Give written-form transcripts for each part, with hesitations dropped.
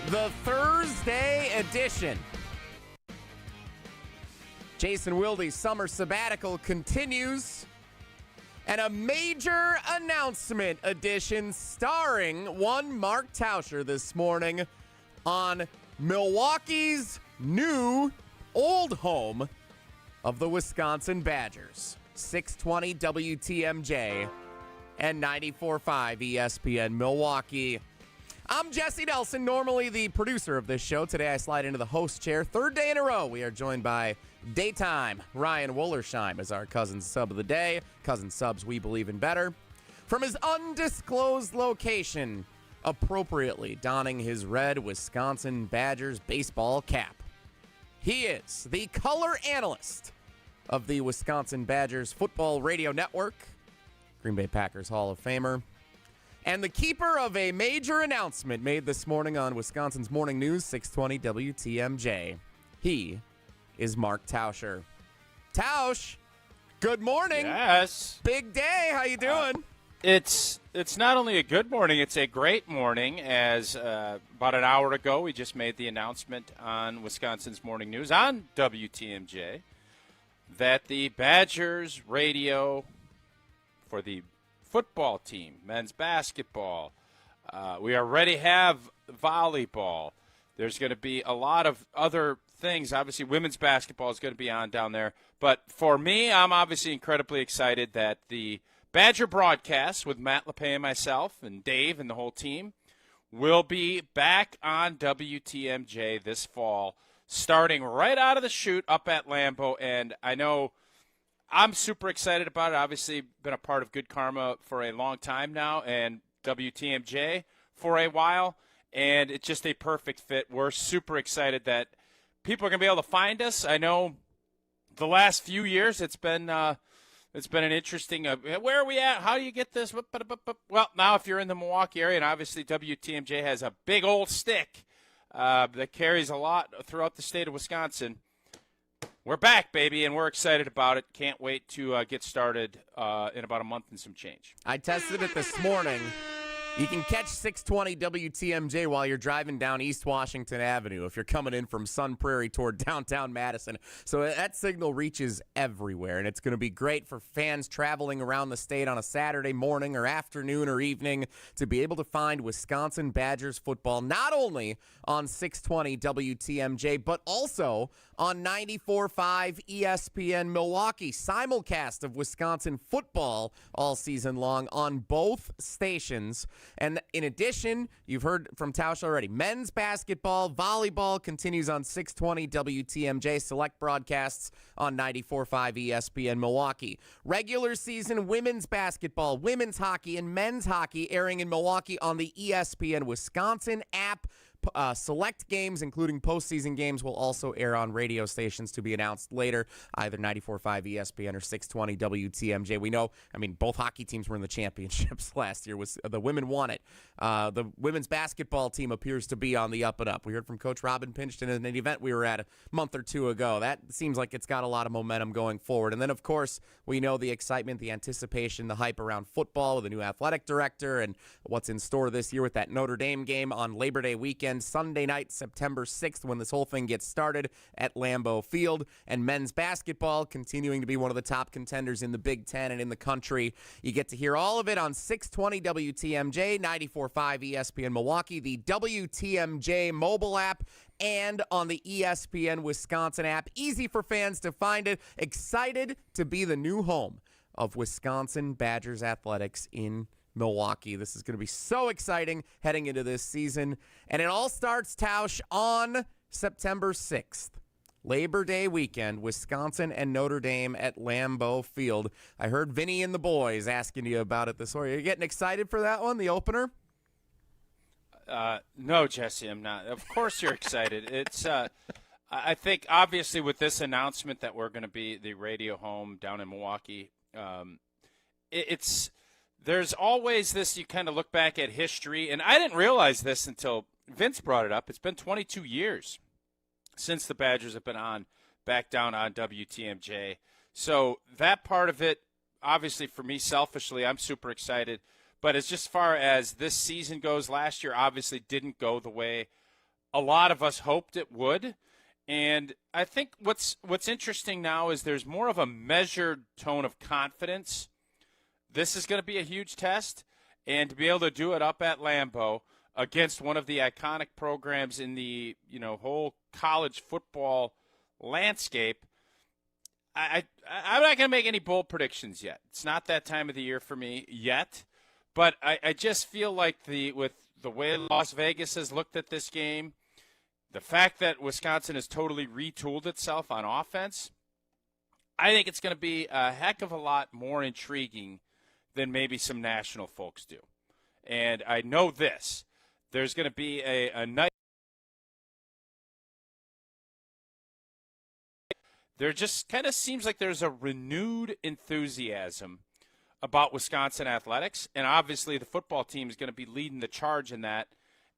the Thursday edition. Jason Wilde's summer sabbatical continues, and a major announcement edition starring one Mike Tauscher this morning on Milwaukee's new old home of the Wisconsin Badgers. 620 WTMJ and 94.5 ESPN Milwaukee. I'm Jesse Nelson, normally the producer of this show. Today I slide into the host chair. Third day in a row, we are joined by Daytime Ryan Wollersheim as our cousin sub of the day. Cousin subs we believe in better. From his undisclosed location, appropriately donning his red Wisconsin Badgers baseball cap. He is the color analyst of the Wisconsin Badgers Football Radio Network, Green Bay Packers Hall of Famer, and the keeper of a major announcement made this morning on Wisconsin's Morning News, 620 WTMJ. He is Mike Tauscher. Tausch, good morning. Yes. Big day. How you doing? It's not only a good morning, it's a great morning, as about an hour ago we just made the announcement on Wisconsin's Morning News on WTMJ that the Badgers radio for the football team, men's basketball, we already have volleyball. There's going to be a lot of other things. Obviously, women's basketball is going to be on down there. But for me, I'm obviously incredibly excited that the Badger broadcast with Matt LePay and myself and Dave and the whole team will be back on WTMJ this fall, starting right out of the chute up at Lambeau. And I know I'm super excited about it. Obviously, been a part of Good Karma for a long time now and WTMJ for a while, and it's just a perfect fit. We're super excited that people are going to be able to find us. I know the last few years it's been an interesting where are we at? How do you get this? Well, now if you're in the Milwaukee area, and obviously WTMJ has a big old stick that carries a lot throughout the state of Wisconsin. We're back, baby, and we're excited about it. Can't wait to get started in about a month and some change. I tested it this morning. You can catch 620 WTMJ while you're driving down East Washington Avenue if you're coming in from Sun Prairie toward downtown Madison. So that signal reaches everywhere, and it's going to be great for fans traveling around the state on a Saturday morning or afternoon or evening to be able to find Wisconsin Badgers football not only on 620 WTMJ, but also on 94.5 ESPN Milwaukee. Simulcast of Wisconsin football all season long on both stations. And in addition, you've heard from Tausch already, men's basketball, volleyball continues on 620 WTMJ, select broadcasts on 94.5 ESPN Milwaukee. Regular season women's basketball, women's hockey, and men's hockey airing in Milwaukee on the ESPN Wisconsin app. Select games, including postseason games, will also air on radio stations to be announced later, either 94.5 ESPN or 620 WTMJ. We know, both hockey teams were in the championships last year. The women won it. The women's basketball team appears to be on the up and up. We heard from Coach Robin Pinchton in an event we were at a month or two ago. That seems like it's got a lot of momentum going forward. And then, of course, we know the excitement, the anticipation, the hype around football with a new athletic director and what's in store this year with that Notre Dame game on Labor Day weekend. Sunday night, September 6th, when this whole thing gets started at Lambeau Field. And men's basketball continuing to be one of the top contenders in the Big Ten and in the country. You get to hear all of it on 620 WTMJ, 94.5 ESPN Milwaukee, the WTMJ mobile app, and on the ESPN Wisconsin app. Easy for fans to find it. Excited to be the new home of Wisconsin Badgers athletics in Milwaukee. This is going to be so exciting heading into this season. And it all starts, Tausch, on September 6th. Labor Day weekend, Wisconsin and Notre Dame at Lambeau Field. I heard Vinny and the boys asking you about it this morning. Are you getting excited for that one, the opener? No, Jesse, I'm not. Of course you're excited. It's I think, obviously, with this announcement that we're going to be the radio home down in Milwaukee, there's always this, you kind of look back at history, and I didn't realize this until Vince brought it up. It's been 22 years since the Badgers have been back down on WTMJ. So that part of it, obviously for me selfishly, I'm super excited. But as far as this season goes, last year obviously didn't go the way a lot of us hoped it would. And I think what's interesting now is there's more of a measured tone of confidence. This is going to be a huge test, and to be able to do it up at Lambeau against one of the iconic programs in the whole college football landscape, I'm not going to make any bold predictions yet. It's not that time of the year for me yet, but I just feel like with the way Las Vegas has looked at this game, the fact that Wisconsin has totally retooled itself on offense, I think it's going to be a heck of a lot more intriguing than maybe some national folks do. And I know this. There's going to be a night. There just kind of seems like there's a renewed enthusiasm about Wisconsin athletics. And obviously the football team is going to be leading the charge in that.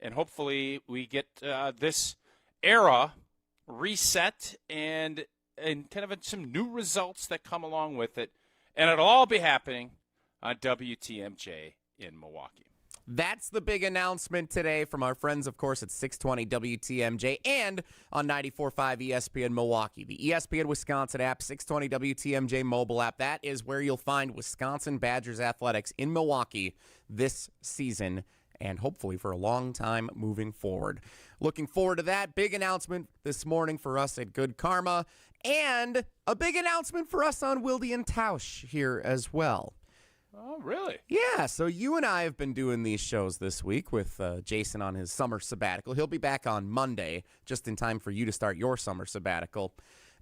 And hopefully we get this era reset and kind of some new results that come along with it. And it'll all be happening on WTMJ in Milwaukee. That's the big announcement today from our friends, of course, at 620 WTMJ and on 94.5 ESPN Milwaukee. The ESPN Wisconsin app, 620 WTMJ mobile app, that is where you'll find Wisconsin Badgers athletics in Milwaukee this season and hopefully for a long time moving forward. Looking forward to that. Big announcement this morning for us at Good Karma and a big announcement for us on Wilde Tausch here as well. Oh, really? Yeah, so you and I have been doing these shows this week with Jason on his summer sabbatical. He'll be back on Monday, just in time for you to start your summer sabbatical.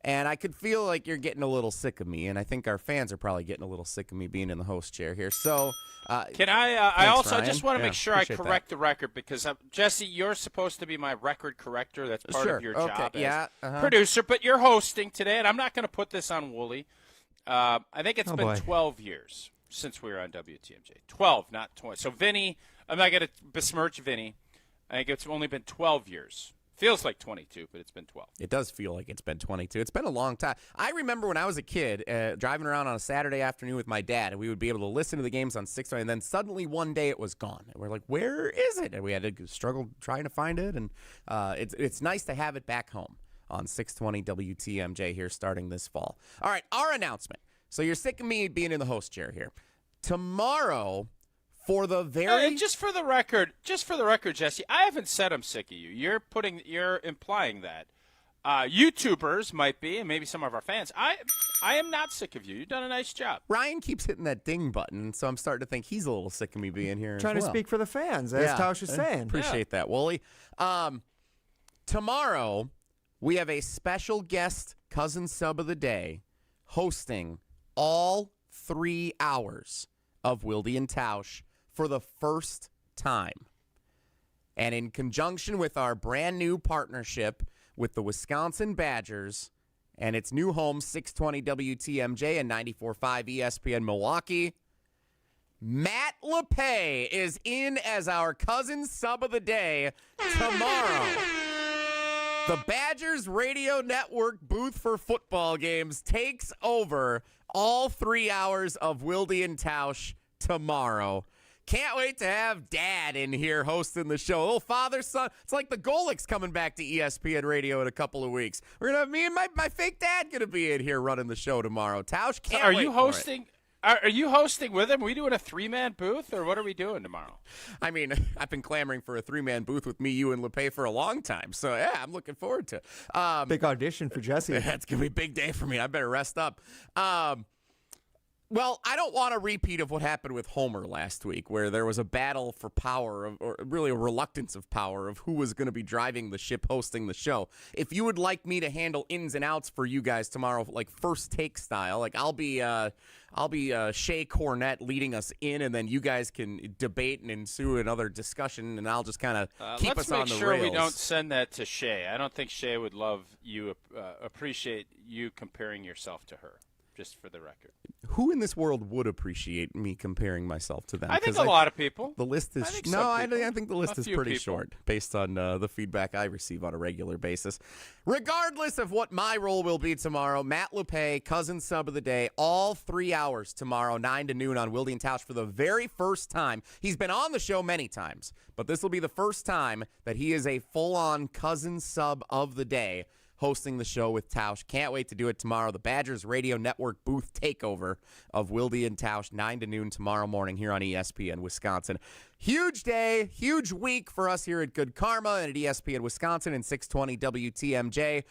And I could feel like you're getting a little sick of me, and I think our fans are probably getting a little sick of me being in the host chair here. So, can I? I also just want to make sure I correct the record because Jesse, you're supposed to be my record corrector. That's part of your job as producer, but you're hosting today, and I'm not going to put this on Wooly. I think it's been 12 years since we were on WTMJ. 12, not 20. So, Vinny, I'm not going to besmirch Vinny. I think it's only been 12 years. Feels like 22, but it's been 12. It does feel like it's been 22. It's been a long time. I remember when I was a kid driving around on a Saturday afternoon with my dad, and we would be able to listen to the games on 620, and then suddenly one day it was gone. And we're like, where is it? And we had to struggle trying to find it, and it's nice to have it back home on 620 WTMJ here starting this fall. All right, our announcement. So you're sick of me being in the host chair here. Tomorrow, for the very just for the record, Jesse, I haven't said I'm sick of you. You're implying that. YouTubers might be, and maybe some of our fans. I am not sick of you. You've done a nice job. Ryan keeps hitting that ding button, so I'm starting to think he's a little sick of me being here. Trying to speak for the fans, as Tausch is saying. Appreciate that, Wooly. Tomorrow, we have a special guest cousin sub of the day hosting all 3 hours of Wilde Tausch for the first time. And in conjunction with our brand new partnership with the Wisconsin Badgers and its new home, 620 WTMJ and 94.5 ESPN Milwaukee, Matt LePay is in as our cousin sub of the day tomorrow. The Badgers Radio Network booth for football games takes over all 3 hours of Wilde Tausch tomorrow. Can't wait to have Dad in here hosting the show. Little father, son. It's like the Golics coming back to ESPN Radio in a couple of weeks. We're going to have me and my fake dad going to be in here running the show tomorrow. Tausch, can't wait. Are you hosting? Are you hosting with him? Are we doing a 3-man booth, or what are we doing tomorrow? I mean, I've been clamoring for a 3-man booth with me, you, and LePay for a long time. So, yeah, I'm looking forward to it. Big audition for Jesse. That's going to be a big day for me. I better rest up. Well, I don't want a repeat of what happened with Homer last week, where there was a battle for power, or really a reluctance of power, of who was going to be driving the ship hosting the show. If you would like me to handle ins and outs for you guys tomorrow, like first take style, like I'll be Shea Cornett leading us in, and then you guys can debate and ensue another discussion, and I'll just kind of keep us on the rails. Let's make sure we don't send that to Shea. I don't think Shea would love you, appreciate you comparing yourself to her. just for the record. Who in this world would appreciate me comparing myself to them? I think a lot of people. The list is I think the list is pretty short based on the feedback I receive on a regular basis. Regardless of what my role will be tomorrow, Matt LePay, cousin sub of the day, all 3 hours tomorrow, 9 to noon on Wilde Tausch for the very first time. He's been on the show many times, but this will be the first time that he is a full-on cousin sub of the day, hosting the show with Tausch. Can't wait to do it tomorrow. The Badgers Radio Network booth takeover of Wilde and Tausch, 9 to noon tomorrow morning here on ESPN Wisconsin. Huge day, huge week for us here at Good Karma and at ESPN Wisconsin and 620 WTMJ.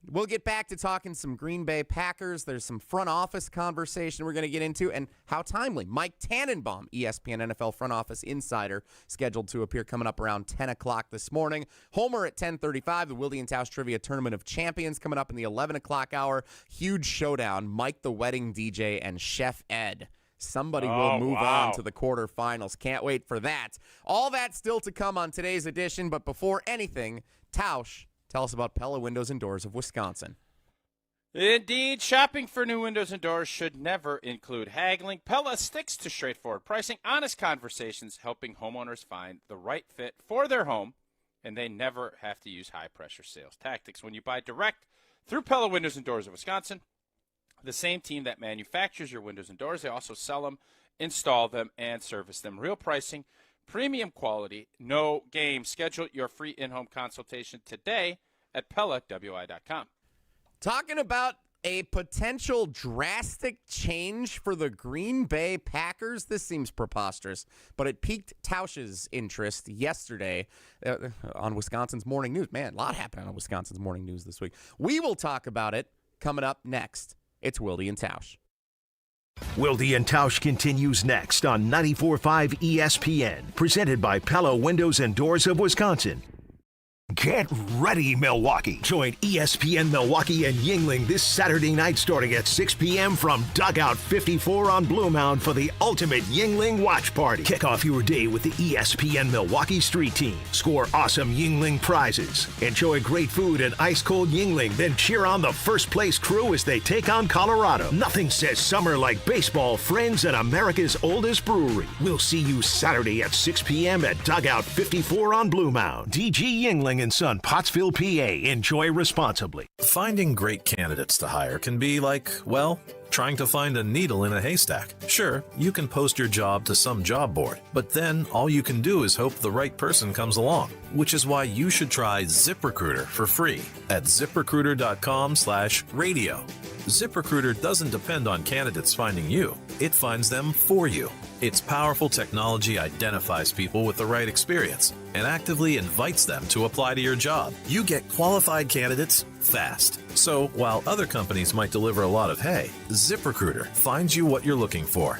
We'll get back to talking some Green Bay Packers. There's some front office conversation we're going to get into, and how timely. Mike Tannenbaum, ESPN NFL front office insider, scheduled to appear coming up around 10 o'clock this morning. Homer at 10:35, the Wilde and Tausch Trivia Tournament of Champions coming up in the 11 o'clock hour. Huge showdown, Mike the Wedding DJ and Chef Ed. Somebody will move on to the quarterfinals. Can't wait for that. All that still to come on today's edition, but before anything, Tausch, tell us about Pella Windows and Doors of Wisconsin. Indeed, shopping for new windows and doors should never include haggling. Pella sticks to straightforward pricing, honest conversations, helping homeowners find the right fit for their home, and they never have to use high-pressure sales tactics. When you buy direct through Pella Windows and Doors of Wisconsin, the same team that manufactures your windows and doors, they also sell them, install them, and service them. Real pricing, premium quality, no game. Schedule your free in-home consultation today at PellaWI.com. Talking about a potential drastic change for the Green Bay Packers. This seems preposterous, but it piqued Tausch's interest yesterday on Wisconsin's Morning News. Man, a lot happened on Wisconsin's Morning News this week. We will talk about it coming up next. It's Wilde and Tausch. Wilde and Tausch continues next on 94.5 ESPN, presented by Pella Windows and Doors of Wisconsin. Get ready, Milwaukee. Join ESPN Milwaukee and Yingling this Saturday night starting at 6 p.m. from Dugout 54 on Blue Mound for the ultimate Yingling watch party. Kick off your day with the ESPN Milwaukee Street Team. Score awesome Yingling prizes. Enjoy great food and ice-cold Yingling, then cheer on the first-place crew as they take on Colorado. Nothing says summer like baseball, friends, and America's oldest brewery. We'll see you Saturday at 6 p.m. at Dugout 54 on Blue Mound. DG Yingling and Son, Pottsville, PA. Enjoy responsibly. Finding great candidates to hire can be like, well, trying to find a needle in a haystack. Sure, you can post your job to some job board, but then all you can do is hope the right person comes along, which is why you should try ZipRecruiter for free at ZipRecruiter.com/radio. ZipRecruiter doesn't depend on candidates finding you. It finds them for you. Its powerful technology identifies people with the right experience and actively invites them to apply to your job. You get qualified candidates fast. So while other companies might deliver a lot of hay, ZipRecruiter finds you what you're looking for.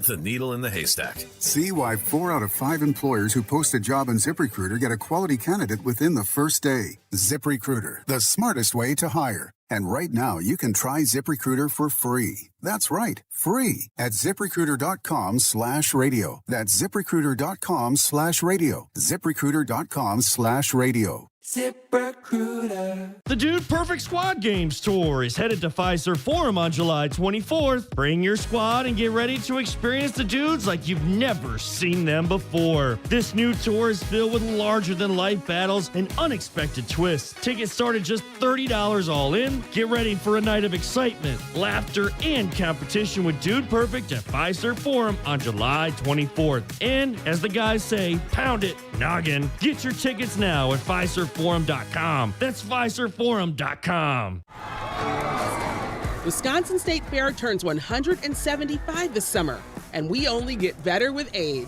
The needle in the haystack. See why 4 out of 5 employers who post a job on ZipRecruiter get a quality candidate within the first day. ZipRecruiter, the smartest way to hire. And right now, you can try ZipRecruiter for free. That's right, free at ZipRecruiter.com/radio. That's ZipRecruiter.com/radio. ZipRecruiter.com/radio. ZipRecruiter. The Dude Perfect Squad Games Tour is headed to Fiserv Forum on July 24th. Bring your squad and get ready to experience the dudes like you've never seen them before. This new tour is filled with larger-than-life battles and unexpected twists. Tickets start at just $30 all in. Get ready for a night of excitement, laughter, and competition with Dude Perfect at Fiserv Forum on July 24th. And, as the guys say, pound it, noggin. Get your tickets now at FiservForum.com. That's FiservForum.com. Wisconsin State Fair turns 175 this summer, and we only get better with age.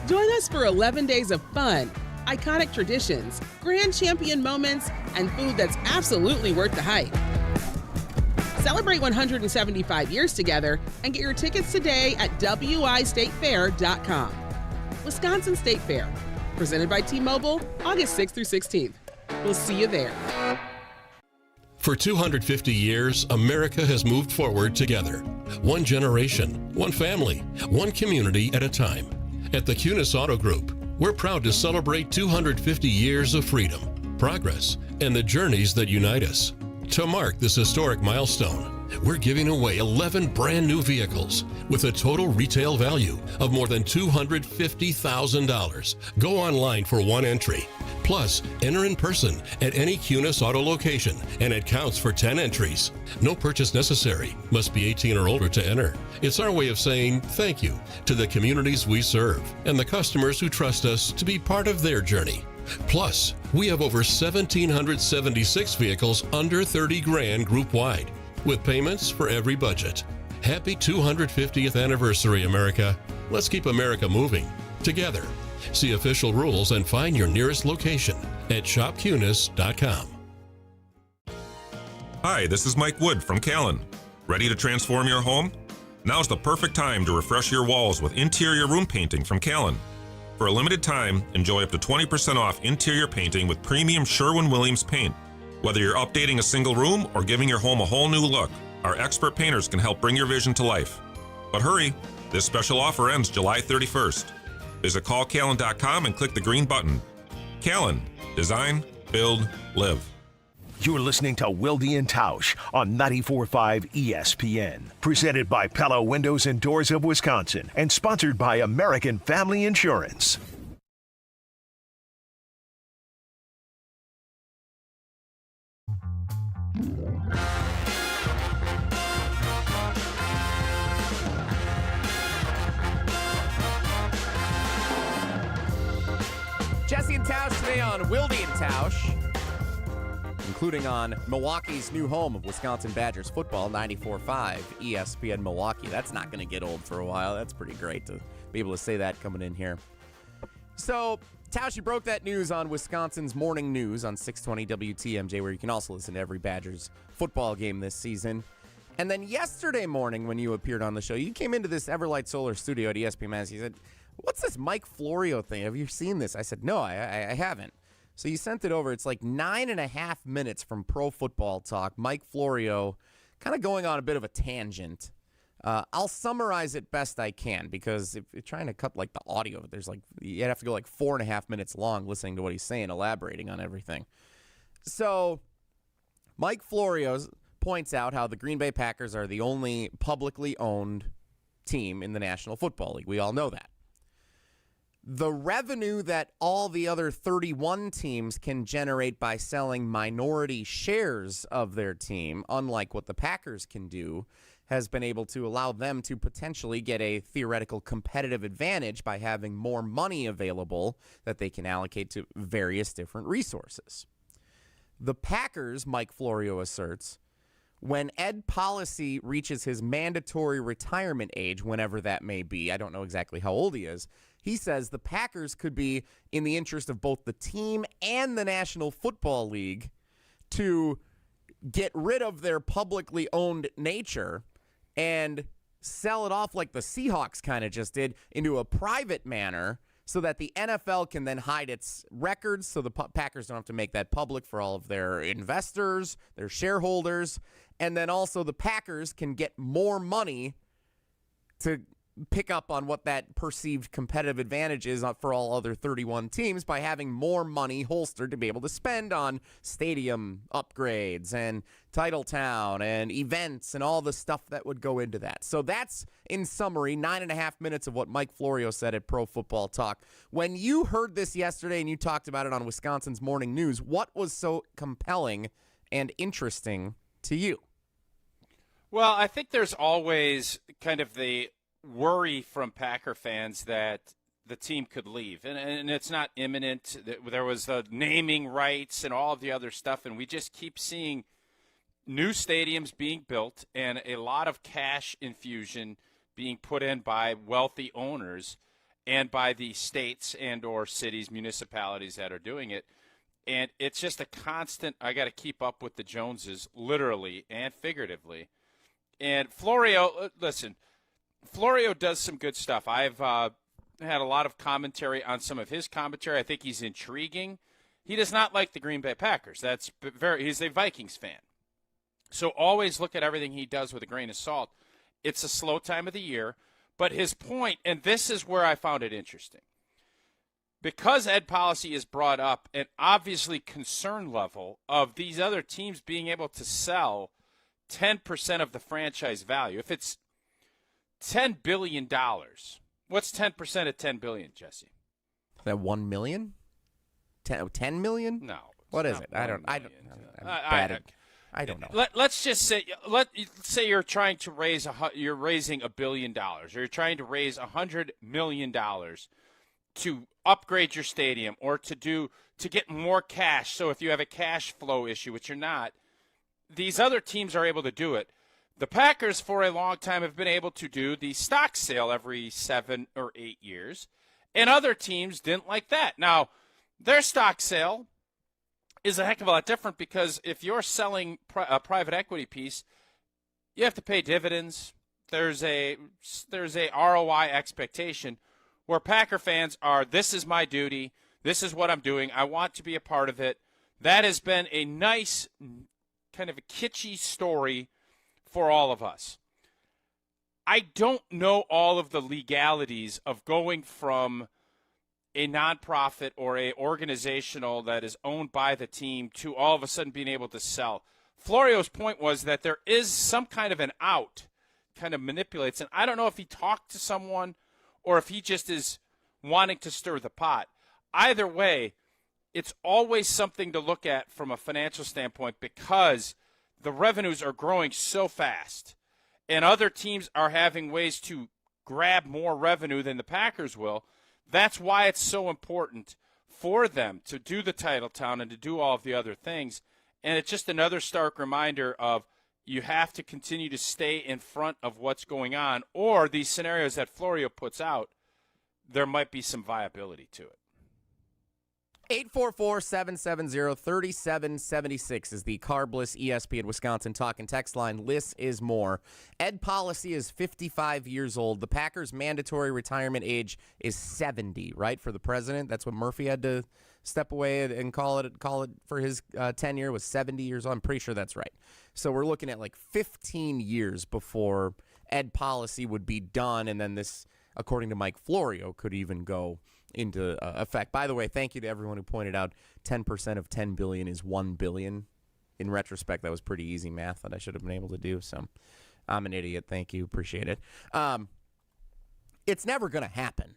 Join us for 11 days of fun, iconic traditions, grand champion moments, and food that's absolutely worth the hype. Celebrate 175 years together and get your tickets today at WIStatefair.com. Wisconsin State Fair, presented by T-Mobile, August 6th through 16th. We'll see you there. For 250 years, America has moved forward together. One generation, one family, one community at a time. At the Cunis Auto Group, we're proud to celebrate 250 years of freedom, progress, and the journeys that unite us. To mark this historic milestone, we're giving away 11 brand new vehicles with a total retail value of more than $250,000. Go online for one entry. Plus, enter in person at any Cunis Auto location, and it counts for 10 entries. No purchase necessary. Must be 18 or older to enter. It's our way of saying thank you to the communities we serve and the customers who trust us to be part of their journey. Plus, we have over 1,776 vehicles under 30 grand group-wide, with payments for every budget. Happy 250th anniversary, America. Let's keep America moving together. See official rules and find your nearest location at shopcunis.com. Hi, this is Mike Wood from Callan. Ready to transform your home? Now's the perfect time to refresh your walls with interior room painting from Callan. For a limited time, enjoy up to 20% off interior painting with premium Sherwin-Williams paint. Whether you're updating a single room or giving your home a whole new look, our expert painters can help bring your vision to life. But hurry, this special offer ends July 31st. Visit callcallan.com and click the green button. Callan. Design, build, live. You're listening to Wilde Tausch on 94.5 ESPN. Presented by Pella Windows and Doors of Wisconsin and sponsored by American Family Insurance. Jesse and Tausch today on Wilde Tausch, including on Milwaukee's new home of Wisconsin Badgers football, 94.5 ESPN Milwaukee. That's not going to get old for a while. That's pretty great to be able to say that coming in here. So, Tausch, you broke that news on Wisconsin's Morning News on 620 WTMJ, where you can also listen to every Badgers football game this season. And then yesterday morning when you appeared on the show, you came into this Everlight Solar studio at ESPN Mass. You said, "What's this Mike Florio thing? Have you seen this?" I said, "No, I haven't." So you sent it over. It's like 9.5 minutes from Pro Football Talk. Mike Florio kind of going on a bit of a tangent. I'll summarize it best I can, because if you're trying to cut like the audio, you'd have to go like 4.5 minutes long listening to what he's saying, elaborating on everything. So Mike Florio points out how the Green Bay Packers are the only publicly owned team in the National Football League. We all know that. The revenue that all the other 31 teams can generate by selling minority shares of their team, unlike what the Packers can do, has been able to allow them to potentially get a theoretical competitive advantage by having more money available that they can allocate to various different resources. The Packers, Mike Florio asserts, when Ed Policy reaches his mandatory retirement age, whenever that may be, I don't know exactly how old he is, he says the Packers could be in the interest of both the team and the National Football League to get rid of their publicly owned nature and sell it off like the Seahawks kind of just did into a private manner, so that the NFL can then hide its records, so the Packers don't have to make that public for all of their investors, their shareholders, and then also the Packers can get more money to pick up on what that perceived competitive advantage is for all other 31 teams by having more money holstered to be able to spend on stadium upgrades and Titletown and events and all the stuff that would go into that. So that's, in summary, 9.5 minutes of what Mike Florio said at Pro Football Talk. When you heard this yesterday and you talked about it on Wisconsin's Morning News, what was so compelling and interesting to you? Well, I think there's always kind of the worry from Packer fans that the team could leave. And it's not imminent. There was the naming rights and all of the other stuff, and we just keep seeing new stadiums being built and a lot of cash infusion being put in by wealthy owners and by the states and or cities, municipalities that are doing it. And it's just a constant, I got to keep up with the Joneses, literally and figuratively. And Florio, listen, Florio does some good stuff. I've had a lot of commentary on some of his commentary. I think he's intriguing. He does not like the Green Bay Packers. He's a Vikings fan. So always look at everything he does with a grain of salt. It's a slow time of the year. But his point, and this is where I found it interesting, because Ed Policy is brought up, an obviously concern level of these other teams being able to sell 10% of the franchise value. If it's $10 billion, what's 10% of $10 billion, Jesse? Is that 1 million? 10 million? No. What is it? I don't know. Let's just say you're trying to raise you're raising $1 billion, or you're trying to raise $100 million to upgrade your stadium or to get more cash. So if you have a cash flow issue, which you're not, these other teams are able to do it. The Packers for a long time have been able to do the stock sale every 7 or 8 years, and other teams didn't like that. Now, their stock sale is a heck of a lot different, because if you're selling a private equity piece, you have to pay dividends. There's a ROI expectation, where Packer fans are, this is my duty, this is what I'm doing, I want to be a part of it. That has been a nice, kind of a kitschy story for all of us. I don't know all of the legalities of going from a nonprofit or a organizational that is owned by the team to all of a sudden being able to sell. Florio's point was that there is some kind of an out, kind of manipulates, and I don't know if he talked to someone or if he just is wanting to stir the pot. Either way, it's always something to look at from a financial standpoint, because the revenues are growing so fast, and other teams are having ways to grab more revenue than the Packers will. That's why it's so important for them to do the title town and to do all of the other things. And it's just another stark reminder of, you have to continue to stay in front of what's going on, or these scenarios that Florio puts out, there might be some viability to it. 844-770-3776 is the Carbliss ESPN Wisconsin talk and text line. Liss is more. Ed Policy is 55 years old. The Packers' mandatory retirement age is 70, right, for the president? That's what Murphy had to step away and call it for his tenure, was 70 years old. I'm pretty sure that's right. So we're looking at like 15 years before Ed Policy would be done, and then this, according to Mike Florio, could even go into effect. By the way, thank you to everyone who pointed out 10% of $10 billion is $1 billion. In retrospect, that was pretty easy math that I should have been able to do, so I'm an idiot. Thank you. Appreciate it. It's never going to happen,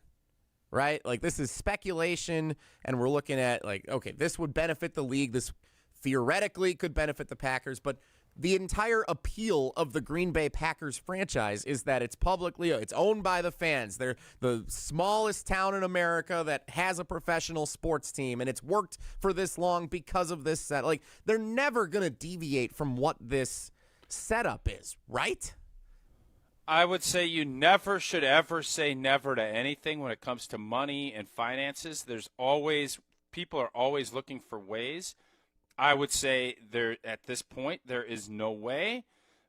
right? Like, this is speculation, and we're looking at, like, okay, this would benefit the league. This theoretically could benefit the Packers, but the entire appeal of the Green Bay Packers franchise is that it's it's owned by the fans. They're the smallest town in America that has a professional sports team, and it's worked for this long because of this set. Like, they're never going to deviate from what this setup is, right? I would say you never should ever say never to anything when it comes to money and finances. People are always looking for ways. I would say at this point there is no way,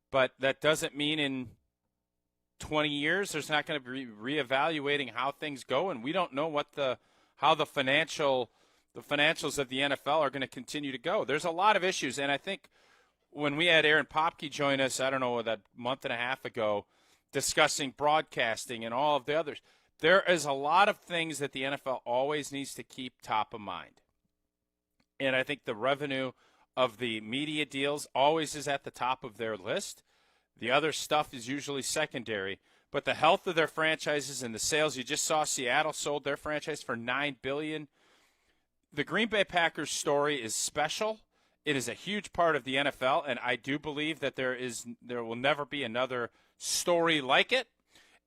but that doesn't mean in 20 years there's not going to be reevaluating how things go, and we don't know how the financials of the NFL are going to continue to go. There's a lot of issues, and I think when we had Aaron Popke join us, I don't know, that month and a half ago, discussing broadcasting and all of the others, there is a lot of things that the NFL always needs to keep top of mind. And I think the revenue of the media deals always is at the top of their list. The other stuff is usually secondary. But the health of their franchises and the sales, you just saw Seattle sold their franchise for $9 billion. The Green Bay Packers story is special. It is a huge part of the NFL, and I do believe that there will never be another story like it.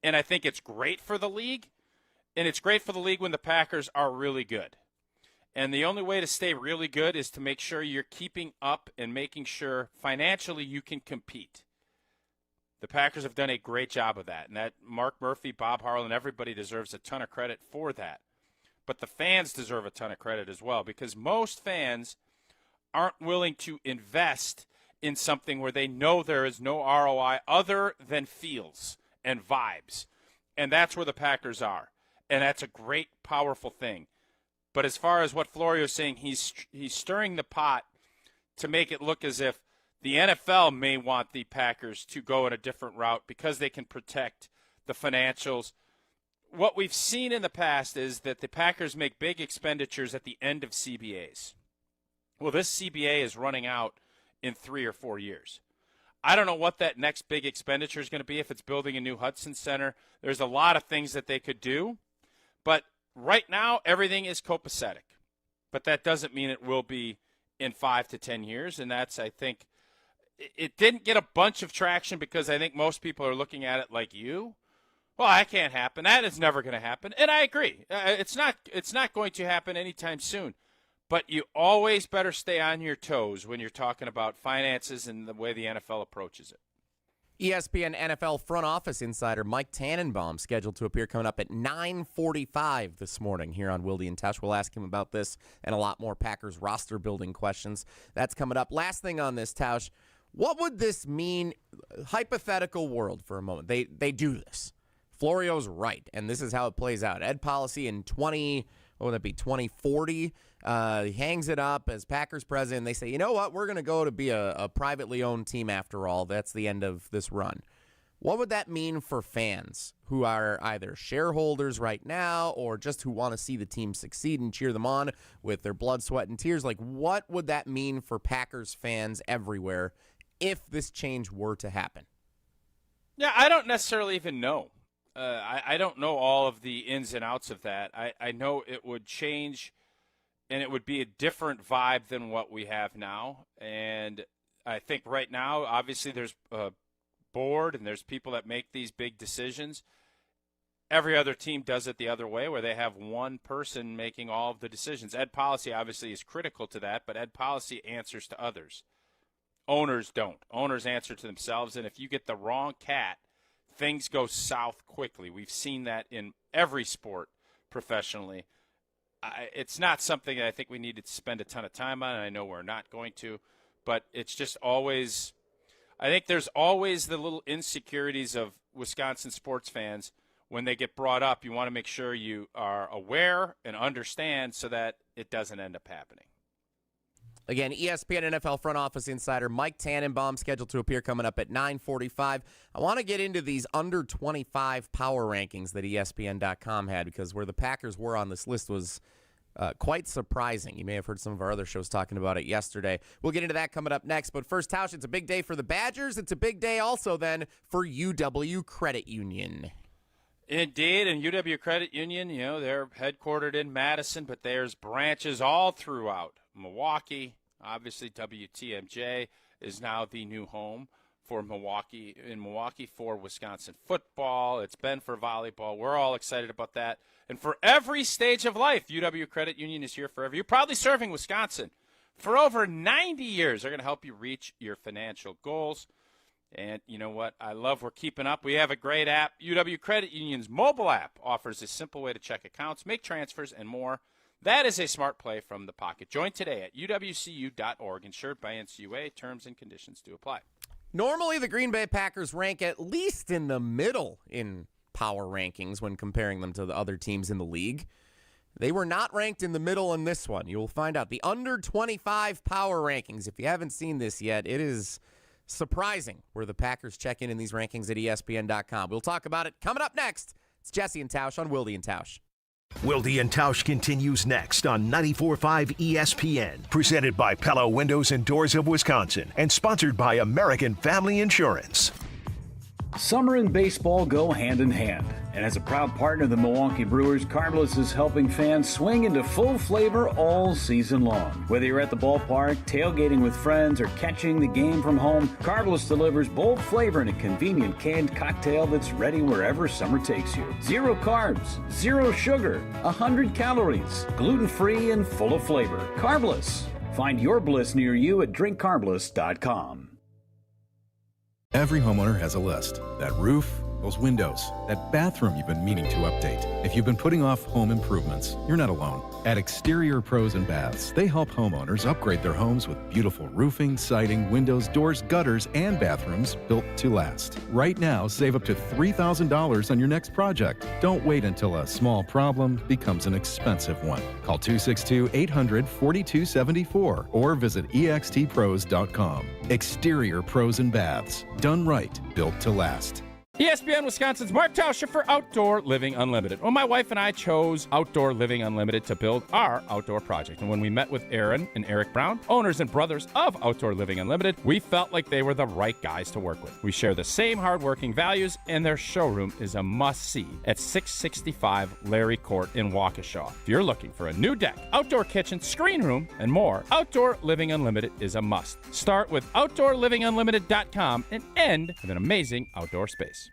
And I think it's great for the league, and it's great for the league when the Packers are really good. And the only way to stay really good is to make sure you're keeping up and making sure financially you can compete. The Packers have done a great job of that. And that Mark Murphy, Bob Harlan, everybody deserves a ton of credit for that. But the fans deserve a ton of credit as well, because most fans aren't willing to invest in something where they know there is no ROI other than feels and vibes. And that's where the Packers are. And that's a great, powerful thing. But as far as what Florio is saying, he's stirring the pot to make it look as if the NFL may want the Packers to go in a different route because they can protect the financials what we've seen in the past is that the Packers make big expenditures at the end of CBAs. Well, this CBA is running out in 3 or 4 years. I don't know what that next big expenditure is going to be, if it's building a new Hudson Center. There's a lot of things that they could do. But right now, everything is copacetic. But that doesn't mean it will be in 5 to 10 years. And that's, I think, it didn't get a bunch of traction because I think most people are looking at it like you. Well, that can't happen. That is never going to happen. And I agree. It's not going to happen anytime soon. But you always better stay on your toes when you're talking about finances and the way the NFL approaches it. ESPN NFL front office insider Mike Tannenbaum scheduled to appear coming up at 9:45 this morning here on Wilde Tausch. We'll ask him about this and a lot more Packers roster building questions. That's coming up. Last thing on this, Tausch, what would this mean, hypothetical world for a moment? They do this. Florio's right, and this is how it plays out. Ed Policy in 2040, he hangs it up as Packers president. They say, you know what, we're going to go to be a privately owned team after all. That's the end of this run. What would that mean for fans who are either shareholders right now or just who want to see the team succeed and cheer them on with their blood, sweat, and tears? Like, what would that mean for Packers fans everywhere if this change were to happen? Yeah, I don't necessarily even know. I don't know all of the ins and outs of that. I know it would change, and it would be a different vibe than what we have now. And I think right now, obviously, there's a board and there's people that make these big decisions. Every other team does it the other way, where they have one person making all of the decisions. Ed Policy obviously is critical to that, but Ed Policy answers to others. Owners don't. Owners answer to themselves, and if you get the wrong cat, things go south quickly. We've seen that in every sport professionally. It's not something that I think we need to spend a ton of time on, and I know we're not going to, but it's just always – I think there's always the little insecurities of Wisconsin sports fans. When they get brought up, you want to make sure you are aware and understand so that it doesn't end up happening. Again, ESPN NFL front office insider Mike Tannenbaum scheduled to appear coming up at 9:45. I want to get into these under 25 power rankings that ESPN.com had, because where the Packers were on this list was quite surprising. You may have heard some of our other shows talking about it yesterday. We'll get into that coming up next. But first, Tausch, it's a big day for the Badgers. It's a big day also then for UW Credit Union. Indeed, and UW Credit Union, you know, they're headquartered in Madison, but there's branches all throughout Milwaukee. Obviously, WTMJ is now the new home for Milwaukee for Wisconsin football. It's been for volleyball. We're all excited about that. And for every stage of life, UW Credit Union is here forever. You're probably serving Wisconsin for over 90 years. They're going to help you reach your financial goals. And you know what? I love we're keeping up. We have a great app. UW Credit Union's mobile app offers a simple way to check accounts, make transfers, and more. That is a smart play from the pocket. Join today at uwcu.org. Insured by NCUA. Terms and conditions do apply. Normally, the Green Bay Packers rank at least in the middle in power rankings when comparing them to the other teams in the league. They were not ranked in the middle in this one. You will find out the under 25 power rankings. If you haven't seen this yet, it is surprising where the Packers check in these rankings at ESPN.com. We'll talk about it coming up next. It's Jesse and Tausch on Wilde and Tausch. Wilde and Tausch continues next on 94.5 ESPN. Presented by Pella Windows and Doors of Wisconsin and sponsored by American Family Insurance. Summer and baseball go hand in hand. And as a proud partner of the Milwaukee Brewers, Carbless is helping fans swing into full flavor all season long. Whether you're at the ballpark, tailgating with friends, or catching the game from home, Carbless delivers bold flavor in a convenient canned cocktail that's ready wherever summer takes you. 0 carbs, 0 sugar, 100 calories, gluten-free and full of flavor. Carbless. Find your bliss near you at drinkcarbless.com. Every homeowner has a list. That roof, those windows, that bathroom you've been meaning to update. If you've been putting off home improvements, you're not alone. At Exterior Pros and Baths, they help homeowners upgrade their homes with beautiful roofing, siding, windows, doors, gutters, and bathrooms built to last. Right now, save up to $3,000 on your next project. Don't wait until a small problem becomes an expensive one. Call 262-800-4274 or visit extpros.com. Exterior Pros and Baths. Done right, built to last. ESPN Wisconsin's Mike Florio for Outdoor Living Unlimited. Well, my wife and I chose Outdoor Living Unlimited to build our outdoor project. And when we met with Aaron and Eric Brown, owners and brothers of Outdoor Living Unlimited, we felt like they were the right guys to work with. We share the same hardworking values, and their showroom is a must-see at 665 Larry Court in Waukesha. If you're looking for a new deck, outdoor kitchen, screen room, and more, Outdoor Living Unlimited is a must. Start with OutdoorLivingUnlimited.com and end with an amazing outdoor space.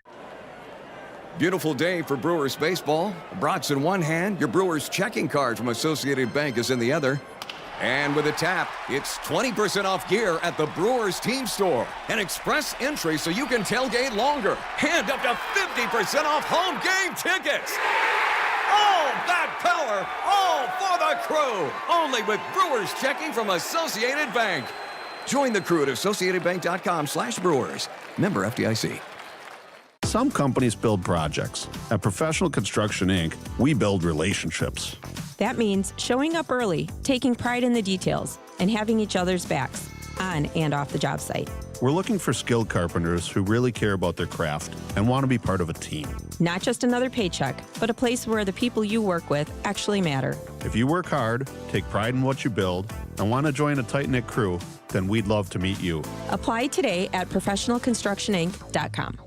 Beautiful day for Brewers baseball. Brats in one hand, your Brewers checking card from Associated Bank is in the other. And with a tap, it's 20% off gear at the Brewers team store. An express entry so you can tailgate longer. And up to 50% off home game tickets. All that power, all for the crew. Only with Brewers checking from Associated Bank. Join the crew at AssociatedBank.com/Brewers. Member FDIC. Some companies build projects. At Professional Construction, Inc., we build relationships. That means showing up early, taking pride in the details, and having each other's backs, on and off the job site. We're looking for skilled carpenters who really care about their craft and want to be part of a team. Not just another paycheck, but a place where the people you work with actually matter. If you work hard, take pride in what you build, and want to join a tight-knit crew, then we'd love to meet you. Apply today at professionalconstructioninc.com.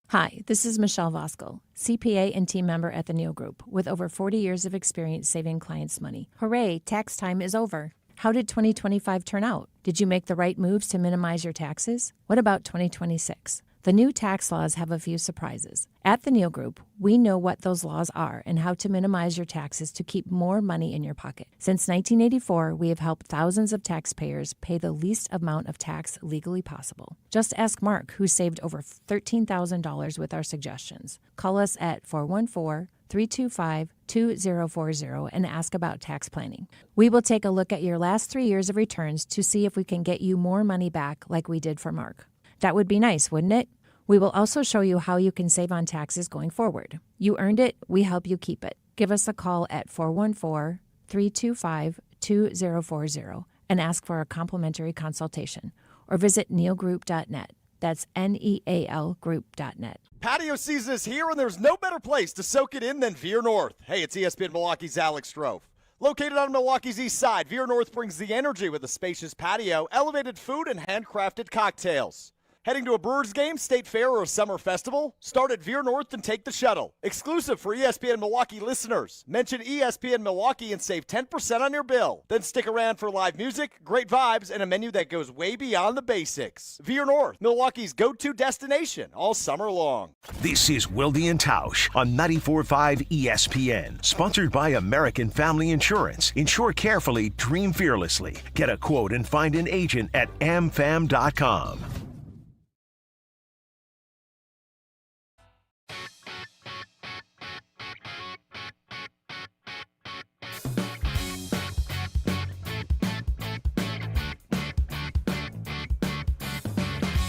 Hi, this is Michelle Voskel, CPA and team member at the Neal Group, with over 40 years of experience saving clients money. Hooray, tax time is over. How did 2025 turn out? Did you make the right moves to minimize your taxes? What about 2026? The new tax laws have a few surprises. At the Neal Group, we know what those laws are and how to minimize your taxes to keep more money in your pocket. Since 1984, we have helped thousands of taxpayers pay the least amount of tax legally possible. Just ask Mark, who saved over $13,000 with our suggestions. Call us at 414-325-2040 and ask about tax planning. We will take a look at your last 3 years of returns to see if we can get you more money back like we did for Mark. That would be nice, wouldn't it? We will also show you how you can save on taxes going forward. You earned it, we help you keep it. Give us a call at 414-325-2040 and ask for a complimentary consultation. Or visit nealgroup.net. That's NEAL group.net. Patio season is here, and there's no better place to soak it in than Veer North. Hey, it's ESPN Milwaukee's Alex Strofe. Located on Milwaukee's east side, Veer North brings the energy with a spacious patio, elevated food, and handcrafted cocktails. Heading to a Brewers game, state fair, or a summer festival? Start at Veer North and take the shuttle. Exclusive for ESPN Milwaukee listeners. Mention ESPN Milwaukee and save 10% on your bill. Then stick around for live music, great vibes, and a menu that goes way beyond the basics. Veer North, Milwaukee's go-to destination all summer long. This is Wilde Tausch on 94.5 ESPN. Sponsored by American Family Insurance. Insure carefully, dream fearlessly. Get a quote and find an agent at amfam.com.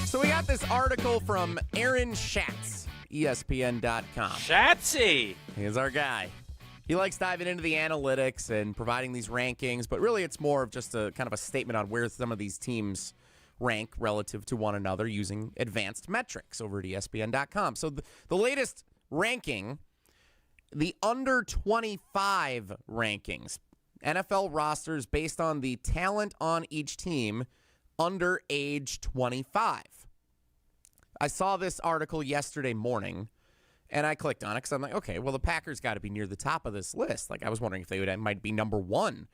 So we got this article from Aaron Schatz, ESPN.com. Shatsy! He's our guy. He likes diving into the analytics and providing these rankings, but really it's more of just a kind of a statement on where some of these teams rank relative to one another using advanced metrics over at ESPN.com. So the latest ranking, the under 25 rankings, NFL rosters based on the talent on each team under age 25. I saw this article yesterday morning, and I clicked on it because I'm like, okay, well, the Packers got to be near the top of this list. Like, I was wondering if they might be number one.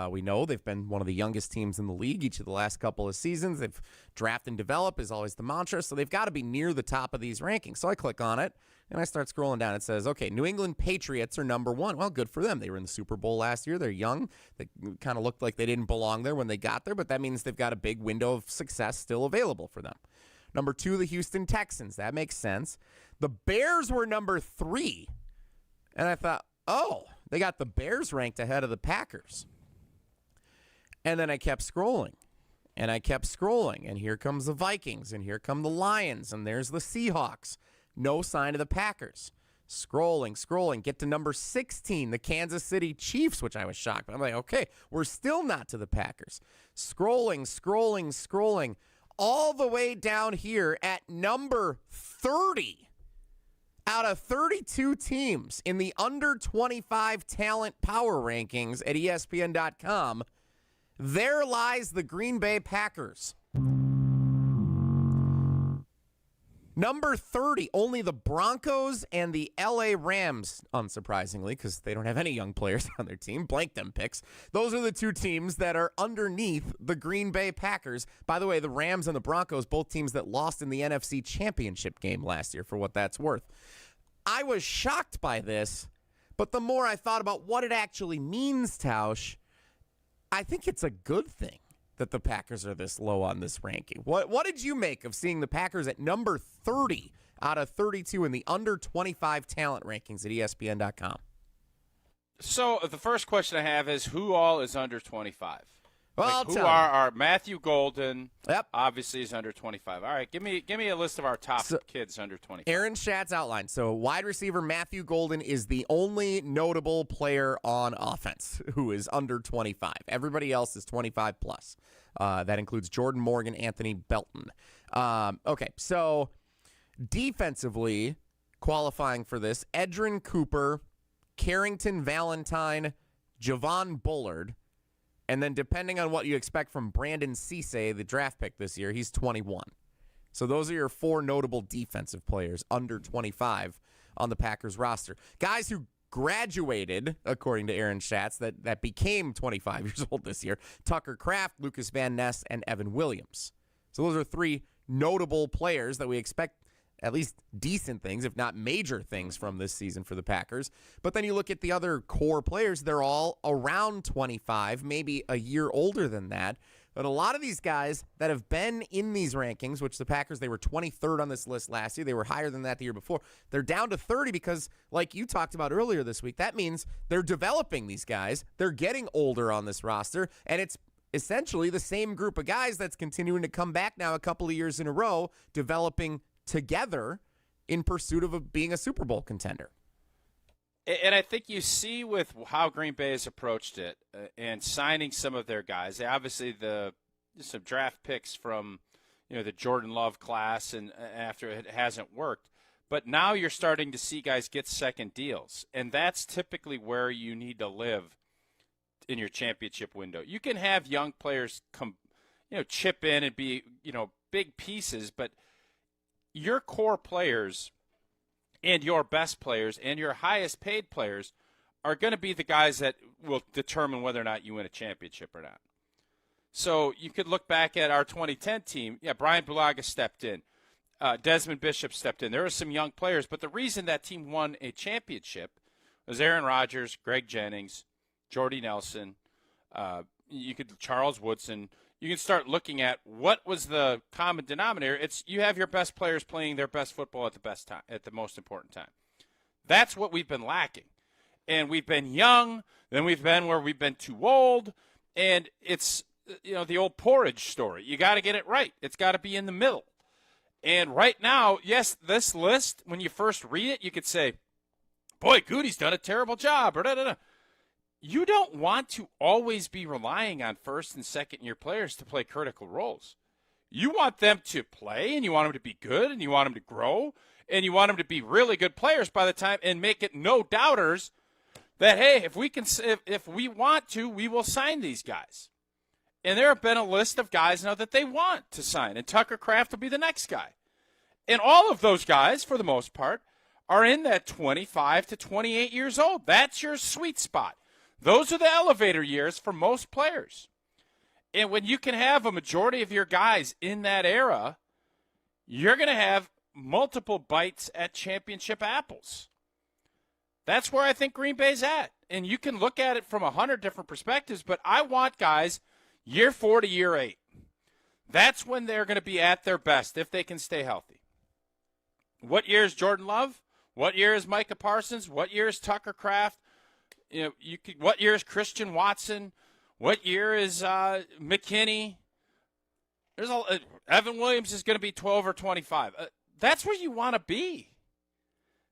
We know they've been one of the youngest teams in the league each of the last couple of seasons. They've draft and develop is always the mantra, so they've got to be near the top of these rankings. So I click on it, and I start scrolling down. It says, okay, New England Patriots are number one. Well, good for them. They were in the Super Bowl last year. They're young. They kind of looked like they didn't belong there when they got there, but that means they've got a big window of success still available for them. Number two, the Houston Texans. That makes sense. The Bears were number 3. And I thought, oh, they got the Bears ranked ahead of the Packers. And then I kept scrolling. And I kept scrolling. And here comes the Vikings. And here come the Lions. And there's the Seahawks. No sign of the Packers. Scrolling. Get to number 16, the Kansas City Chiefs, which I was shocked. But I'm like, okay, we're still not to the Packers. Scrolling. all the way down here at number 30 out of 32 teams in the under 25 talent power rankings at ESPN.com. There lies the Green Bay Packers. Number 30, only the Broncos and the LA Rams, unsurprisingly, because they don't have any young players on their team. Blank them picks. Those are the two teams that are underneath the Green Bay Packers. By the way, the Rams and the Broncos, both teams that lost in the NFC Championship game last year, for what that's worth. I was shocked by this, but the more I thought about what it actually means, Tausch, I think it's a good thing that the Packers are this low on this ranking. What did you make of seeing the Packers at number 30 out of 32 in the under 25 talent rankings at ESPN.com? So the first question I have is, who all is under 25? Well, who are Matthew Golden? Yep, obviously is under 25. All right, give me a list of our top kids under 25. Aaron Schatz outlined. So wide receiver Matthew Golden is the only notable player on offense who is under 25. Everybody else is 25 plus. That includes Jordan Morgan, Anthony Belton. Okay, so defensively qualifying for this, Edrin Cooper, Carrington Valentine, Javon Bullard. And then depending on what you expect from Brandon Cisse, the draft pick this year, he's 21. So those are your four notable defensive players under 25 on the Packers roster. Guys who graduated, according to Aaron Schatz, that became 25 years old this year: Tucker Kraft, Lucas Van Ness, and Evan Williams. So those are three notable players that we expect at least decent things, if not major things, from this season for the Packers. But then you look at the other core players, they're all around 25, maybe a year older than that. But a lot of these guys that have been in these rankings, which the Packers, they were 23rd on this list last year. They were higher than that the year before. They're down to 30 because, like you talked about earlier this week, that means they're developing these guys. They're getting older on this roster, and it's essentially the same group of guys that's continuing to come back now a couple of years in a row, developing together in pursuit of being a Super Bowl contender. And I think you see with how Green Bay has approached it and signing some of their guys. They obviously some draft picks from the Jordan Love class, and after it hasn't worked. But now you're starting to see guys get second deals, and that's typically where you need to live in your championship window. You can have young players come, chip in and be big pieces, but your core players and your best players and your highest paid players are going to be the guys that will determine whether or not you win a championship or not. So you could look back at our 2010 team. Yeah, Brian Bulaga stepped in. Desmond Bishop stepped in. There were some young players, but the reason that team won a championship was Aaron Rodgers, Greg Jennings, Jordy Nelson, Charles Woodson. You can start looking at what was the common denominator. It's you have your best players playing their best football at the best time, at the most important time. That's what we've been lacking. And we've been young, then we've been where we've been too old, and it's the old porridge story. You got to get it right. It's got to be in the middle. And right now, yes, this list, when you first read it, you could say, boy, Goody's done a terrible job. Or da-da-da. You don't want to always be relying on first and second year players to play critical roles. You want them to play, and you want them to be good, and you want them to grow, and you want them to be really good players by the time, and make it no doubters that, hey, if we want to, we will sign these guys. And there have been a list of guys now that they want to sign, and Tucker Kraft will be the next guy. And all of those guys, for the most part, are in that 25 to 28 years old. That's your sweet spot. Those are the elevator years for most players. And when you can have a majority of your guys in that era, you're going to have multiple bites at championship apples. That's where I think Green Bay's at. And you can look at it from 100 different perspectives, but I want guys year 4 to year 8. That's when they're going to be at their best if they can stay healthy. What year is Jordan Love? What year is Micah Parsons? What year is Tucker Kraft? What year is Christian Watson? What year is McKinney? Evan Williams is going to be 12 or 25. That's where you want to be.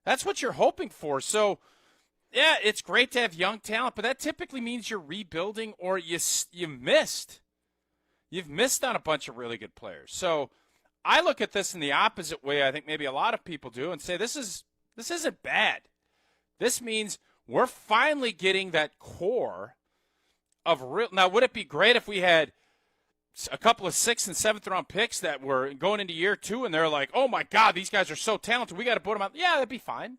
That's what you're hoping for. So, yeah, it's great to have young talent, but that typically means you're rebuilding or you missed. you've missed on a bunch of really good players. So I look at this in the opposite way I think maybe a lot of people do and say this isn't bad. This means we're finally getting that core of real. Now, would it be great if we had a couple of 6th and 7th round picks that were going into year 2 and they're like, oh my God, these guys are so talented, we got to put them out? Yeah, that'd be fine.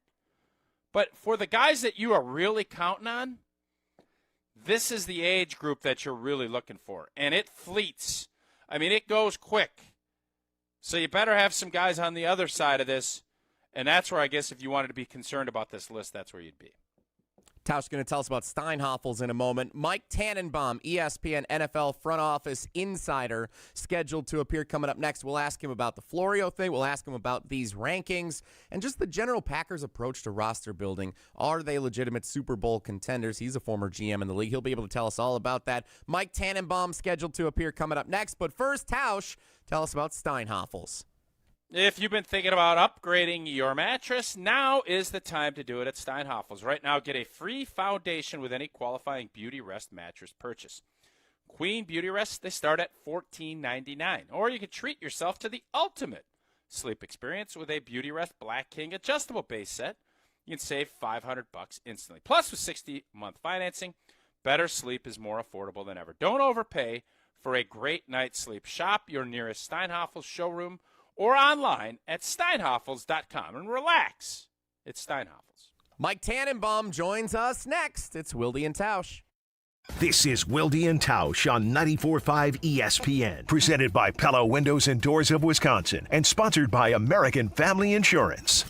But for the guys that you are really counting on, this is the age group that you're really looking for. And it fleets. I mean, it goes quick. So you better have some guys on the other side of this. And that's where I guess if you wanted to be concerned about this list, that's where you'd be. Tausch going to tell us about Steinhoffels in a moment. Mike Tannenbaum, ESPN NFL front office insider, scheduled to appear coming up next. We'll ask him about the Florio thing. We'll ask him about these rankings and just the general Packers approach to roster building. Are they legitimate Super Bowl contenders? He's a former GM in the league. He'll be able to tell us all about that. Mike Tannenbaum scheduled to appear coming up next. But first, Tausch, tell us about Steinhoffels. If you've been thinking about upgrading your mattress, now is the time to do it at Steinhoffels. Right now, get a free foundation with any qualifying Beauty Rest mattress purchase. Queen Beauty Rests, they start at $14.99. Or you can treat yourself to the ultimate sleep experience with a Beauty Rest Black King adjustable base set. You can save $500 instantly. Plus, with 60-month financing, better sleep is more affordable than ever. Don't overpay for a great night's sleep. Shop your nearest Steinhoffels showroom or online at steinhoffels.com and relax. It's Steinhoffels. Mike Tannenbaum joins us next. It's Wilde and Tausch. This is Wilde and Tausch on 94.5 ESPN, presented by Pella Windows and Doors of Wisconsin and sponsored by American Family Insurance.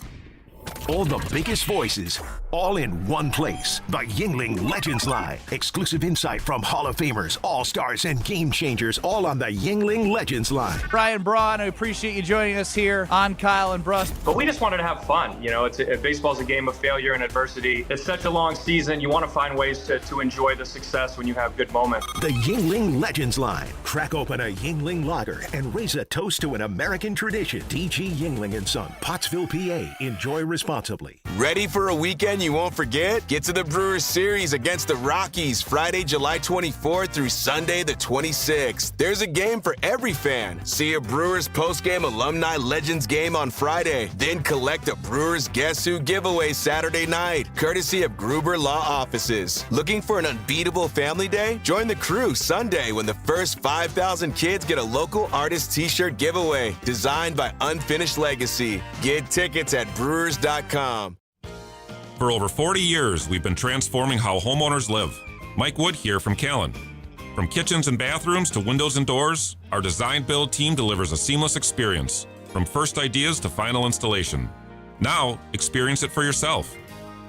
All the biggest voices, all in one place. The Yingling Legends Line. Exclusive insight from Hall of Famers, All-Stars, and Game Changers, all on the Yingling Legends Line. Brian Braun, I appreciate you joining us here on Kyle and Brust. But we just wanted to have fun. You know, baseball's a game of failure and adversity. It's such a long season. You want to find ways to enjoy the success when you have good moments. The Yingling Legends Line. Crack open a Yingling lager and raise a toast to an American tradition. D.G. Yingling & Son, Pottsville, PA. Enjoy responsibly. Ready for a weekend you won't forget? Get to the Brewers series against the Rockies Friday, July 24th through Sunday the 26th. There's a game for every fan. See a Brewers postgame alumni legends game on Friday. Then collect a Brewers Guess Who giveaway Saturday night, courtesy of Gruber Law Offices. Looking for an unbeatable family day? Join the crew Sunday when the first 5,000 kids get a local artist t-shirt giveaway designed by Unfinished Legacy. Get tickets at brewers.com. For over 40 years, we've been transforming how homeowners live. Mike Wood here from Callan. From kitchens and bathrooms to windows and doors, our design build team delivers a seamless experience, from first ideas to final installation. Now, experience it for yourself.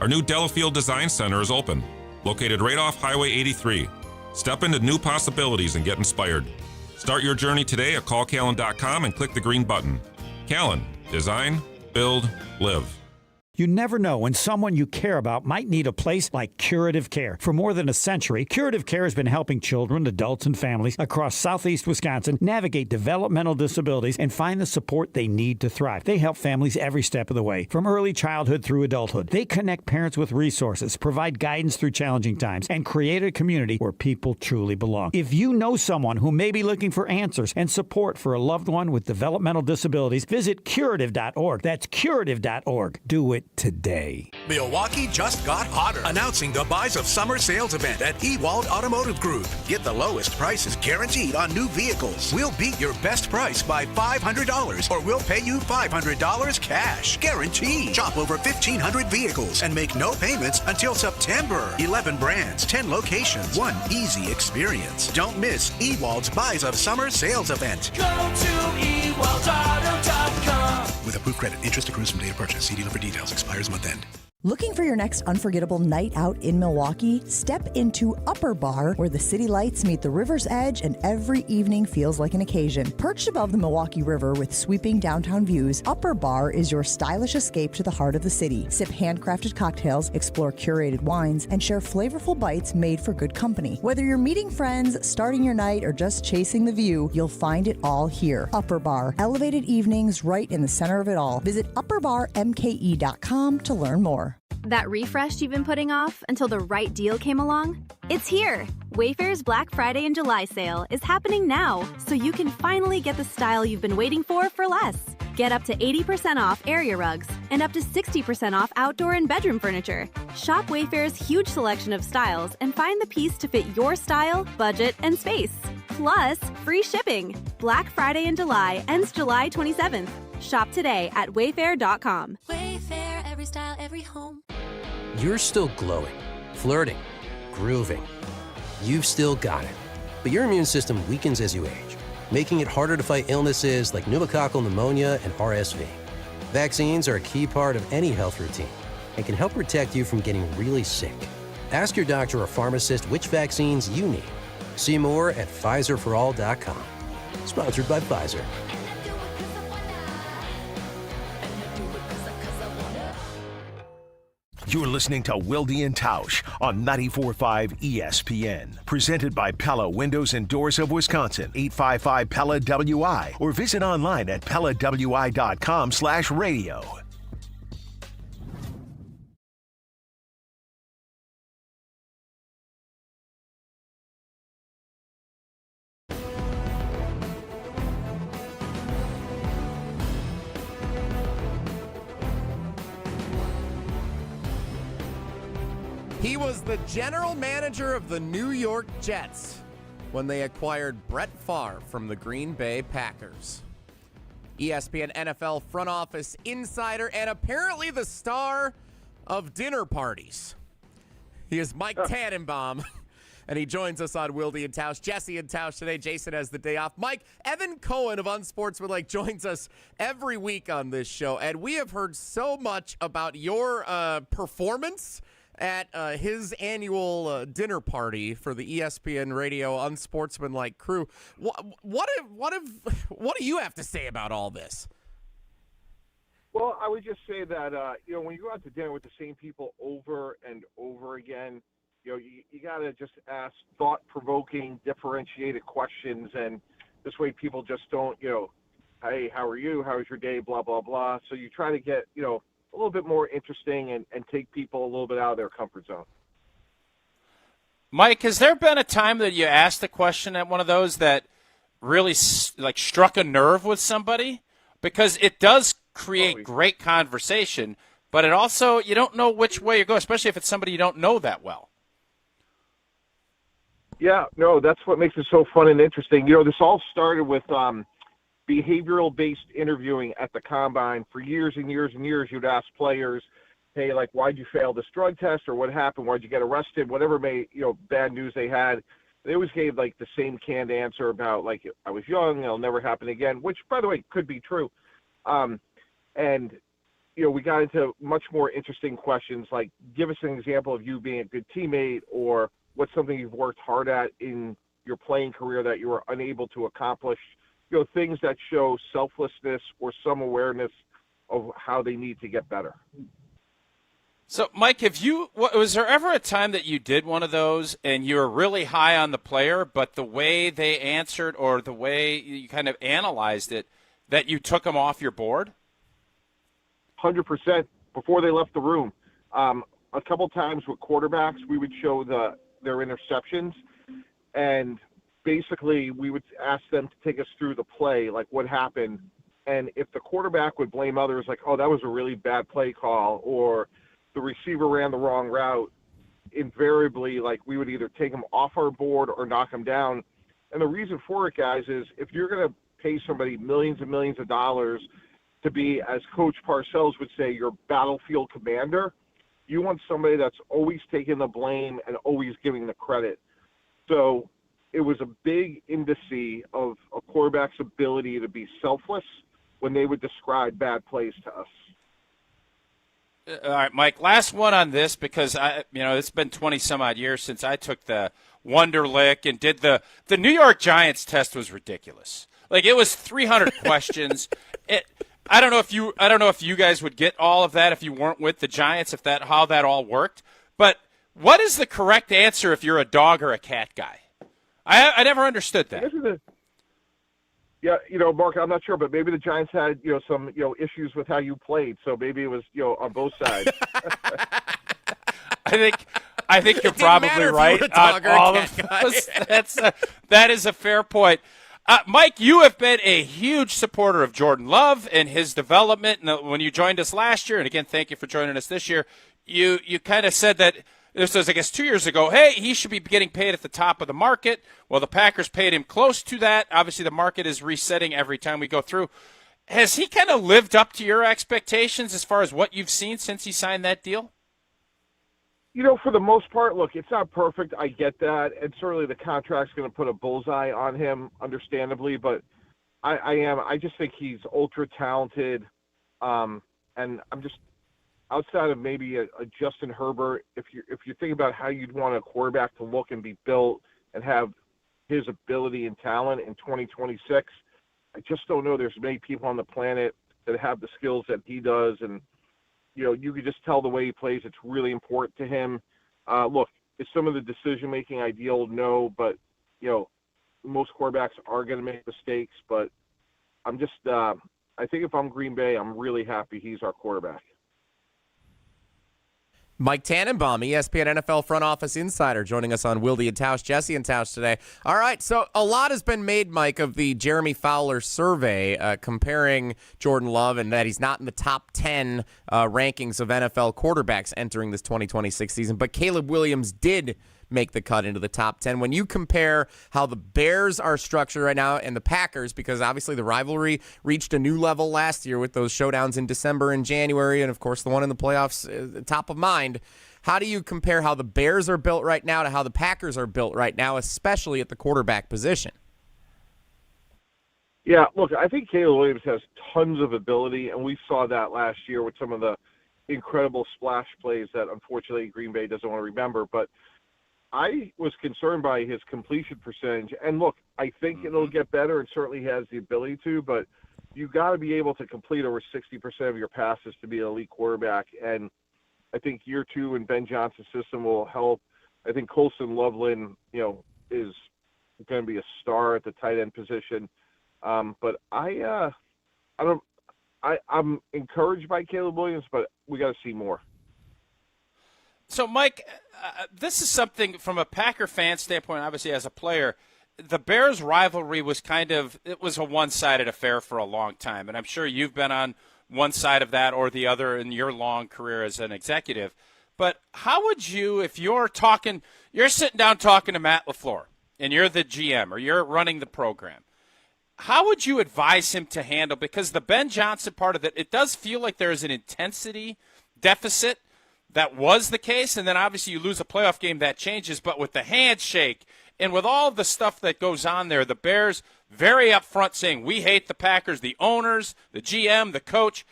Our new Delafield Design Center is open, located right off Highway 83. Step into new possibilities and get inspired. Start your journey today at callcallan.com and click the green button. Callan, design, build, live. You never know when someone you care about might need a place like Curative Care. For more than a century, Curative Care has been helping children, adults, and families across southeast Wisconsin navigate developmental disabilities and find the support they need to thrive. They help families every step of the way, from early childhood through adulthood. They connect parents with resources, provide guidance through challenging times, and create a community where people truly belong. If you know someone who may be looking for answers and support for a loved one with developmental disabilities, visit curative.org. That's curative.org. Do it today. Milwaukee just got hotter. Announcing the Buys of Summer sales event at Wilde Automotive Group. Get the lowest prices guaranteed on new vehicles. We'll beat your best price by $500 or we'll pay you $500 cash. Guaranteed. Shop over 1,500 vehicles and make no payments until September. 11 brands, 10 locations, one easy experience. Don't miss Ewald's Buys of Summer sales event. Go to ewaldauto.com. With approved credit, interest accrues from date of purchase. See dealer for details. Expires month end. Looking for your next unforgettable night out in Milwaukee? Step into Upper Bar, where the city lights meet the river's edge and every evening feels like an occasion. Perched above the Milwaukee River with sweeping downtown views, Upper Bar is your stylish escape to the heart of the city. Sip handcrafted cocktails, explore curated wines, and share flavorful bites made for good company. Whether you're meeting friends, starting your night, or just chasing the view, you'll find it all here. Upper Bar, elevated evenings right in the center of it all. Visit upperbarmke.com to learn more. That refresh you've been putting off until the right deal came along? It's here! Wayfair's Black Friday and July sale is happening now, so you can finally get the style you've been waiting for less. Get up to 80% off area rugs and up to 60% off outdoor and bedroom furniture. Shop Wayfair's huge selection of styles and find the piece to fit your style, budget, and space. Plus, free shipping. Black Friday in July ends July 27th. Shop today at wayfair.com. Wayfair, every style, every home. You're still glowing, flirting, grooving. You've still got it. But your immune system weakens as you age, making it harder to fight illnesses like pneumococcal pneumonia and RSV. Vaccines are a key part of any health routine and can help protect you from getting really sick. Ask your doctor or pharmacist which vaccines you need. See more at PfizerForAll.com. Sponsored by Pfizer. You're listening to Wilde Tausch on 94.5 ESPN. Presented by Pella Windows and Doors of Wisconsin, 855 Pella WI, or visit online at PellaWI.com/radio. He was the general manager of the New York Jets when they acquired Brett Favre from the Green Bay Packers. ESPN NFL front office insider and apparently the star of dinner parties. He is Mike Tannenbaum, and he joins us on Wilde and Tausch. Jesse and Tausch today. Jason has the day off. Mike, Evan Cohen of Unsportsmanlike joins us every week on this show, and we have heard so much about your performance at his annual dinner party for the ESPN Radio Unsportsmanlike crew. What do you have to say about all this? Well, I would just say that when you go out to dinner with the same people over and over again, you got to just ask thought-provoking, differentiated questions, and this way people just don't, hey, how are you? How was your day? Blah, blah, blah. So you try to get, a little bit more interesting and take people a little bit out of their comfort zone. Mike, has there been a time that you asked a question at one of those that really struck a nerve with somebody? Because it does create great conversation, but it also, you don't know which way you go, especially if it's somebody you don't know that well. Yeah, no, that's what makes it so fun and interesting. This all started with behavioral-based interviewing at the Combine. For years and years and years, you'd ask players, hey, why'd you fail this drug test, or what happened? Why'd you get arrested? Whatever bad news they had. They always gave, the same canned answer about, I was young, it'll never happen again, which, by the way, could be true. And we got into much more interesting questions, like give us an example of you being a good teammate, or what's something you've worked hard at in your playing career that you were unable to accomplish. Things that show selflessness or some awareness of how they need to get better. So, Mike, was there ever a time that you did one of those and you were really high on the player, but the way they answered or the way you kind of analyzed it, that you took them off your board? 100% before they left the room. A couple times with quarterbacks, we would show their interceptions, and basically we would ask them to take us through the play, what happened. And if the quarterback would blame others, oh, that was a really bad play call, or the receiver ran the wrong route, invariably, we would either take them off our board or knock them down. And the reason for it, guys, is if you're going to pay somebody millions and millions of dollars to be, as Coach Parcells would say, your battlefield commander, you want somebody that's always taking the blame and always giving the credit. So it was a big indice of a quarterback's ability to be selfless when they would describe bad plays to us. All right, Mike, last one on this, because it's been 20 some odd years since I took the Wonderlic and did the New York Giants test. Was ridiculous. It was 300 questions. I don't know if you guys would get all of that if you weren't with the Giants, how that all worked. But what is the correct answer if you're a dog or a cat guy? I never understood that. Yeah, Mark, I'm not sure, but maybe the Giants had, some, issues with how you played, so maybe it was, on both sides. I think you're probably right on all of those. That is a fair point. Mike, you have been a huge supporter of Jordan Love and his development. And when you joined us last year, and again, thank you for joining us this year, you kind of said that this was, I guess, 2 years ago, hey, he should be getting paid at the top of the market. Well, the Packers paid him close to that. Obviously, the market is resetting every time we go through. Has he kind of lived up to your expectations as far as what you've seen since he signed that deal? For the most part, look, it's not perfect. I get that. And certainly the contract's going to put a bullseye on him, understandably. But I just think he's ultra talented. And I'm just, outside of maybe a Justin Herbert, if you think about how you'd want a quarterback to look and be built and have his ability and talent in 2026, I just don't know there's many people on the planet that have the skills that he does. And, you could just tell the way he plays, it's really important to him. Look, is some of the decision-making ideal? No, but, most quarterbacks are going to make mistakes. But I'm just, I think if I'm Green Bay, I'm really happy he's our quarterback. Mike Tannenbaum, ESPN NFL front office insider, joining us on Wilde Tausch, Jesse and Tausch today. All right, so a lot has been made, Mike, of the Jeremy Fowler survey comparing Jordan Love and that he's not in the top 10 rankings of NFL quarterbacks entering this 2026 season. But Caleb Williams did make the cut into the top 10. When you compare how the Bears are structured right now and the Packers, because obviously the rivalry reached a new level last year with those showdowns in December and January, and of course the one in the playoffs top of mind, how do you compare how the Bears are built right now to how the Packers are built right now, especially at the quarterback position? Yeah, look, I think Caleb Williams has tons of ability, and we saw that last year with some of the incredible splash plays that unfortunately Green Bay doesn't want to remember. But I was concerned by his completion percentage. And look, I think it'll get better, and certainly he has the ability to, but you got to be able to complete over 60% of your passes to be an elite quarterback. And I think year two in Ben Johnson's system will help. I think Colson Loveland, is going to be a star at the tight end position. But I'm encouraged by Caleb Williams, but we got to see more. So, Mike, this is something from a Packer fan standpoint, obviously as a player, the Bears rivalry was it was a one-sided affair for a long time. And I'm sure you've been on one side of that or the other in your long career as an executive. But how would you, if you're sitting down talking to Matt LaFleur and you're the GM or you're running the program, how would you advise him to handle, because the Ben Johnson part of it does feel like there is an intensity deficit. That was the case, and then obviously you lose a playoff game, that changes. But with the handshake and with all the stuff that goes on there, the Bears very upfront saying, we hate the Packers, the owners, the GM, the coach.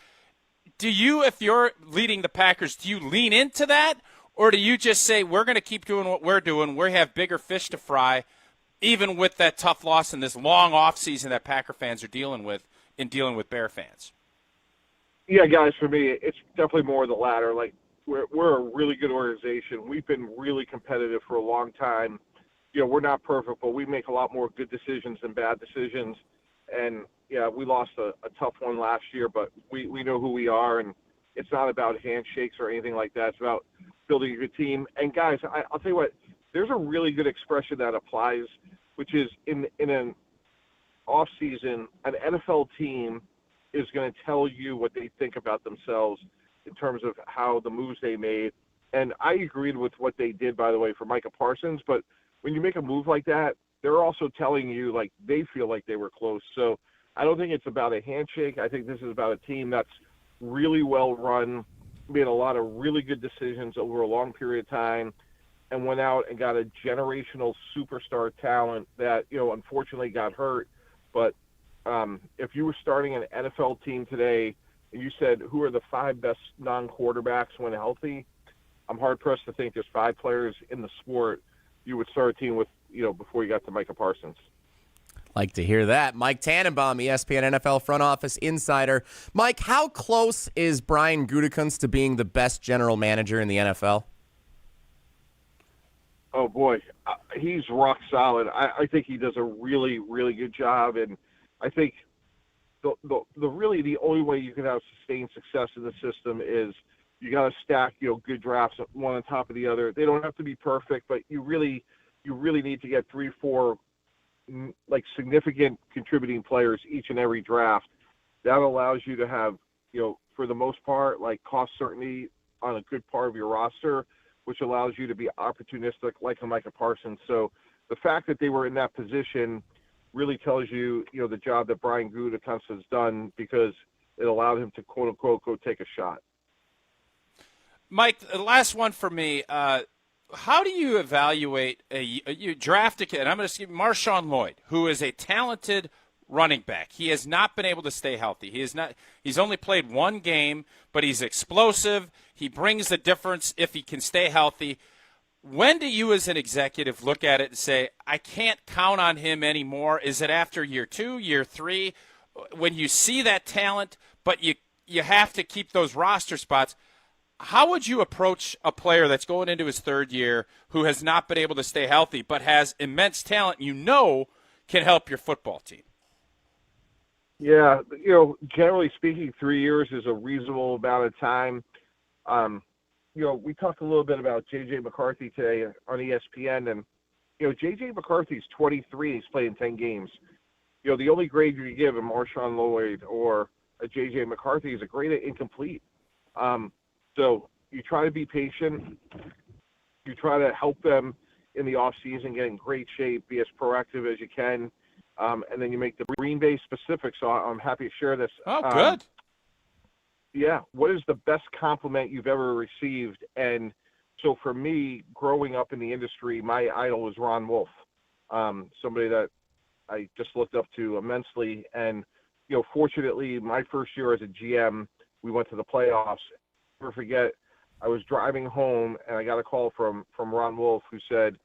Do you, if you're leading the Packers, do you lean into that? Or do you just say, we're going to keep doing what we're doing, we have bigger fish to fry, even with that tough loss and this long offseason that Packer fans are dealing with in dealing with Bear fans? Yeah, guys, for me, it's definitely more the latter. Like, we're a really good organization. We've been really competitive for a long time. We're not perfect, but we make a lot more good decisions than bad decisions. And, yeah, we lost a tough one last year, but we know who we are, and it's not about handshakes or anything like that. It's about building a good team. And, guys, I'll tell you what, there's a really good expression that applies, which is in an off-season, an NFL team is going to tell you what they think about themselves in terms of how the moves they made. And I agreed with what they did, by the way, for Micah Parsons. But when you make a move like that, they're also telling you, like, they feel like they were close. So I don't think it's about a handshake. I think this is about a team that's really well run, made a lot of really good decisions over a long period of time, and went out and got a generational superstar talent that, unfortunately got hurt. But if you were starting an NFL team today, and you said, who are the 5 best non-quarterbacks when healthy, I'm hard-pressed to think there's 5 players in the sport you would start a team with, before you got to Micah Parsons. Like to hear that. Mike Tannenbaum, ESPN NFL front office insider. Mike, how close is Brian Gutekunst to being the best general manager in the NFL? Oh, boy. He's rock solid. I think he does a really, really good job. And, I think the really the only way you can have sustained success in the system is you got to stack, good drafts one on top of the other. They don't have to be perfect, but you really need to get 3-4 like significant contributing players each and every draft. That allows you to have, for the most part, like cost certainty on a good part of your roster, which allows you to be opportunistic like a Micah Parsons. So the fact that they were in that position really tells you, the job that Brian Gutekunst has done, because it allowed him to, quote unquote, go take a shot. Mike, the last one for me. How do you evaluate you draft a kid? I'm going to give Marshawn Lloyd, who is a talented running back. He has not been able to stay healthy. He's only played one game, but he's explosive. He brings the difference if he can stay healthy. When do you as an executive look at it and say, I can't count on him anymore? Is it after year 2, year 3, when you see that talent, but you have to keep those roster spots? How would you approach a player that's going into his third year who has not been able to stay healthy but has immense talent can help your football team? Yeah, generally speaking, 3 years is a reasonable amount of time. We talked a little bit about J.J. McCarthy today on ESPN, and, J.J. McCarthy's 23. He's played in 10 games. The only grade you give a Marshawn Lloyd or a J.J. McCarthy is a grade of incomplete. So you try to be patient. You try to help them in the offseason, get in great shape, be as proactive as you can, and then you make the Green Bay specific. So I'm happy to share this. Oh, good. Yeah. What is the best compliment you've ever received? And so for me, growing up in the industry, my idol was Ron Wolf, somebody that I just looked up to immensely. And, fortunately, my first year as a GM, we went to the playoffs. I'll never forget, I was driving home, and I got a call from Ron Wolf, who said,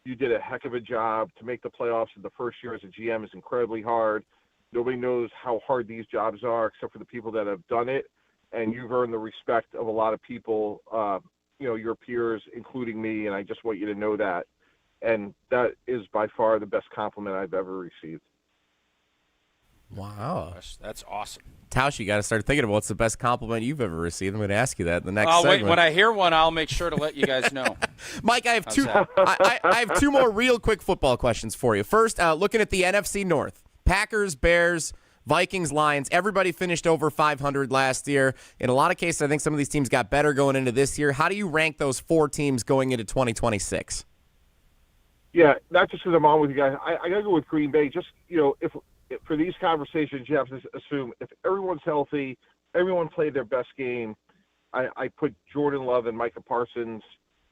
you did a heck of a job. To make the playoffs in the first year as a GM is incredibly hard. Nobody knows how hard these jobs are except for the people that have done it. And you've earned the respect of a lot of people, your peers, including me, and I just want you to know that. And that is by far the best compliment I've ever received. Wow. That's awesome. Tausch, you got to start thinking about what's the best compliment you've ever received. I'm going to ask you that in the next segment. Wait, when I hear one, I'll make sure to let you guys know. Mike, I have I have two more real quick football questions for you. First, looking at the NFC North, Packers, Bears, Vikings, Lions, everybody finished over 500 last year. In a lot of cases, I think some of these teams got better going into this year. How do you rank those 4 teams going into 2026? Yeah, not just because I'm on with you guys. I got to go with Green Bay. Just, if for these conversations, you have to assume if everyone's healthy, everyone played their best game, I put Jordan Love and Micah Parsons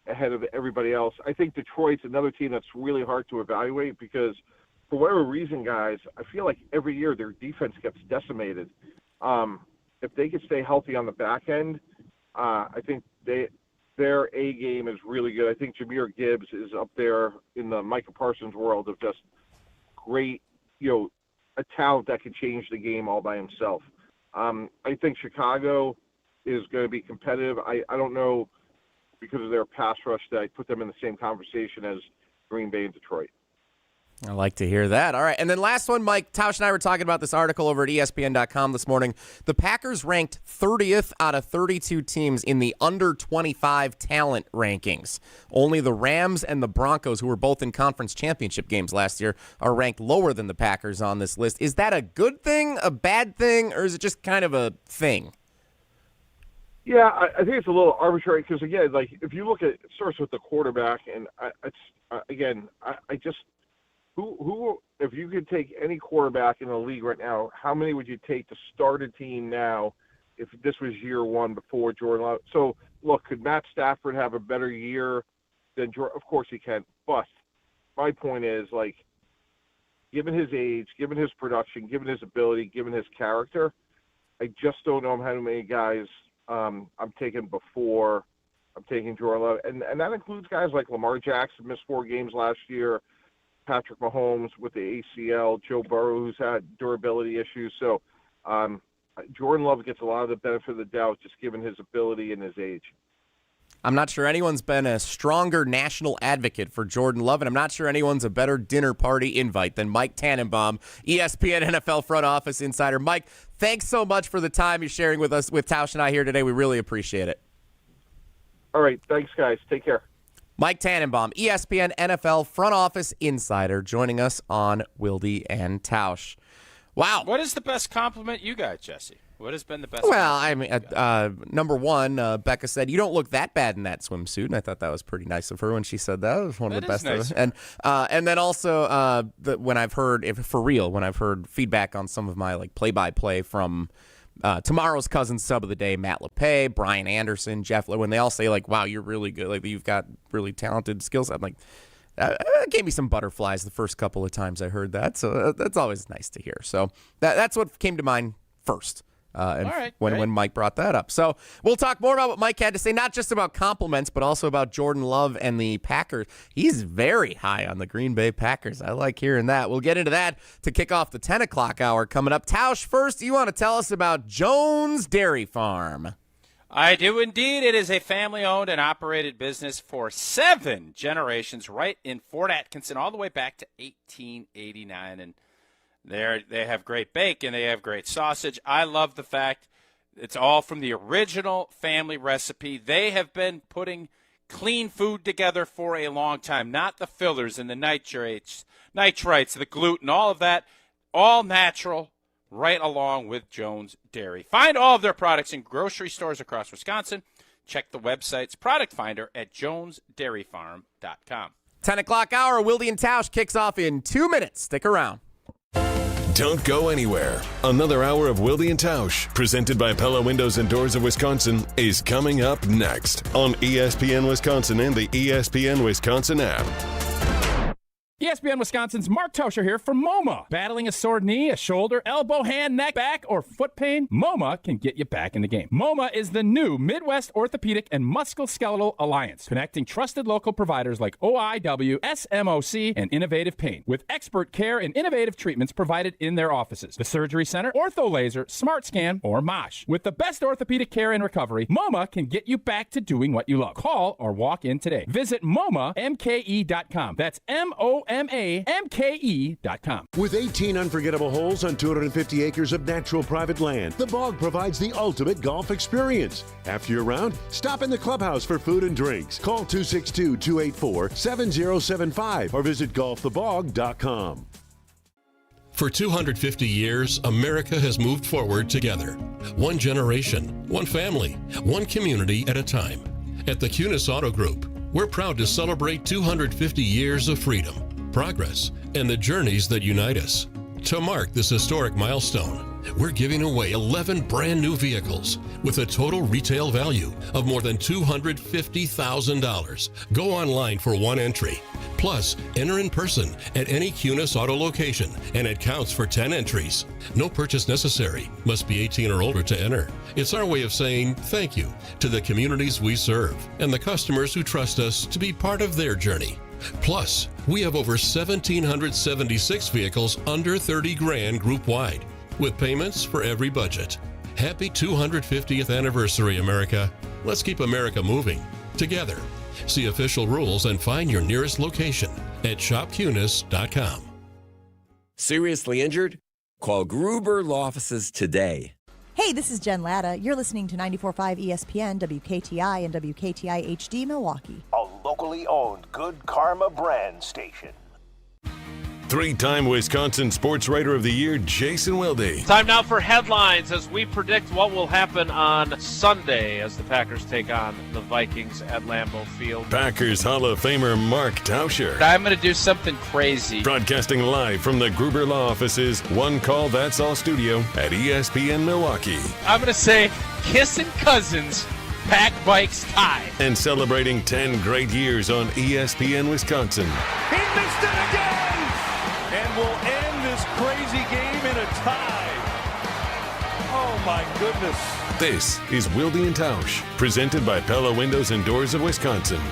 ahead of everybody else. I think Detroit's another team that's really hard to evaluate because for whatever reason, guys, I feel like every year their defense gets decimated. If they could stay healthy on the back end, I think their A game is really good. I think Jahmyr Gibbs is up there in the Micah Parsons world of just great, a talent that can change the game all by himself. I think Chicago is going to be competitive. I don't know, because of their pass rush, that I put them in the same conversation as Green Bay and Detroit. I like to hear that. All right. And then last one, Mike, Tausch and I were talking about this article over at ESPN.com this morning. The Packers ranked 30th out of 32 teams in the under 25 talent rankings. Only the Rams and the Broncos, who were both in conference championship games last year, are ranked lower than the Packers on this list. Is that a good thing, a bad thing, or is it just kind of a thing? Yeah, I think it's a little arbitrary because, again, like if you look at it starts with the quarterback, and I just who if you could take any quarterback in the league right now, how many would you take to start a team now if this was year one before Jordan Love? So, look, could Matt Stafford have a better year than Jordan? Of course he can. But my point is, like, given his age, given his production, given his ability, given his character, I just don't know how many guys I'm taking before I'm taking Jordan Love. And that includes guys like Lamar Jackson, missed 4 games last year, Patrick Mahomes with the ACL, Joe Burrow, who's had durability issues. So Jordan Love gets a lot of the benefit of the doubt just given his ability and his age. I'm not sure anyone's been a stronger national advocate for Jordan Love, and I'm not sure anyone's a better dinner party invite than Mike Tannenbaum, ESPN NFL front office insider. Mike, thanks so much for the time you're sharing with us, with Tausch and I here today. We really appreciate it. All right. Thanks, guys. Take care. Mike Tannenbaum, ESPN NFL front office insider, joining us on Wilde and Tausch. Wow. What is the best compliment you got, Jesse? What has been the best? Well, I mean, number one, Becca said, "You don't look that bad in that swimsuit," and I thought that was pretty nice of her when she said that. It was one of the best. Nice. And then also, when I've heard, when I've heard feedback on some of my like play-by-play from tomorrow's Cousins sub of the day, Matt LePay, Brian Anderson, Jeff, when they all say like, "Wow, you're really good," like you've got really talented skills. I'm like, it gave me some butterflies the first couple of times I heard that. So that's always nice to hear. So that's what came to mind first. When Mike brought that up. So we'll talk more about what Mike had to say, not just about compliments, but also about Jordan Love and the Packers. He's very high on the Green Bay Packers. I like hearing that. We'll get into that to kick off the 10 o'clock hour coming up. Tausch, first, you want to tell us about Jones Dairy Farm? I do indeed. It is a family-owned and operated business for 7 generations right in Fort Atkinson, all the way back to 1889. And they have great bacon. They have great sausage. I love the fact it's all from the original family recipe. They have been putting clean food together for a long time, not the fillers and the nitrites, the gluten, all of that, all natural, right along with Jones Dairy. Find all of their products in grocery stores across Wisconsin. Check the website's product finder at jonesdairyfarm.com. 10 o'clock hour, Wilde and Tausch kicks off in 2 minutes. Stick around. Don't go anywhere. Another hour of Wilde and Tausch, presented by Pella Windows and Doors of Wisconsin, is coming up next on ESPN Wisconsin and the ESPN Wisconsin app. ESPN Wisconsin's Mark Tauscher here from MoMA. Battling a sore knee, a shoulder, elbow, hand, neck, back, or foot pain? MoMA can get you back in the game. MoMA is the new Midwest Orthopedic and Musculoskeletal Alliance, connecting trusted local providers like OIW, SMOC, and Innovative Pain, with expert care and innovative treatments provided in their offices. The Surgery Center, Ortho Laser, Smart Scan, or MOSH. With the best orthopedic care and recovery, MoMA can get you back to doing what you love. Call or walk in today. Visit MoMAMKE.com. That's MoMAMKE.com. With 18 unforgettable holes on 250 acres of natural private land, the Bog provides the ultimate golf experience. After your round, stop in the clubhouse for food and drinks. Call 262-284-7075 or visit golfthebog.com. For 250 years, America has moved forward together. One generation, one family, one community at a time. At the Cunis Auto Group, we're proud to celebrate 250 years of freedom, progress, and the journeys that unite us. To mark this historic milestone, we're giving away 11 brand new vehicles with a total retail value of more than $250,000. Go online for one entry. Plus, enter in person at any Cunis Auto location, and it counts for 10 entries. No purchase necessary. Must be 18 or older to enter. It's our way of saying thank you to the communities we serve and the customers who trust us to be part of their journey. Plus, we have over 1,776 vehicles under 30 grand group-wide, with payments for every budget. Happy 250th anniversary, America. Let's keep America moving together. See official rules and find your nearest location at shopcunis.com. Seriously injured? Call Gruber Law Offices today. Hey, this is Jen Latta. You're listening to 94.5 ESPN, WKTI, and WKTI HD Milwaukee. A locally owned Good Karma brand station. Three-time Wisconsin Sports Writer of the Year, Jason Wilde. Time now for headlines as we predict what will happen on Sunday as the Packers take on the Vikings at Lambeau Field. Packers Hall of Famer Mark Tauscher. I'm going to do something crazy. Broadcasting live from the Gruber Law Offices, One Call That's All studio at ESPN Milwaukee. I'm going to say Kissing Cousins, Pack Bikes tie. And celebrating 10 great years on ESPN Wisconsin. He missed it again! And we'll end this crazy game in a tie. Oh, my goodness. This is Wilde and Tausch, presented by Pella Windows and Doors of Wisconsin.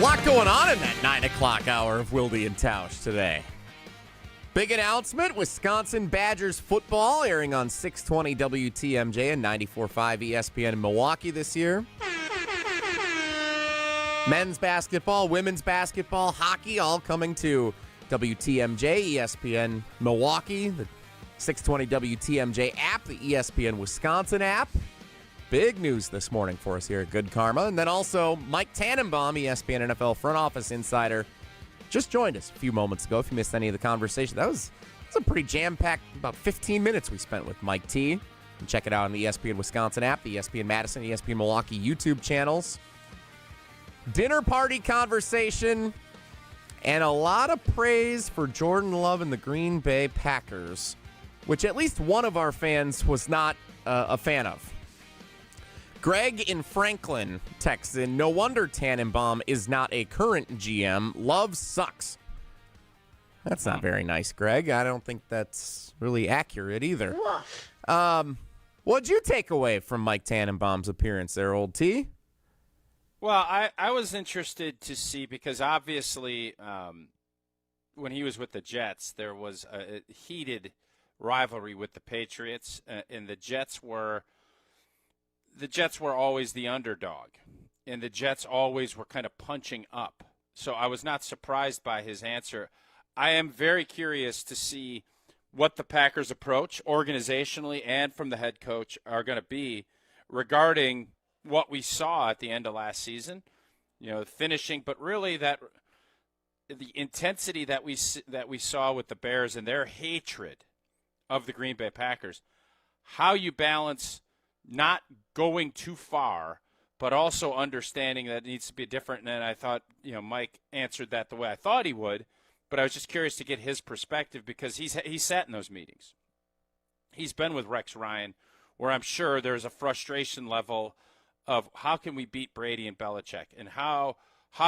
A lot going on in that 9 o'clock hour of Wilde and Tausch today. Big announcement, Wisconsin Badgers football airing on 620 WTMJ and 94.5 ESPN in Milwaukee this year. Men's basketball, women's basketball, hockey, all coming to WTMJ, ESPN Milwaukee, the 620 WTMJ app, the ESPN Wisconsin app. Big news this morning for us here at Good Karma. And then also Mike Tannenbaum, ESPN NFL front office insider, just joined us a few moments ago. If you missed any of the conversation, that was a pretty jam-packed about 15 minutes we spent with Mike T. You can check it out on the ESPN Wisconsin app, the ESPN Madison, ESPN Milwaukee YouTube channels. Dinner party conversation and a lot of praise for Jordan Love and the Green Bay Packers, which at least one of our fans was not a fan of. Greg in Franklin texts in, no wonder Tannenbaum is not a current GM. Love sucks. That's not very nice, Greg. I don't think that's really accurate either. What'd you take away from Mike Tannenbaum's appearance there, old T? Well, I was interested to see because obviously when he was with the Jets, there was a heated rivalry with the Patriots, and the Jets were always the underdog, and the Jets always were kind of punching up. So I was not surprised by his answer. I am very curious to see what the Packers' approach organizationally and from the head coach are going to be regarding what we saw at the end of last season, finishing, but really that the intensity that we saw with the Bears and their hatred of the Green Bay Packers, how you balance not going too far, but also understanding that it needs to be different. And I thought, Mike answered that the way I thought he would, but I was just curious to get his perspective because he sat in those meetings. He's been with Rex Ryan, where I'm sure there's a frustration level of how can we beat Brady and Belichick, and how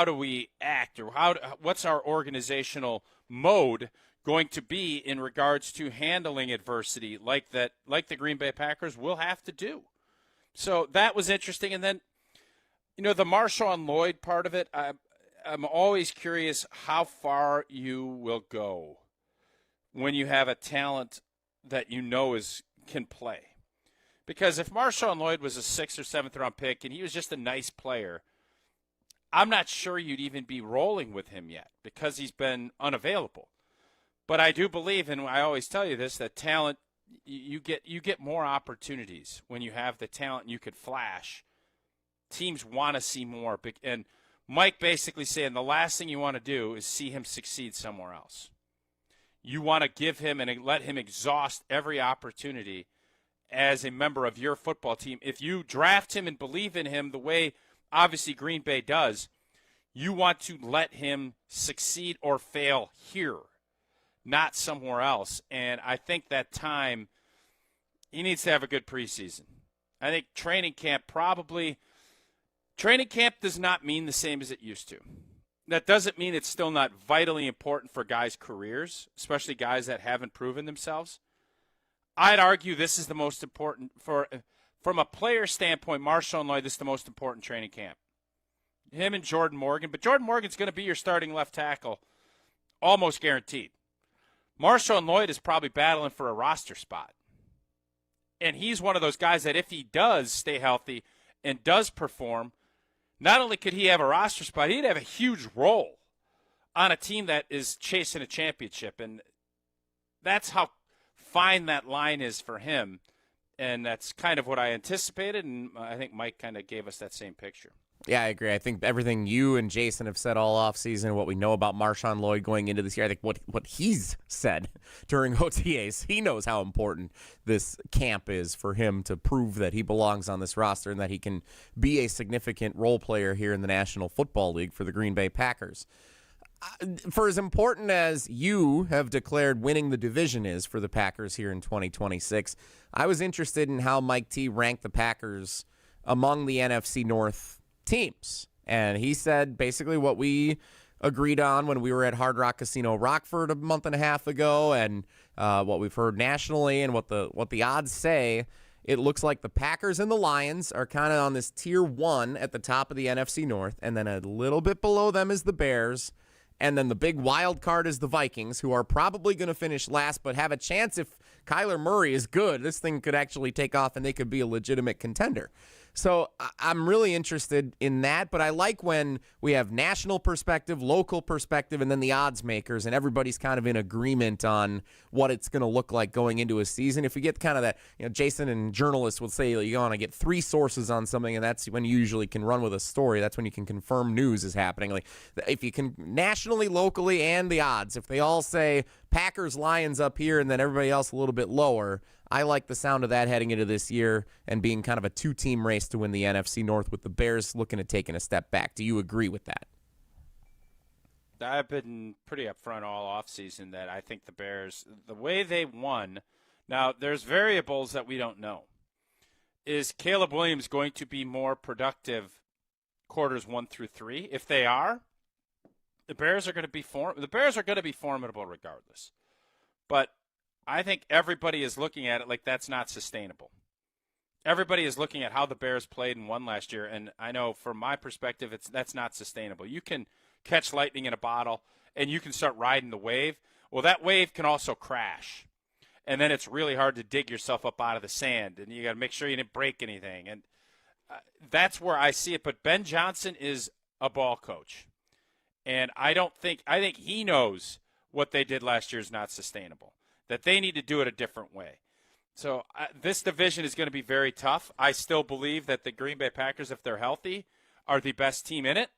do we act, or what's our organizational mode going to be in regards to handling adversity like the Green Bay Packers will have to do. So that was interesting. And then, the Marshawn Lloyd part of it, I'm always curious how far you will go when you have a talent that can play. Because if Marshawn Lloyd was a 6th or 7th round pick and he was just a nice player, I'm not sure you'd even be rolling with him yet because he's been unavailable. But I do believe, and I always tell you this, that talent, you get more opportunities when you have the talent and you could flash. Teams want to see more. And Mike basically saying the last thing you want to do is see him succeed somewhere else. You want to give him and let him exhaust every opportunity as a member of your football team. If you draft him and believe in him the way obviously Green Bay does, you want to let him succeed or fail here, not somewhere else. And I think that time he needs to have a good preseason. I think training camp does not mean the same as it used to. That doesn't mean it's still not vitally important for guys' careers, especially guys that haven't proven themselves. I'd argue this is the most important from a player standpoint. Marshawn Lloyd, this is the most important training camp. Him and Jordan Morgan, but Jordan Morgan's going to be your starting left tackle, almost guaranteed. Marshawn Lloyd is probably battling for a roster spot, and he's one of those guys that if he does stay healthy and does perform, not only could he have a roster spot, he'd have a huge role on a team that is chasing a championship, and that's how fine that line is for him, and that's kind of what I anticipated, and I think Mike kind of gave us that same picture. Yeah, I agree. I think everything you and Jason have said all offseason, what we know about Marshawn Lloyd going into this year, I think what he's said during OTAs, he knows how important this camp is for him to prove that he belongs on this roster and that he can be a significant role player here in the National Football League for the Green Bay Packers. For as important as you have declared winning the division is for the Packers here in 2026, I was interested in how Mike T ranked the Packers among the NFC North teams. And he said basically what we agreed on when we were at Hard Rock Casino Rockford a month and a half ago, and what we've heard nationally and what the odds say it looks like the Packers and the Lions are kind of on this tier 1 at the top of the NFC North, and then a little bit below them is the Bears, and then the big wild card is the Vikings, who are probably going to finish last but have a chance if Kyler Murray is good. This thing could actually take off, and they could be a legitimate contender. So I'm really interested in that, but I like when we have national perspective, local perspective, and then the odds makers, and everybody's kind of in agreement on what it's going to look like going into a season. If we get kind of that, Jason and journalists will say you want to get 3 sources on something, and that's when you usually can run with a story. That's when you can confirm news is happening. Like if you can nationally, locally, and the odds, if they all say Packers, Lions up here, and then everybody else a little bit lower, I like the sound of that heading into this year and being kind of a 2-team race to win the NFC North with the Bears looking at taking a step back. Do you agree with that? I've been pretty upfront all offseason that I think the Bears, the way they won, now there's variables that we don't know. Is Caleb Williams going to be more productive quarters 1 through 3? If they are, the Bears are going to be formidable regardless. But I think everybody is looking at it like that's not sustainable. Everybody is looking at how the Bears played and won last year, and I know from my perspective that's not sustainable. You can catch lightning in a bottle, and you can start riding the wave. Well, that wave can also crash, and then it's really hard to dig yourself up out of the sand, and you got to make sure you didn't break anything, and that's where I see it. But Ben Johnson is a ball coach, and I think he knows what they did last year is not sustainable, that they need to do it a different way. So this division is going to be very tough. I still believe that the Green Bay Packers, if they're healthy, are the best team in it.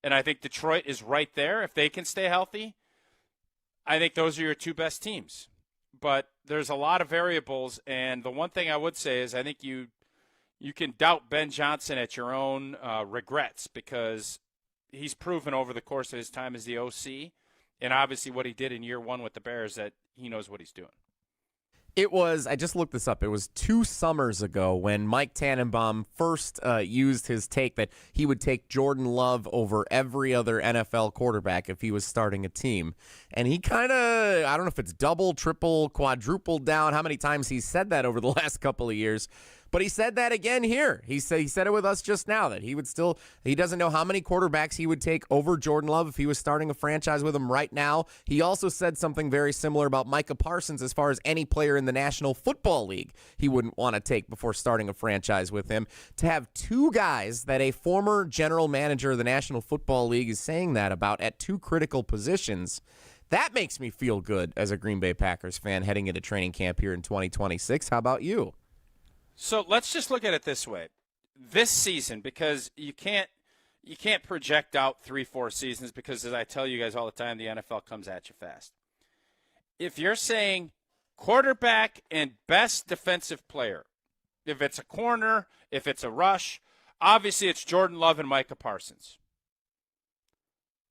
And I think Detroit is right there. If they can stay healthy, I think those are your 2 best teams. But there's a lot of variables, and the one thing I would say is I think you can doubt Ben Johnson at your own regrets, because he's proven over the course of his time as the OC and obviously what he did in year 1 with the Bears that he knows what he's doing. I just looked this up. It was 2 summers ago when Mike Tannenbaum first used his take that he would take Jordan Love over every other NFL quarterback if he was starting a team. And he kind of, I don't know if it's double, triple, quadrupled down how many times he's said that over the last couple of years. But he said that again here. He said it with us just now that he doesn't know how many quarterbacks he would take over Jordan Love if he was starting a franchise with him right now. He also said something very similar about Micah Parsons as far as any player in the National Football League he wouldn't want to take before starting a franchise with him. To have 2 guys that a former general manager of the National Football League is saying that about at 2 critical positions, that makes me feel good as a Green Bay Packers fan heading into training camp here in 2026. How about you? So let's just look at it this way. This season, because you can't project out 3-4 seasons, because as I tell you guys all the time, the NFL comes at you fast. If you're saying quarterback and best defensive player, if it's a corner, if it's a rush, obviously it's Jordan Love and Micah Parsons.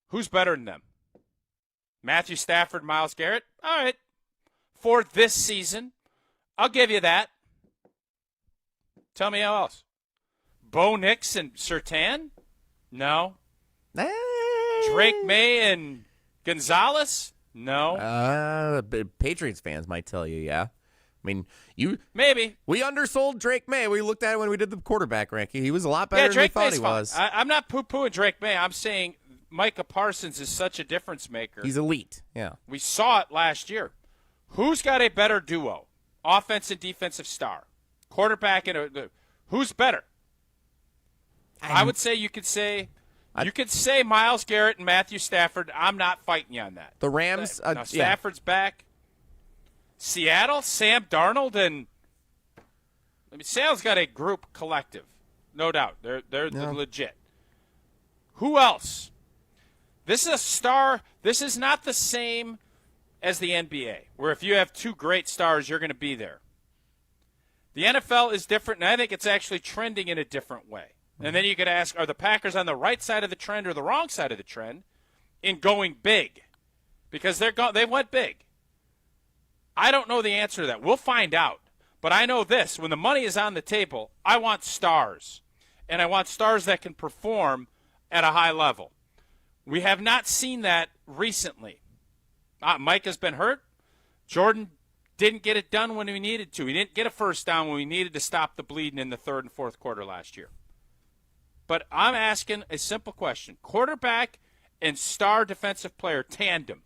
Who's better than them? Matthew Stafford, Myles Garrett? All right. For this season, I'll give you that. Tell me how else. Bo Nix and Surtain? No. Drake May and Gonzalez? No. Patriots fans might tell you, yeah. I mean, maybe. We undersold Drake May. We looked at it when we did the quarterback ranking. He was a lot better than we thought he was. I'm not poo-pooing Drake May. I'm saying Micah Parsons is such a difference maker. He's elite, yeah. We saw it last year. Who's got a better duo? Offense and defensive star. Quarterback and who's better? I would say you could say Myles Garrett and Matthew Stafford. I'm not fighting you on that. The Rams. Now Stafford's back. Seattle, Sam Darnold, and Seattle's got a group collective, no doubt. They're legit. Who else? This is a star. This is not the same as the NBA, where if you have 2 great stars, you're going to be there. The NFL is different, and I think it's actually trending in a different way. And then you could ask, are the Packers on the right side of the trend or the wrong side of the trend in going big? Because they went big. I don't know the answer to that. We'll find out. But I know this. When the money is on the table, I want stars. And I want stars that can perform at a high level. We have not seen that recently. Mike has been hurt. Jordan Didn't get it done when we needed to. We didn't get a first down when we needed to stop the bleeding in the third and fourth quarter last year. But I'm asking a simple question. Quarterback and star defensive player tandem.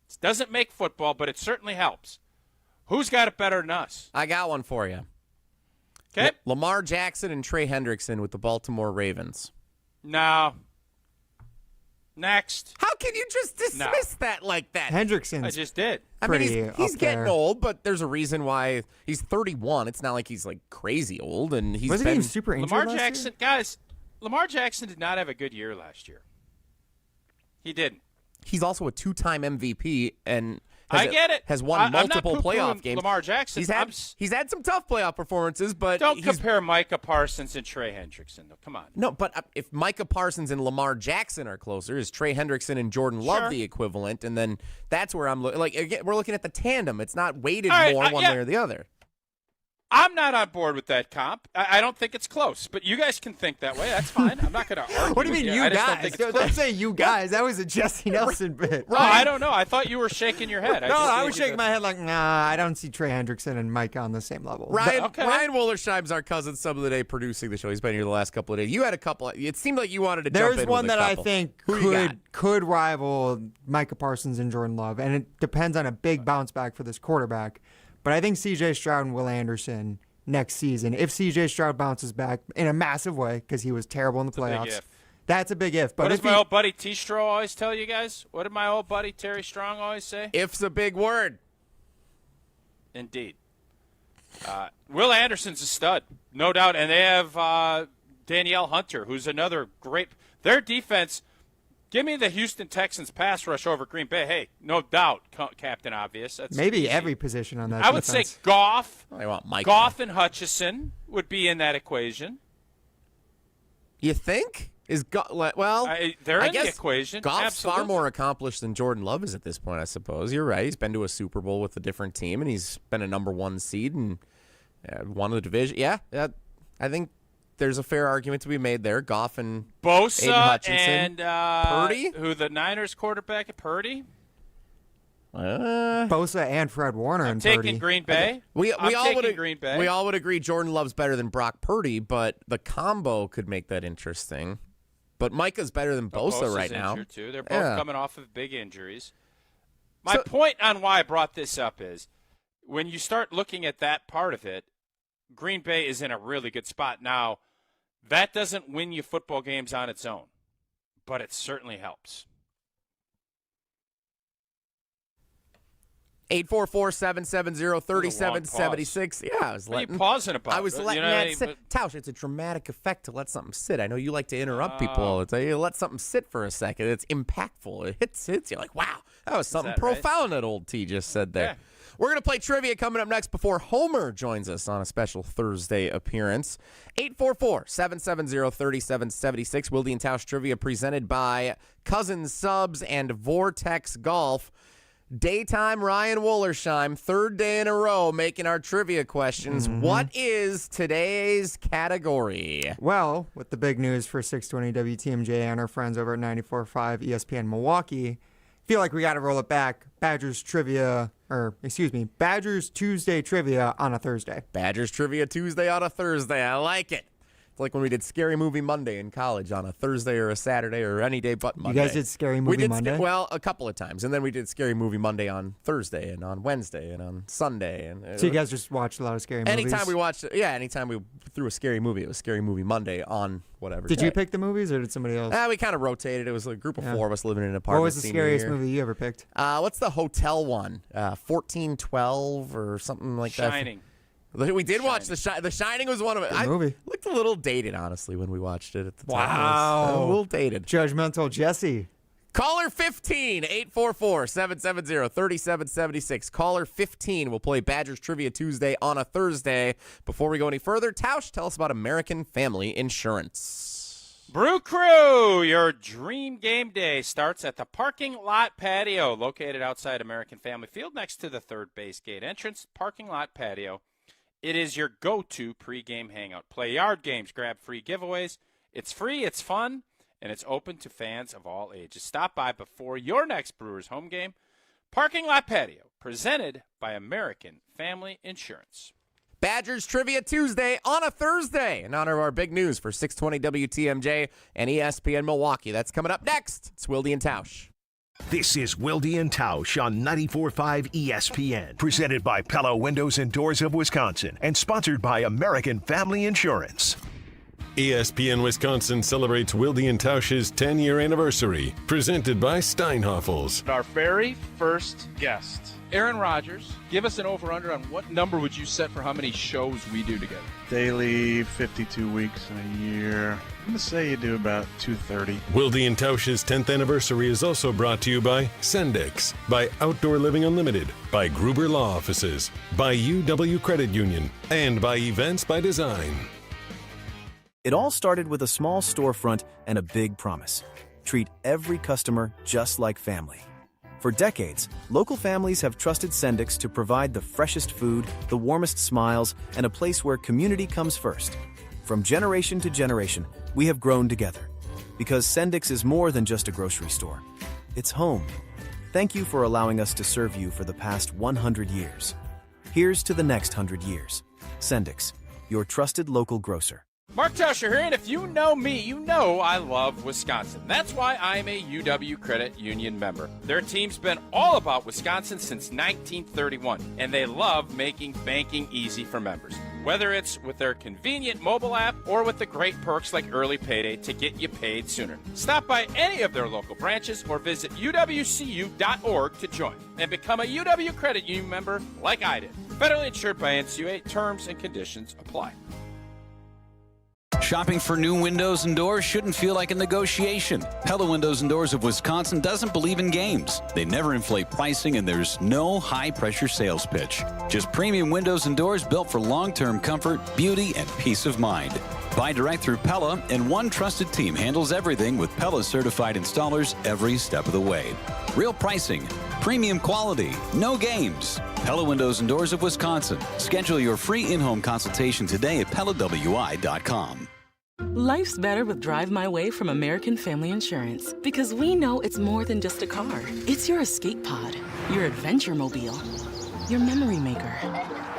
It doesn't make football, but it certainly helps. Who's got it better than us? I got one for you. Okay. Lamar Jackson and Trey Hendrickson with the Baltimore Ravens. No. Next. How can you just dismiss that like that? Hendrickson's I just did. I mean, he's getting there. old, but there's a reason why he's 31. It's not like he's like crazy old, and he's Wasn't been he super injured Lamar last Jackson, year? guys, Lamar Jackson did not have a good year last year. He didn't. He's also a 2-time MVP, and I get it. Has won I'm not multiple poo-pooing playoff games. Lamar Jackson. He's had some tough playoff performances, but Don't compare Micah Parsons and Trey Hendrickson, though. Come on. No, but if Micah Parsons and Lamar Jackson are closer, is Trey Hendrickson and Jordan Love Sure. the equivalent? And then that's where I'm looking. Like again, we're looking at the tandem. It's not weighted All right, more one yeah. way or the other. I'm not on board with that comp. I don't think it's close, but you guys can think that way. That's fine. I'm not going to argue. What do you mean, with you I just guys? Don't, think it's Don't close. say you guys. That was a Jesse Nelson bit. Oh, I don't know. I thought you were shaking your head. I was shaking my head like, nah, I don't see Trey Hendrickson and Micah on the same level. Ryan Wollersheim's our cousin some of the day producing the show. He's been here the last couple of days. You had a couple. It seemed like you wanted to jump in There's one with a that I couple. think Who you got? could rival Micah Parsons and Jordan Love, and it depends on a big bounce back for this quarterback. But I think C.J. Stroud and Will Anderson next season, if C.J. Stroud bounces back in a massive way, because he was terrible in the playoffs. Big if. That's a big if. But What if does my old buddy T. Stro always tell you guys? What did my old buddy Terry Strong always say? If's a big word. Indeed. Will Anderson's a stud, no doubt. And they have Danielle Hunter, who's another great – their defense – give me the Houston Texans pass rush over Green Bay. Hey, no doubt, Captain Obvious. That's maybe easy. every position on that I would say defense. Goff. I want Mike. Goff and Hutchison would be in that equation. You think? They're I in guess the equation. Goff's Absolutely. far more accomplished than Jordan Love is at this point, I suppose. You're right. He's been to a Super Bowl with a different team, and he's been a number one seed and won the division. Yeah, I think there's a fair argument to be made there. Goff and Bosa Aiden Hutchinson. and Purdy? who the Niners quarterback at Purdy? Bosa and Fred Warner I'm and taking Purdy. Green Bay. We I'm all taking would Green Bay. We all would agree Jordan Love's better than Brock Purdy, but the combo could make that interesting. But Micah's better than Bosa Bosa's right now. injured too. They're both coming off of big injuries. My point on why I brought this up is when you start looking at that part of it, Green Bay is in a really good spot now. That doesn't win you football games on its own, but it certainly helps. 844-770-3776. Yeah, I was What are letting. you pausing about? I was letting that sit. Tausch, it's a dramatic effect to let something sit. I know you like to interrupt people all the time. You let something sit for a second. It's impactful. It hits. You're like, wow, that was something that right? profound that old T just said there. Yeah. We're going to play trivia coming up next before Homer joins us on a special Thursday appearance. 844-770-3776. Wilde Tausch Trivia presented by Cousins Subs and Vortex Golf. Daytime Ryan Wollersheim, third day in a row making our trivia questions. Mm-hmm. What is today's category? Well, with the big news for 620 WTMJ and our friends over at 94.5 ESPN Milwaukee, feel like we got to roll it back. Badgers Tuesday trivia on a Thursday. Badgers Trivia Tuesday on a Thursday. I like it. It's like when we did Scary Movie Monday in college on a Thursday or a Saturday or any day but Monday. You guys did Scary Movie Monday? Well, a couple of times. And then we did Scary Movie Monday on Thursday and on Wednesday and on Sunday. And So you guys just watched a lot of scary movies? anytime we threw a scary movie, it was Scary Movie Monday on whatever Did day. you pick the movies or did somebody else? We kind of rotated. It was a group of four of us living in an What apartment. was the senior scariest year. movie you ever picked? What's the hotel one? 1412 or something like that. Shining. We did watch The Shining was one of it. Good movie. Looked a little dated, honestly, when we watched it at the time. Wow. It was a little dated. Judgmental Jesse. Caller 15, 844-770-3776. Caller 15 will play Badgers Trivia Tuesday on a Thursday. Before we go any further, Tausch, tell us about American Family Insurance. Brew Crew, your dream game day starts at the parking lot patio located outside American Family Field next to the third base gate entrance. Parking lot patio. It is your go-to pregame hangout. Play yard games, grab free giveaways. It's free, it's fun, and it's open to fans of all ages. Stop by before your next Brewers home game. Parking Lot Patio, presented by American Family Insurance. Badgers Trivia Tuesday on a Thursday in honor of our big news for 620 WTMJ and ESPN Milwaukee. That's coming up next. It's Wilde and Tausch. This is Wilde Tausch on 94.5 ESPN, presented by Pella Windows and Doors of Wisconsin and sponsored by American Family Insurance. ESPN Wisconsin celebrates Wilde Tausch's 10-year anniversary, presented by Steinhoffels. Our very first guest, Aaron Rodgers. Give us an over-under on what number would you set for how many shows we do together? Daily, 52 weeks in a year. I'm going to say you do about 230. Wilde Tausch's 10th anniversary is also brought to you by Sendix, by Outdoor Living Unlimited, by Gruber Law Offices, by UW Credit Union, and by Events by Design. It all started with a small storefront and a big promise. Treat every customer just like family. For decades, local families have trusted Sendix to provide the freshest food, the warmest smiles, and a place where community comes first. From generation to generation, we have grown together. Because Sendix is more than just a grocery store. It's home. Thank you for allowing us to serve you for the past 100 years. Here's to the next 100 years. Sendix, your trusted local grocer. Mark Tauscher here, and if you know me, you know I love Wisconsin. That's why I'm a UW Credit Union member. Their team's been all about Wisconsin since 1931, and they love making banking easy for members. Whether it's with their convenient mobile app or with the great perks like early payday to get you paid sooner. Stop by any of their local branches or visit uwcu.org to join and become a UW Credit Union member like I did. Federally insured by NCUA. Terms and conditions apply. Shopping for new windows and doors shouldn't feel like a negotiation. Pella Windows and Doors of Wisconsin doesn't believe in games. They never inflate pricing, and there's no high-pressure sales pitch. Just premium windows and doors built for long-term comfort, beauty, and peace of mind. Buy direct through Pella, and one trusted team handles everything with Pella-certified installers every step of the way. Real pricing, premium quality, no games. Pella Windows and Doors of Wisconsin. Schedule your free in-home consultation today at PellaWI.com. Life's better with Drive My Way from American Family Insurance, because we know it's more than just a car. It's your escape pod, your adventure mobile, your memory maker.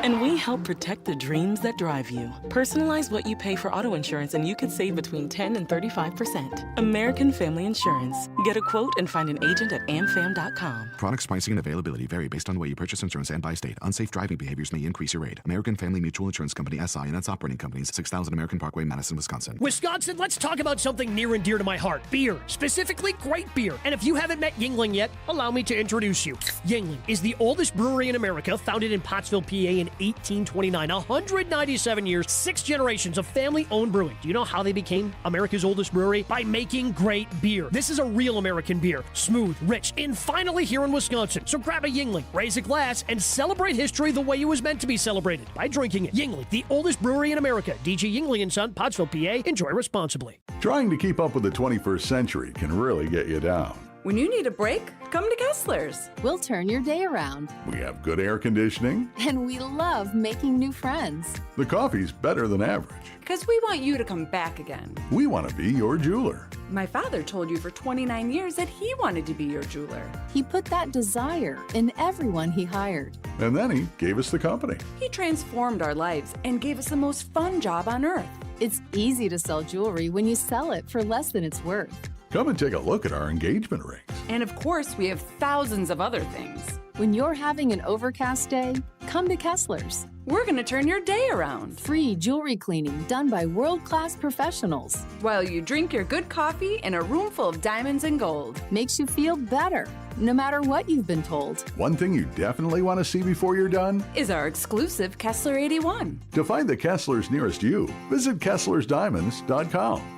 And we help protect the dreams that drive you. Personalize what you pay for auto insurance and you could save between 10 and 35%. American Family Insurance. Get a quote and find an agent at amfam.com. Products, pricing, and availability vary based on the way you purchase insurance and by state. Unsafe driving behaviors may increase your rate. American Family Mutual Insurance Company, SI, and its operating companies, 6000 American Parkway, Madison, Wisconsin. Wisconsin, let's talk about something near and dear to my heart. Beer. Specifically, great beer. And if you haven't met Yuengling yet, allow me to introduce you. Yuengling is the oldest brewery in America, founded in Pottsville, PA in 1829. 197 years, 6 generations of family-owned brewing. Do you know how they became America's oldest brewery? By making great beer. This is a real American beer. Smooth, rich, and finally here in Wisconsin. So grab a Yuengling, raise a glass, and celebrate history the way it was meant to be celebrated, by drinking it. Yuengling, the oldest brewery in America. DG Yuengling & Son, Pottsville, PA. Enjoy responsibly. Trying to keep up with the 21st century can really get you down. When you need a break, come to Kessler's. We'll turn your day around. We have good air conditioning. And we love making new friends. The coffee's better than average. Because we want you to come back again. We want to be your jeweler. My father told you for 29 years that he wanted to be your jeweler. He put that desire in everyone he hired. And then he gave us the company. He transformed our lives and gave us the most fun job on earth. It's easy to sell jewelry when you sell it for less than it's worth. Come and take a look at our engagement rings. And of course, we have thousands of other things. When you're having an overcast day, come to Kessler's. We're going to turn your day around. Free jewelry cleaning done by world-class professionals. While you drink your good coffee in a room full of diamonds and gold. Makes you feel better, no matter what you've been told. One thing you definitely want to see before you're done is our exclusive Kessler 81. To find the Kesslers nearest you, visit KesslersDiamonds.com.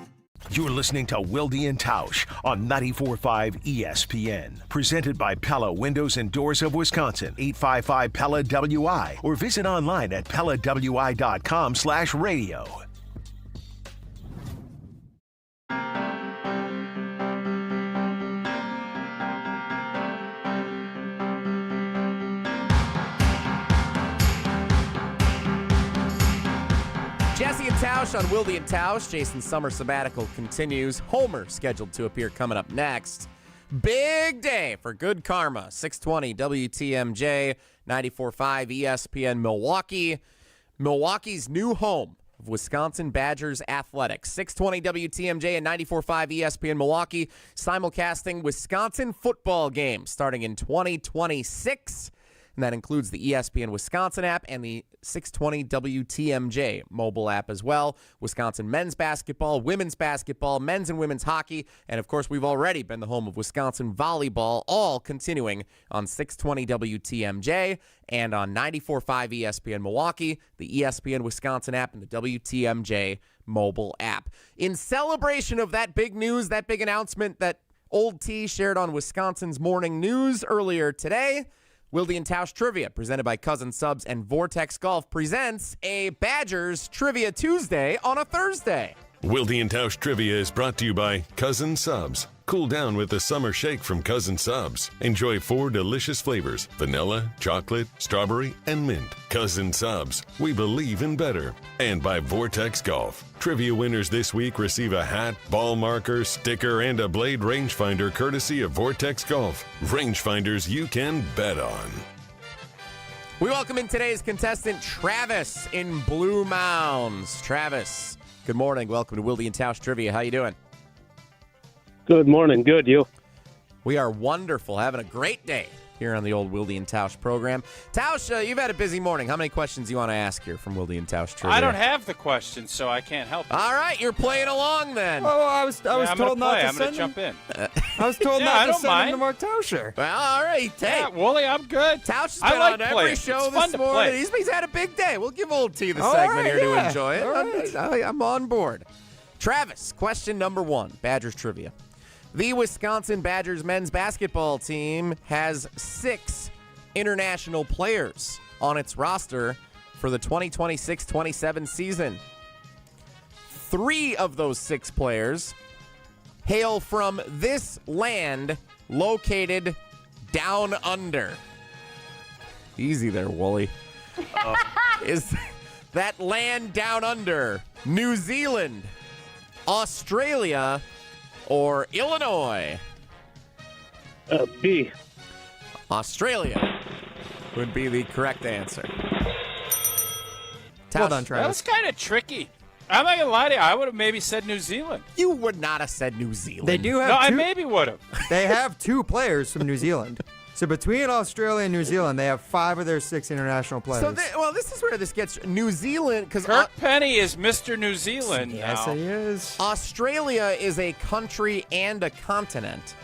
You're listening to Wilde and Tausch on 94.5 ESPN. Presented by Pella Windows and Doors of Wisconsin, 855-PELLA-WI, or visit online at PellaWI.com/radio. Jesse and Tausch on Wilde and Tausch. Jason's summer sabbatical continues. Homer scheduled to appear coming up next. Big day for Good Karma. 620 WTMJ, 94.5 ESPN Milwaukee. Milwaukee's new home of Wisconsin Badgers Athletics. 620 WTMJ and 94.5 ESPN Milwaukee simulcasting Wisconsin football games starting in 2026. And that includes the ESPN Wisconsin app and the 620 WTMJ mobile app as well. Wisconsin men's basketball, women's basketball, men's and women's hockey, and of course we've already been the home of Wisconsin volleyball, all continuing on 620 WTMJ and on 94.5 ESPN Milwaukee, the ESPN Wisconsin app, and the WTMJ mobile app. In celebration of that big news, that big announcement that Old T shared on Wisconsin's Morning News earlier today, Wilde Tausch Trivia, presented by Cousin Subs and Vortex Golf, presents a Badgers Trivia Tuesday on a Thursday. Wilde Tausch Trivia is brought to you by Cousin Subs. Cool down with the summer shake from Cousin Subs. Enjoy 4 delicious flavors: vanilla, chocolate, strawberry, and mint. Cousin Subs, we believe in better. And by Vortex Golf. Trivia winners this week receive a hat, ball marker, sticker, and a blade rangefinder courtesy of Vortex Golf. Rangefinders you can bet on. We welcome in today's contestant, Travis in Blue Mounds. Travis, good morning. Welcome to Wilde Tausch Trivia. How you doing? Good morning. Good, you? We are wonderful. Having a great day here on the old Wilde Tausch program. Tausch, you've had a busy morning. How many questions do you want to ask here from Wilde Tausch Trivia? I don't have the questions, so I can't help you. All right, you're playing along then. Oh, I was told not to I'm going to send jump in. I was told Yeah, not I to don't send mind. him to Mark Tauscher. Well, all right. Hey, Yeah, Wooly, I'm good. Tausch has I been like on every playing. show It's fun this to morning. play. He's had a big day. We'll give Old T the All segment right, here yeah. to enjoy it. All right. I'm on board. Travis, question number 1, Badgers Trivia. The Wisconsin Badgers men's basketball team has 6 international players on its roster for the 2026-27 season. 3 of those 6 players hail from this land located down under. Easy there, Wooly. Is that land down under New Zealand, Australia, or Illinois? B. Australia would be the correct answer. Well done, That was Travis. kind of tricky. I'm not going to lie to you. I would have maybe said New Zealand. You would not have said New Zealand. They do have No, I two. maybe would have. They have 2 players from New Zealand. So between Australia and New Zealand, they have 5 of their 6 international players. So, this is where this gets New Zealand, because Kirk Penny is Mr. New Zealand yes, now. he is. Australia is a country and a continent.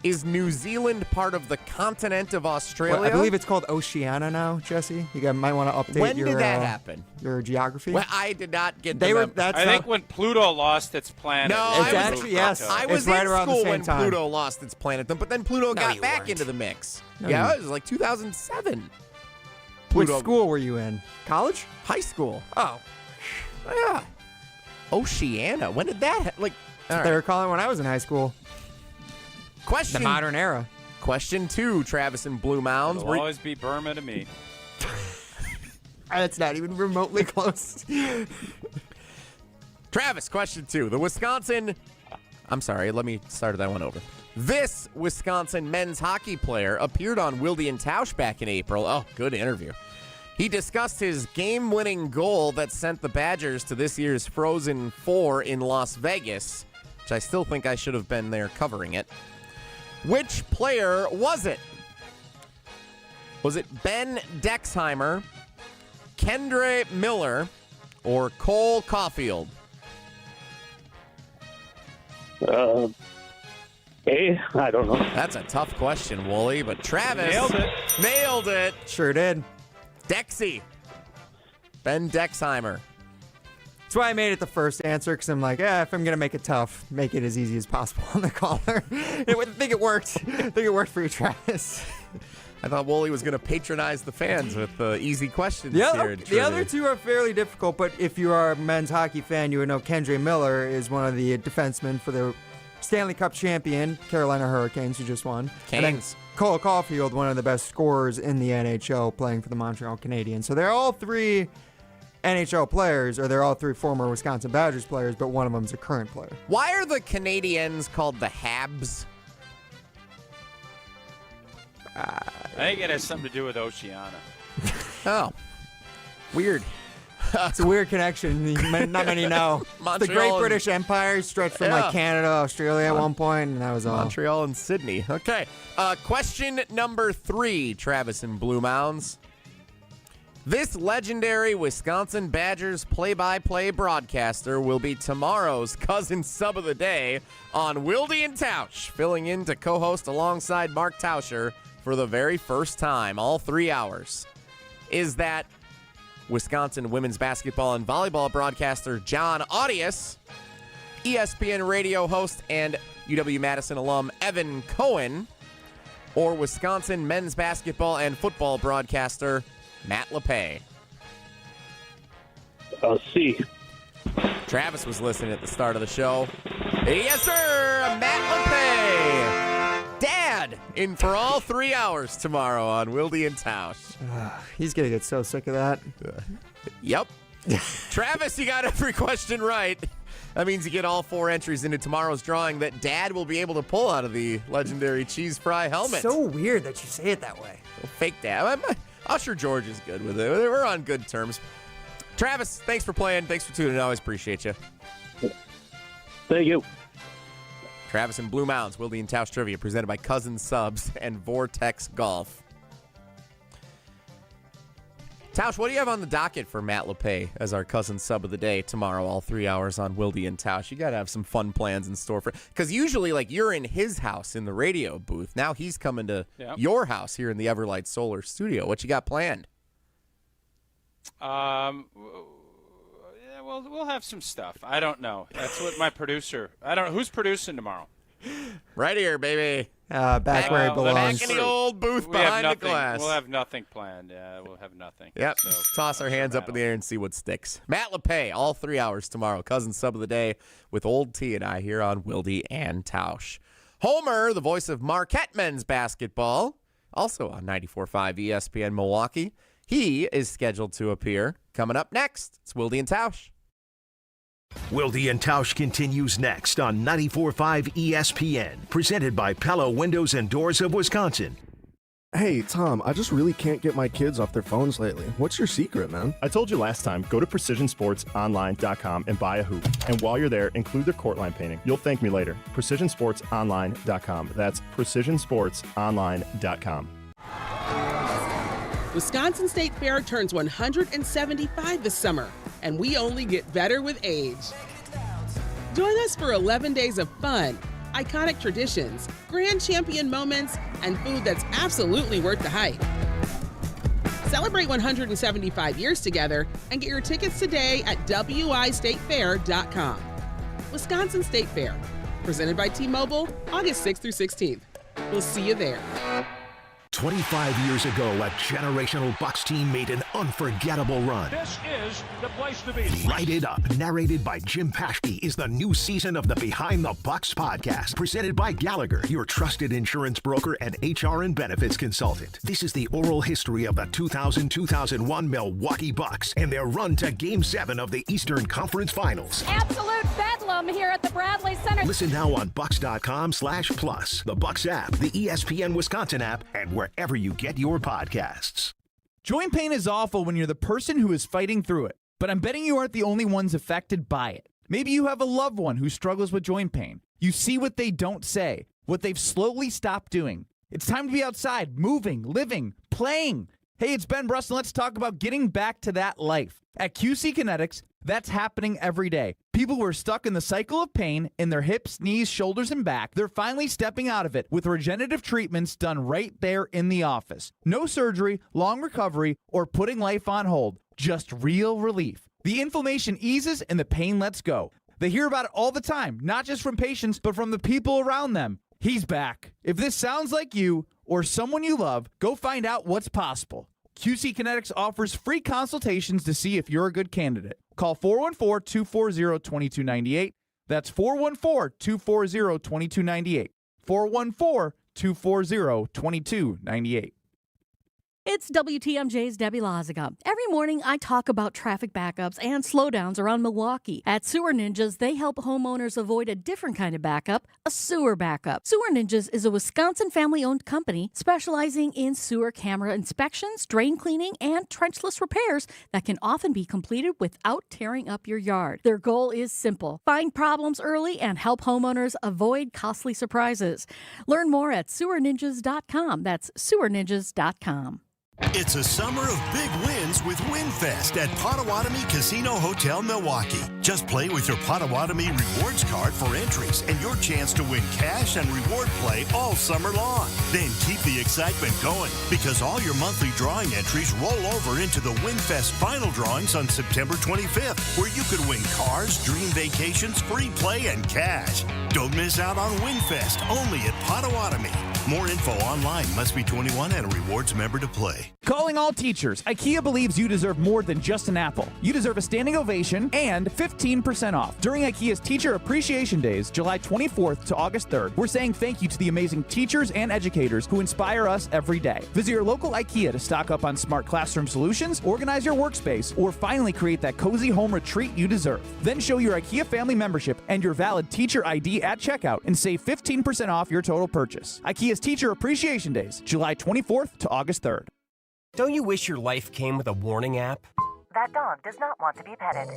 Is New Zealand part of the continent of Australia? Well, I believe it's called Oceania now, Jesse. You might want to update When your did that happen? Your geography. Well, I did not get They the were. memo. That's I not, think when Pluto lost its planet. No, It's I was, actually- yes. I It's was right in around the school same when time. Pluto lost its planet, but then Pluto got you back weren't. into the mix. No, Yeah, you- it was like 2007. Which Pluto- school were you in? College? High school. Oh, Yeah. Oceania. When did that all that's what they were calling it when I was in high school. Question The modern era. Question 2, Travis and Blue Mounds. It'll always be Burma to me. That's not even remotely close. Travis, question 2. I'm sorry, let me start that one over. This Wisconsin men's hockey player appeared on Wilde Tausch back in April. Oh, good interview. He discussed his game-winning goal that sent the Badgers to this year's Frozen Four in Las Vegas, which I still think I should have been there covering it. Which player was it? Was it Ben Dexheimer, Kendre Miller, or Cole Caulfield? I don't know. That's a tough question, Wooly, but Travis nailed it. Sure did. Dexy. Ben Dexheimer. That's why I made it the first answer, because I'm like, if I'm going to make it tough, make it as easy as possible on the caller. I think it worked. I think it worked for you, Travis. I thought Wooly was going to patronize the fans with easy questions Yeah, here. the other 2 are fairly difficult, but if you are a men's hockey fan, you would know Kendre Miller is one of the defensemen for the Stanley Cup champion Carolina Hurricanes, who just won. And then Canes. Cole Caulfield, one of the best scorers in the NHL, playing for the Montreal Canadiens. So they're all 3 NHL players, or they're all 3 former Wisconsin Badgers players, but one of them's a current player. Why are the Canadiens called the Habs? I think it has something to do with Oceania. Oh, weird. It's a weird connection. Not many know. The Great British Empire stretched from like Canada, Australia at one point, and that was all. Montreal and Sydney. Okay. Question number 3, Travis and Blue Mounds. This legendary Wisconsin Badgers play-by-play broadcaster will be tomorrow's cousin sub of the day on Wilde Tausch, filling in to co-host alongside Mark Tauscher for the very first time, all 3 hours. Is that Wisconsin women's basketball and volleyball broadcaster John Audius, ESPN radio host and UW-Madison alum Evan Cohen, or Wisconsin men's basketball and football broadcaster Matt LePay? C. Travis was listening at the start of the show. Yes, sir, Matt LePay. Dad in for all 3 hours tomorrow on Wilde Tausch. He's going to get so sick of that. Yep. Travis, you got every question right. That means you get all 4 entries into tomorrow's drawing that Dad will be able to pull out of the legendary cheese fry helmet. So weird that you say it that way. Fake Dad. Usher George is good with it. We're on good terms. Travis, thanks for playing. Thanks for tuning in. I always appreciate you. Thank you. Travis and Blue Mounds, Wilde and Tausch Trivia, presented by Cousin Subs and Vortex Golf. Tausch, what do you have on the docket for Matt LePay as our cousin sub of the day tomorrow, all 3 hours on Wilde and Tausch? You got to have some fun plans in store for, because usually, like, you're in his house in the radio booth. Now he's coming to your house here in the Everlight Solar Studio. What you got planned? We'll have some stuff. I don't know. That's what my producer. I don't know who's producing tomorrow. Right here, baby. Back where he belongs. Back in the old booth behind the glass. We'll have nothing planned. We'll have nothing. Yep. So, toss our hands up in the air and see what sticks. Matt LePay, all 3 hours tomorrow. Cousin sub of the day with Old T and I here on Wilde and Tausch. Homer, the voice of Marquette men's basketball, also on 94.5 ESPN Milwaukee. He is scheduled to appear coming up next. It's Wilde and Tausch. Wilde and Tausch continues next on 94.5 ESPN, presented by Pella Windows and Doors of Wisconsin. Hey, Tom, I just really can't get my kids off their phones lately. What's your secret, man? I told you last time, go to PrecisionSportsOnline.com and buy a hoop. And while you're there, include their court line painting. You'll thank me later. PrecisionSportsOnline.com. That's PrecisionSportsOnline.com. Wisconsin State Fair turns 175 this summer, and we only get better with age. Join us for 11 days of fun, iconic traditions, grand champion moments, and food that's absolutely worth the hype. Celebrate 175 years together and get your tickets today at wistatefair.com. Wisconsin State Fair, presented by T-Mobile, August 6th through 16th. We'll see you there. 25 years ago, a generational Bucks team made an unforgettable run. This is the place to be. Light It Up, narrated by Jim Paschke, is the new season of the Behind the Bucks podcast, presented by Gallagher, your trusted insurance broker and HR and benefits consultant. This is the oral history of the 2000-2001 Milwaukee Bucks and their run to Game 7 of the Eastern Conference Finals. Absolute bedlam here at the Bradley Center. Listen now on Bucks.com/plus, the Bucks app, the ESPN Wisconsin app, and wherever you get your podcasts. Joint pain is awful when you're the person who is fighting through it, but I'm betting you aren't the only ones affected by it. Maybe you have a loved one who struggles with joint pain. You see what they don't say, what they've slowly stopped doing. It's time to be outside, moving, living, playing. Hey, it's Ben Brust, and let's talk about getting back to that life. At QC Kinetics, that's happening every day. People who are stuck in the cycle of pain in their hips, knees, shoulders, and back, they're finally stepping out of it with regenerative treatments done right there in the office. No surgery, long recovery, or putting life on hold. Just real relief. The inflammation eases and the pain lets go. They hear about it all the time, not just from patients, but from the people around them. He's back. If this sounds like you or someone you love, go find out what's possible. QC Kinetics offers free consultations to see if you're a good candidate. Call 414-240-2298. That's 414-240-2298. 414-240-2298. It's WTMJ's Debbie Loziga. Every morning, I talk about traffic backups and slowdowns around Milwaukee. At Sewer Ninjas, they help homeowners avoid a different kind of backup, a sewer backup. Sewer Ninjas is a Wisconsin family-owned company specializing in sewer camera inspections, drain cleaning, and trenchless repairs that can often be completed without tearing up your yard. Their goal is simple: find problems early and help homeowners avoid costly surprises. Learn more at sewerninjas.com. That's sewerninjas.com. It's a summer of big wins with WinFest at Potawatomi Casino Hotel, Milwaukee. Just play with your Potawatomi Rewards card for entries and your chance to win cash and reward play all summer long. Then keep the excitement going because all your monthly drawing entries roll over into the WinFest final drawings on September 25th, where you could win cars, dream vacations, free play, and cash. Don't miss out on WinFest, only at Potawatomi. More info online. Must be 21 and a rewards member to play. Calling all teachers, IKEA believes you deserve more than just an apple. You deserve a standing ovation and 15% off. During IKEA's Teacher Appreciation Days, July 24th to August 3rd, we're saying thank you to the amazing teachers and educators who inspire us every day. Visit your local IKEA to stock up on smart classroom solutions, organize your workspace, or finally create that cozy home retreat you deserve. Then show your IKEA family membership and your valid teacher ID at checkout and save 15% off your total purchase. IKEA's Teacher Appreciation Days, July 24th to August 3rd. Don't you wish your life came with a warning app? That dog does not want to be petted.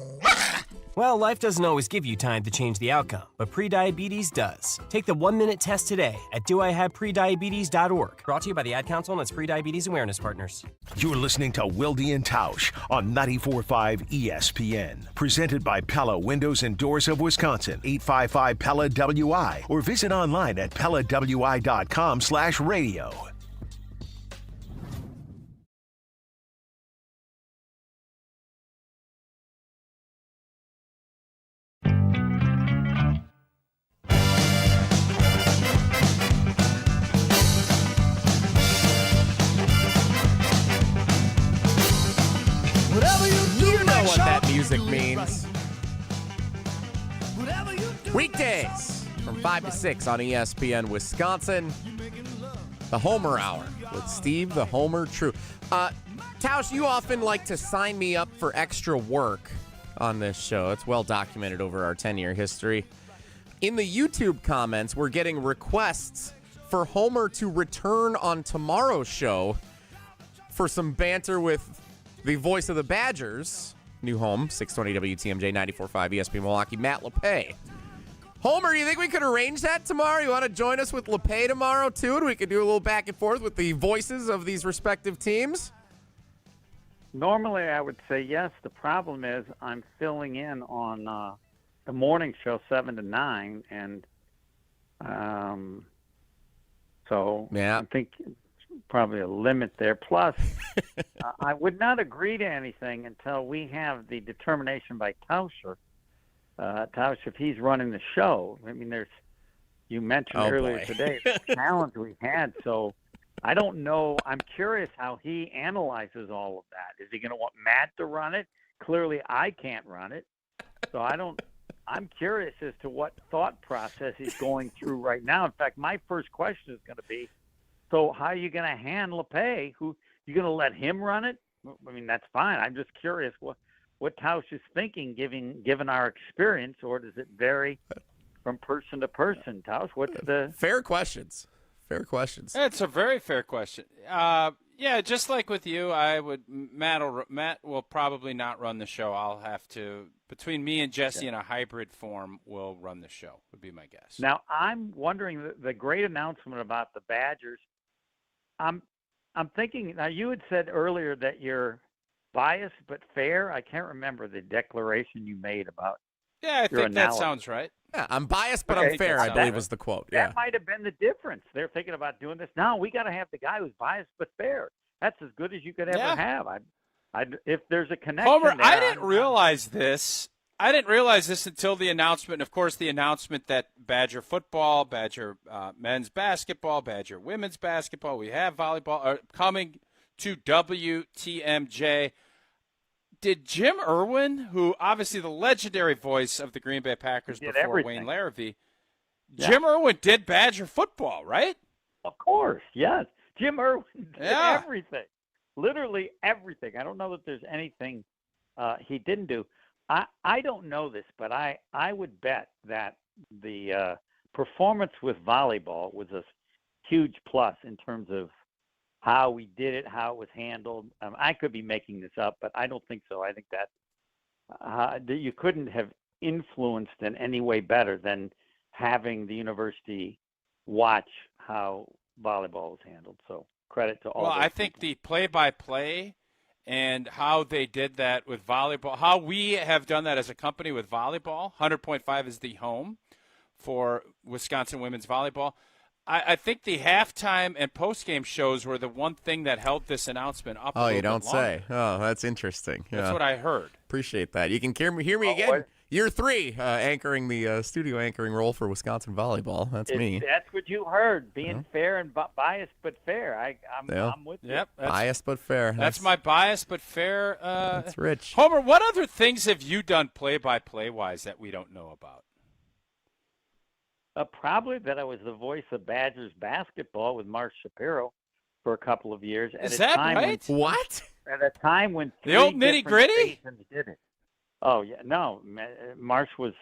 Well, life doesn't always give you time to change the outcome, but prediabetes does. Take the 1-minute test today at doihaveprediabetes.org. Brought to you by the Ad Council and its Prediabetes Awareness Partners. You're listening to Wilde Tausch on 94.5 ESPN. Presented by Pella Windows and Doors of Wisconsin, 855 Pella WI, or visit online at PellaWI.com/radio. What that music means. Weekdays from 5 to 6 on ESPN Wisconsin. The Homer Hour with Steve the Homer True. Tausch, you often like to sign me up for extra work on this show. It's well documented over our 10-year history. In the YouTube comments, we're getting requests for Homer to return on tomorrow's show for some banter with the voice of the Badgers, new home, 620 WTMJ 94.5 ESPN Milwaukee, Matt LePay. Homer, do you think we could arrange that tomorrow? You want to join us with LePay tomorrow, too? And we could do a little back and forth with the voices of these respective teams? Normally, I would say yes. The problem is I'm filling in on the morning show, 7 to 9, and so yeah. I think probably a limit there. Plus, I would not agree to anything until we have the determination by Tausch, if he's running the show. I mean, you mentioned earlier today the challenge we had, so I don't know. I'm curious how he analyzes all of that. Is he going to want Matt to run it? Clearly, I can't run it, so I'm curious as to what thought process he's going through right now. In fact, my first question is going to be, so how are you going to hand LePay? Who you going to let him run it? I mean, that's fine. I'm just curious what Tausch is thinking, given our experience, or does it vary from person to person? Tausch, what's the fair questions? Fair questions. It's a very fair question. Yeah, just like with you, Matt will probably not run the show. I'll have to, between me and Jesse in a hybrid form, will run the show, would be my guess. Now, I'm wondering the great announcement about the Badgers. I'm thinking, now you had said earlier that you're biased but fair. I can't remember the declaration you made about Yeah, I think that sounds right. Yeah, I'm biased, but I'm fair, I believe was the quote. Yeah. That might have been the difference. They're thinking about doing this. No, we got to have the guy who's biased but fair. That's as good as you could ever have. If there's a connection Homer, there, I didn't realize this. I didn't realize this until the announcement. Of course, the announcement that Badger football, Badger men's basketball, Badger women's basketball, we have volleyball are coming to WTMJ. Did Jim Irwin, who obviously the legendary voice of the Green Bay Packers before Wayne Larrivee, Jim Irwin did Badger football, right? Of course, yes. Jim Irwin did everything. literally everything. I don't know that there's anything he didn't do. I don't know this, but I would bet that the performance with volleyball was a huge plus in terms of how we did it, how it was handled. I could be making this up, but I don't think so. I think that you couldn't have influenced in any way better than having the university watch how volleyball was handled. So credit to all. Well, I think the play-by-play and how they did that with volleyball, how we have done that as a company with volleyball. 100.5 is the home for Wisconsin women's volleyball. I think the halftime and postgame shows were the one thing that held this announcement up. Oh, you don't say. Oh, that's interesting. That's what I heard. Appreciate that. You can hear me again. What? Year 3, anchoring the studio anchoring role for Wisconsin volleyball. That's me. That's what you heard. Being fair and biased but fair. I'm with you. Yep. Biased but fair. That's my biased but fair. That's Rich. Homer, what other things have you done play-by-play wise that we don't know about? Probably that I was the voice of Badgers basketball with Mark Shapiro for a couple of years. Is that right? What? At a time when the old nitty-gritty did it. Oh yeah, no. Marsh was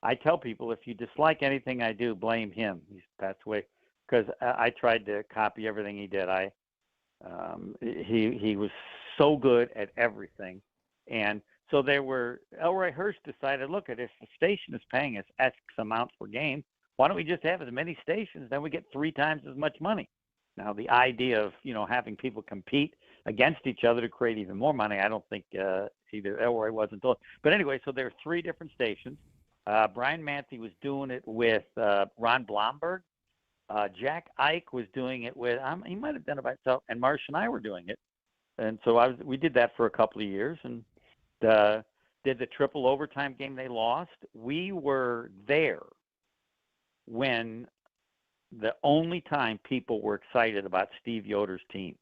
I tell people if you dislike anything I do, blame him. He's passed away because I tried to copy everything he did. He was so good at everything, and so Elroy Hirsch decided, look, if the station is paying us X amount per game, why don't we just have as many stations? Then we get 3 times as much money. Now, the idea of, having people compete against each other to create even more money, I don't think either Elroy wasn't told. But anyway, so there are 3 different stations. Brian Manthey was doing it with Ron Blomberg. Jack Ike was doing it with, he might have done it by himself, and Marsh and I were doing it. And so we did that for a couple of years, and did the triple overtime game they lost. We were there when the only time people were excited about Steve Yoder's team,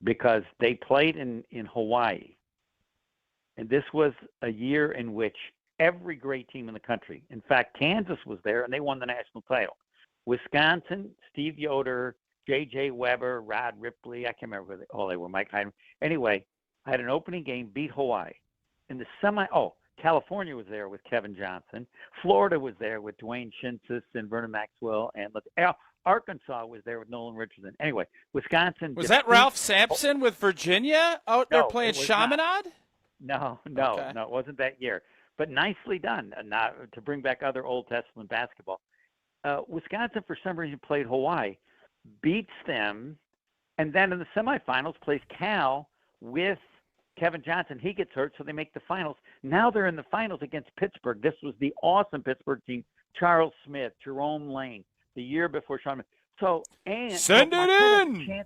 because they played in Hawaii. And this was a year in which every great team in the country, in fact, Kansas was there and they won the national title. Wisconsin, Steve Yoder, J.J. Weber, Rod Ripley, I can't remember who they were, Mike Hyman. Anyway, I had an opening game, beat Hawaii. In the California was there with Kevin Johnson. Florida was there with Dwayne Shinsis and Vernon Maxwell. And Arkansas was there with Nolan Richardson. Anyway, Wisconsin. Was that Ralph Sampson with Virginia out there playing Chaminade? No, it wasn't that year. But nicely done to bring back other Old Testament basketball. Wisconsin, for some reason, played Hawaii, beats them, and then in the semifinals plays Cal with Kevin Johnson. He gets hurt, so they make the finals. Now they're in the finals against Pittsburgh. This was the awesome Pittsburgh team. Charles Smith, Jerome Lane, the year before Sean. Send it in.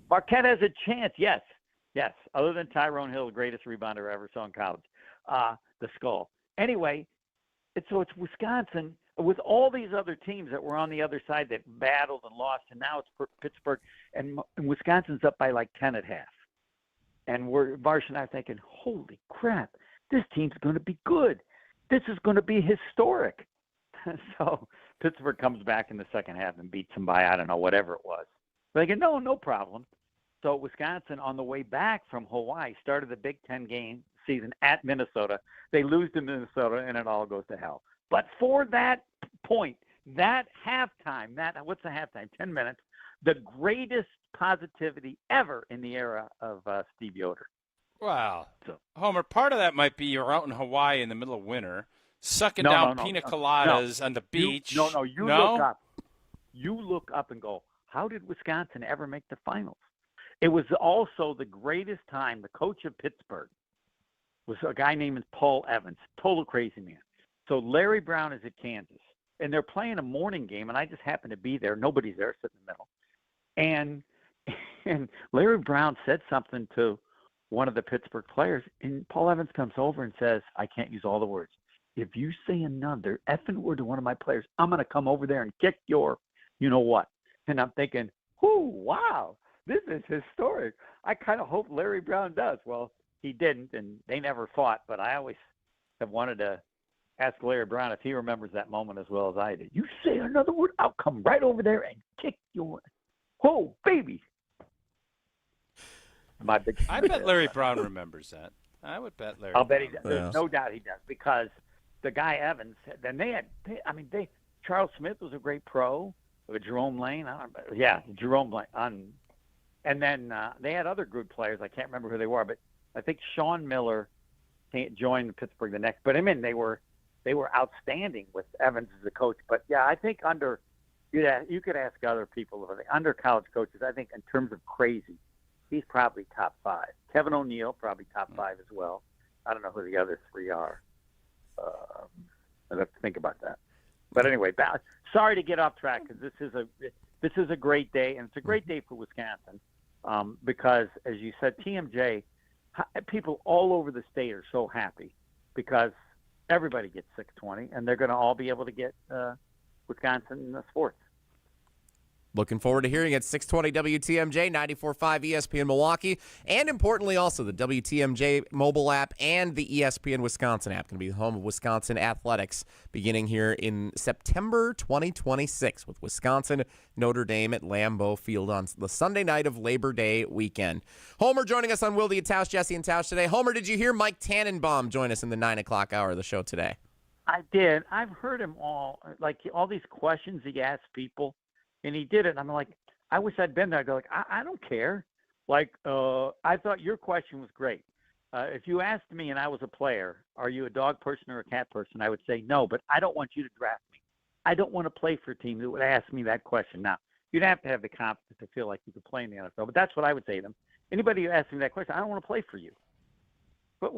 Marquette has a chance. Yes. Other than Tyrone Hill, the greatest rebounder I ever saw in college, the Skull. Anyway, it's Wisconsin with all these other teams that were on the other side that battled and lost, and now it's Pittsburgh, and Wisconsin's up by like 10 at half. And Marsh and I are thinking, holy crap, this team's going to be good. This is going to be historic. So Pittsburgh comes back in the second half and beats them by, I don't know, whatever it was. But again, no problem. So Wisconsin, on the way back from Hawaii, started the Big Ten game season at Minnesota. They lose to Minnesota, and it all goes to hell. But for that point, that halftime, what's the halftime? 10 minutes. The greatest positivity ever in the era of Steve Yoder. Wow. Homer, part of that might be you're out in Hawaii in the middle of winter, sucking down pina coladas on the beach. You look up. You look up and go, how did Wisconsin ever make the finals? It was also the greatest time. The coach of Pittsburgh was a guy named Paul Evans, total crazy man. So Larry Brown is at Kansas, and they're playing a morning game, and I just happen to be there. Nobody's there, sitting in the middle. And Larry Brown said something to one of the Pittsburgh players, and Paul Evans comes over and says, I can't use all the words. If you say another effing word to one of my players, I'm going to come over there and kick your you-know-what. And I'm thinking, wow, this is historic. I kind of hope Larry Brown does. Well, he didn't, and they never fought, but I always have wanted to ask Larry Brown if he remembers that moment as well as I did. You say another word, I'll come right over there and kick your – whoa, baby. My big. I bet Larry Brown remembers that. I would bet Larry. I'll bet he Brown does. There's no doubt he does, because the guy Evans. Then Charles Smith was a great pro. Jerome Lane. Jerome Lane. And then they had other good players. I can't remember who they were, but I think Sean Miller joined Pittsburgh the next. But I mean, they were outstanding with Evans as a coach. But yeah, I think you could ask other people under college coaches. I think in terms of crazy, he's probably top 5. Kevin O'Neill probably top 5 as well. I don't know who the other 3 are. I'd have to think about that. But anyway, sorry to get off track, because this is a great day, and it's a great day for Wisconsin, because, as you said, TMJ, people all over the state are so happy because everybody gets 620, and they're going to all be able to get Wisconsin sports. Looking forward to hearing it. 620 WTMJ, 94.5 ESPN Milwaukee, and importantly also the WTMJ mobile app and the ESPN Wisconsin app. Going to be the home of Wisconsin athletics beginning here in September 2026 with Wisconsin Notre Dame at Lambeau Field on the Sunday night of Labor Day weekend. Homer joining us on Wilde Tausch, Jesse and Tausch today. Homer, did you hear Mike Tannenbaum join us in the 9 o'clock hour of the show today? I did. I've heard him all these questions he asks people. And he did it. And I'm like, I wish I'd been there. I'd go like, I don't care. I thought your question was great. If you asked me and I was a player, are you a dog person or a cat person? I would say no, but I don't want you to draft me. I don't want to play for a team that would ask me that question. Now, you'd have to have the confidence to feel like you could play in the NFL, but that's what I would say to them. Anybody who asks me that question, I don't want to play for you. But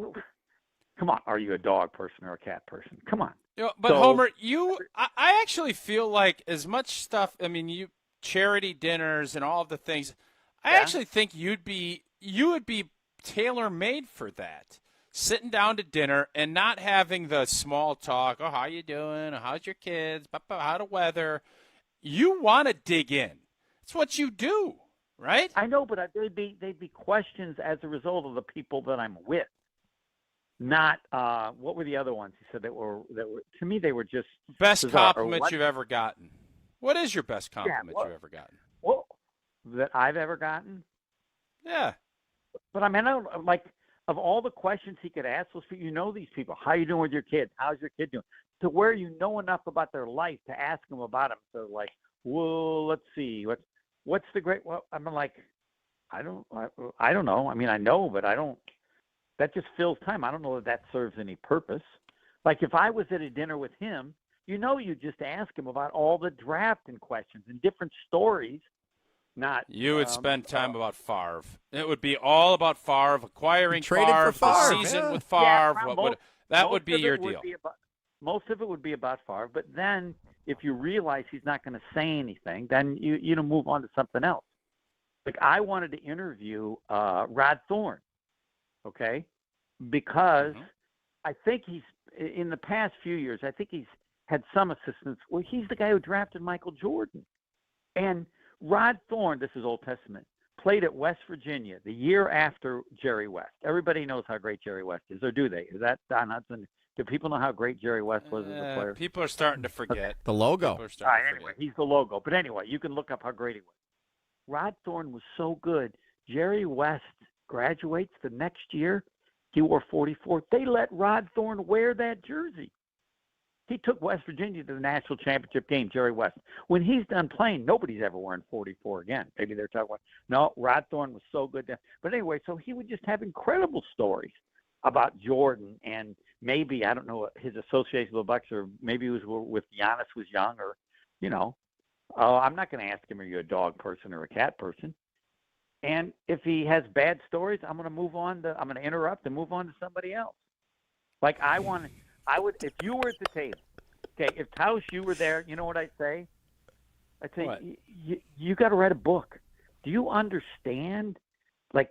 come on, are you a dog person or a cat person? Come on. But Homer, I actually feel like as much stuff. I mean, you charity dinners and all of the things. I actually think you would be tailor-made for that. Sitting down to dinner and not having the small talk. Oh, how you doing? How's your kids? How the weather? You want to dig in. It's what you do, right? I know, but they'd be questions as a result of the people that I'm with. Not what were the other ones he said that were to me they were just best compliment you've ever gotten. What is your best compliment you've ever gotten? Well, that I've ever gotten? Yeah. But I mean, I don't like of all the questions he could ask those people. You know these people. How you doing with your kid? How's your kid doing? To where you know enough about their life to ask them about them. So like, well, let's see, what's the great? Well, I'm like, I don't know. I mean, I know, but I don't. That just fills time. I don't know if that serves any purpose. Like if I was at a dinner with him, you just ask him about all the drafting questions and different stories. You would spend time about Favre. It would be all about Favre, acquiring Favre, the season with Favre. That would be your deal. Most of it would be about Favre, but then if you realize he's not going to say anything, then you move on to something else. Like I wanted to interview Rod Thorne. Okay, because I think he's in the past few years. I think he's had some assistance. Well, he's the guy who drafted Michael Jordan, and Rod Thorne. This is Old Testament. Played at West Virginia the year after Jerry West. Everybody knows how great Jerry West is, or do they? Is that Don Hudson? Do people know how great Jerry West was as a player? People are starting to forget the logo. Anyway, he's the logo. But anyway, you can look up how great he was. Rod Thorne was so good. Jerry West graduates the next year. He wore 44. They let Rod Thorne wear that jersey. He took West Virginia to the national championship game, Jerry West. When he's done playing, nobody's ever wearing 44 again. Maybe they're talking about, no, Rod Thorne was so good. But anyway, so he would just have incredible stories about Jordan and maybe, I don't know, his association with the Bucks, or maybe he was with Giannis was young, or, I'm not going to ask him, are you a dog person or a cat person? And if he has bad stories, I'm going to move on. I'm going to interrupt and move on to somebody else. Like I would, if you were at the table, okay, if Tausch, you were there, you know what I'd say? I'd say, you got to write a book. Do you understand, like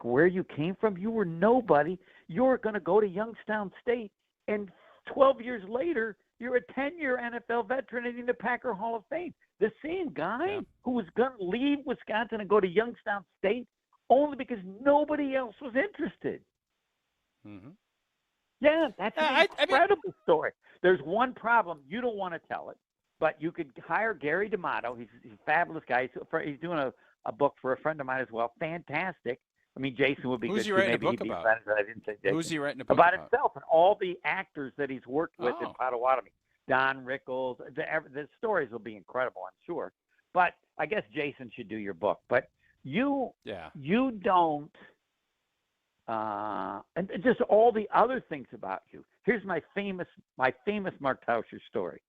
where you came from? You were nobody. You're going to go to Youngstown State, and 12 years later, you're a 10-year NFL veteran in the Packer Hall of Fame. The same guy who was going to leave Wisconsin and go to Youngstown State only because nobody else was interested. Mm-hmm. Yeah, that's an incredible story. There's one problem. You don't want to tell it, but you could hire Gary D'Amato. He's a fabulous guy. He's doing a book for a friend of mine as well. Fantastic. I mean, Jason would be Who's good he too. writing a Maybe book he'd be about? friends, but I didn't say Jason. Who's he writing a book about about? himself and all the actors that he's worked with in Oh. Potawatomi. Don Rickles. The stories will be incredible, I'm sure. But I guess Jason should do your book. But you don't, and just all the other things about you. Here's my famous Mark Tauscher story.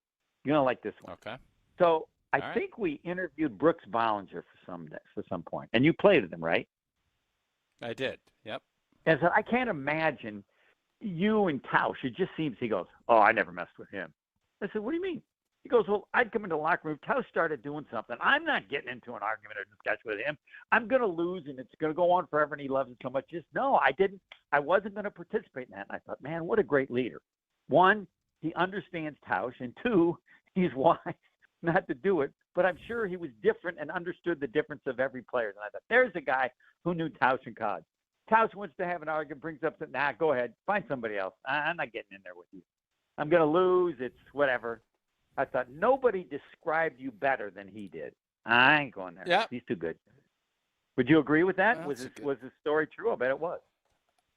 You're gonna like this one. Okay. So I right. think we interviewed Brooks Bollinger for some point, and you played with him, right? I did. Yep. And so I can't imagine you and Tausch. It just seems he goes, "Oh, I never messed with him." I said, "What do you mean?" He goes, "Well, I'd come into the locker room. Tausch started doing something. I'm not getting into an argument or discussion with him. I'm going to lose, and it's going to go on forever, and he loves it so much." Just no, I didn't. I wasn't going to participate in that. And I thought, man, what a great leader. One, he understands Tausch, and two, he's wise not to do it. But I'm sure he was different and understood the difference of every player. And I thought, there's a guy who knew Tausch in college. Tausch wants to have an argument, brings up something. Nah, go ahead, find somebody else. I'm not getting in there with you. I'm going to lose. It's whatever. I thought nobody described you better than he did. I ain't going there. Yeah. He's too good. Would you agree with that? Well, was the story true? I bet it was.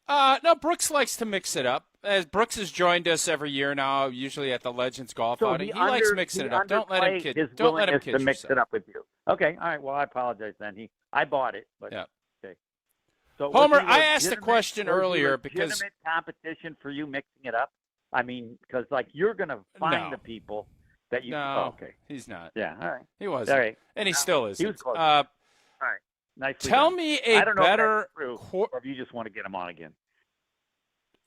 No, Brooks likes to mix it up. As Brooks has joined us every year now, usually at the Legends Golf outing. He likes mixing it up. Don't let him kid. Don't let him kid to mix yourself. it up with you. Okay. All right. Well, I apologize then. I bought it, but yeah. Okay. So Homer, was he I asked a legitimate- question was he earlier because legitimate competition for you mixing it up. I mean, because like you're going to find No. the people that you. No, Oh, okay. he's not. Yeah. All right. He wasn't. All right. And he still isn't. He was close. Uh, All right. Nicely tell done. me I a don't know better. if that's true, or if you just want to get him on again.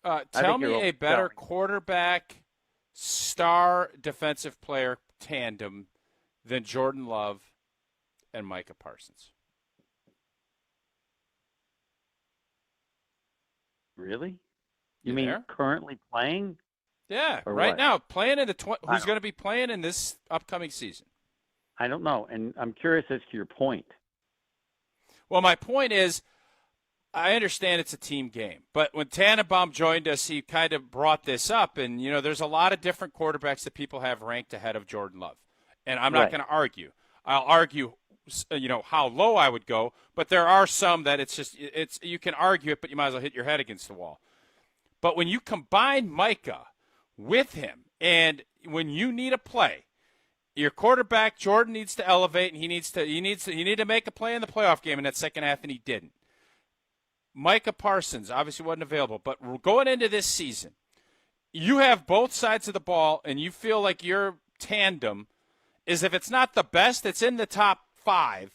Tell think you're me a better overselling. quarterback, star defensive player tandem than Jordan Love and Micah Parsons. Really? You mean there? currently playing? Yeah, Or right what? now playing in the I who's don't- going to be playing in this upcoming season. I don't know, and I'm curious as to your point. Well, my point is, I understand it's a team game, but when Tannenbaum joined us, he kind of brought this up, and there's a lot of different quarterbacks that people have ranked ahead of Jordan Love, and I'm not Right. going to argue. I'll argue, how low I would go, but there are some that it's you can argue it, but you might as well hit your head against the wall. But when you combine Micah with him, and when you need a play, your quarterback Jordan needs to elevate, and you need to make a play in the playoff game in that second half, and he didn't. Micah Parsons obviously wasn't available, but going into this season, you have both sides of the ball, and you feel like your tandem is, if it's not the best, it's in the top 5.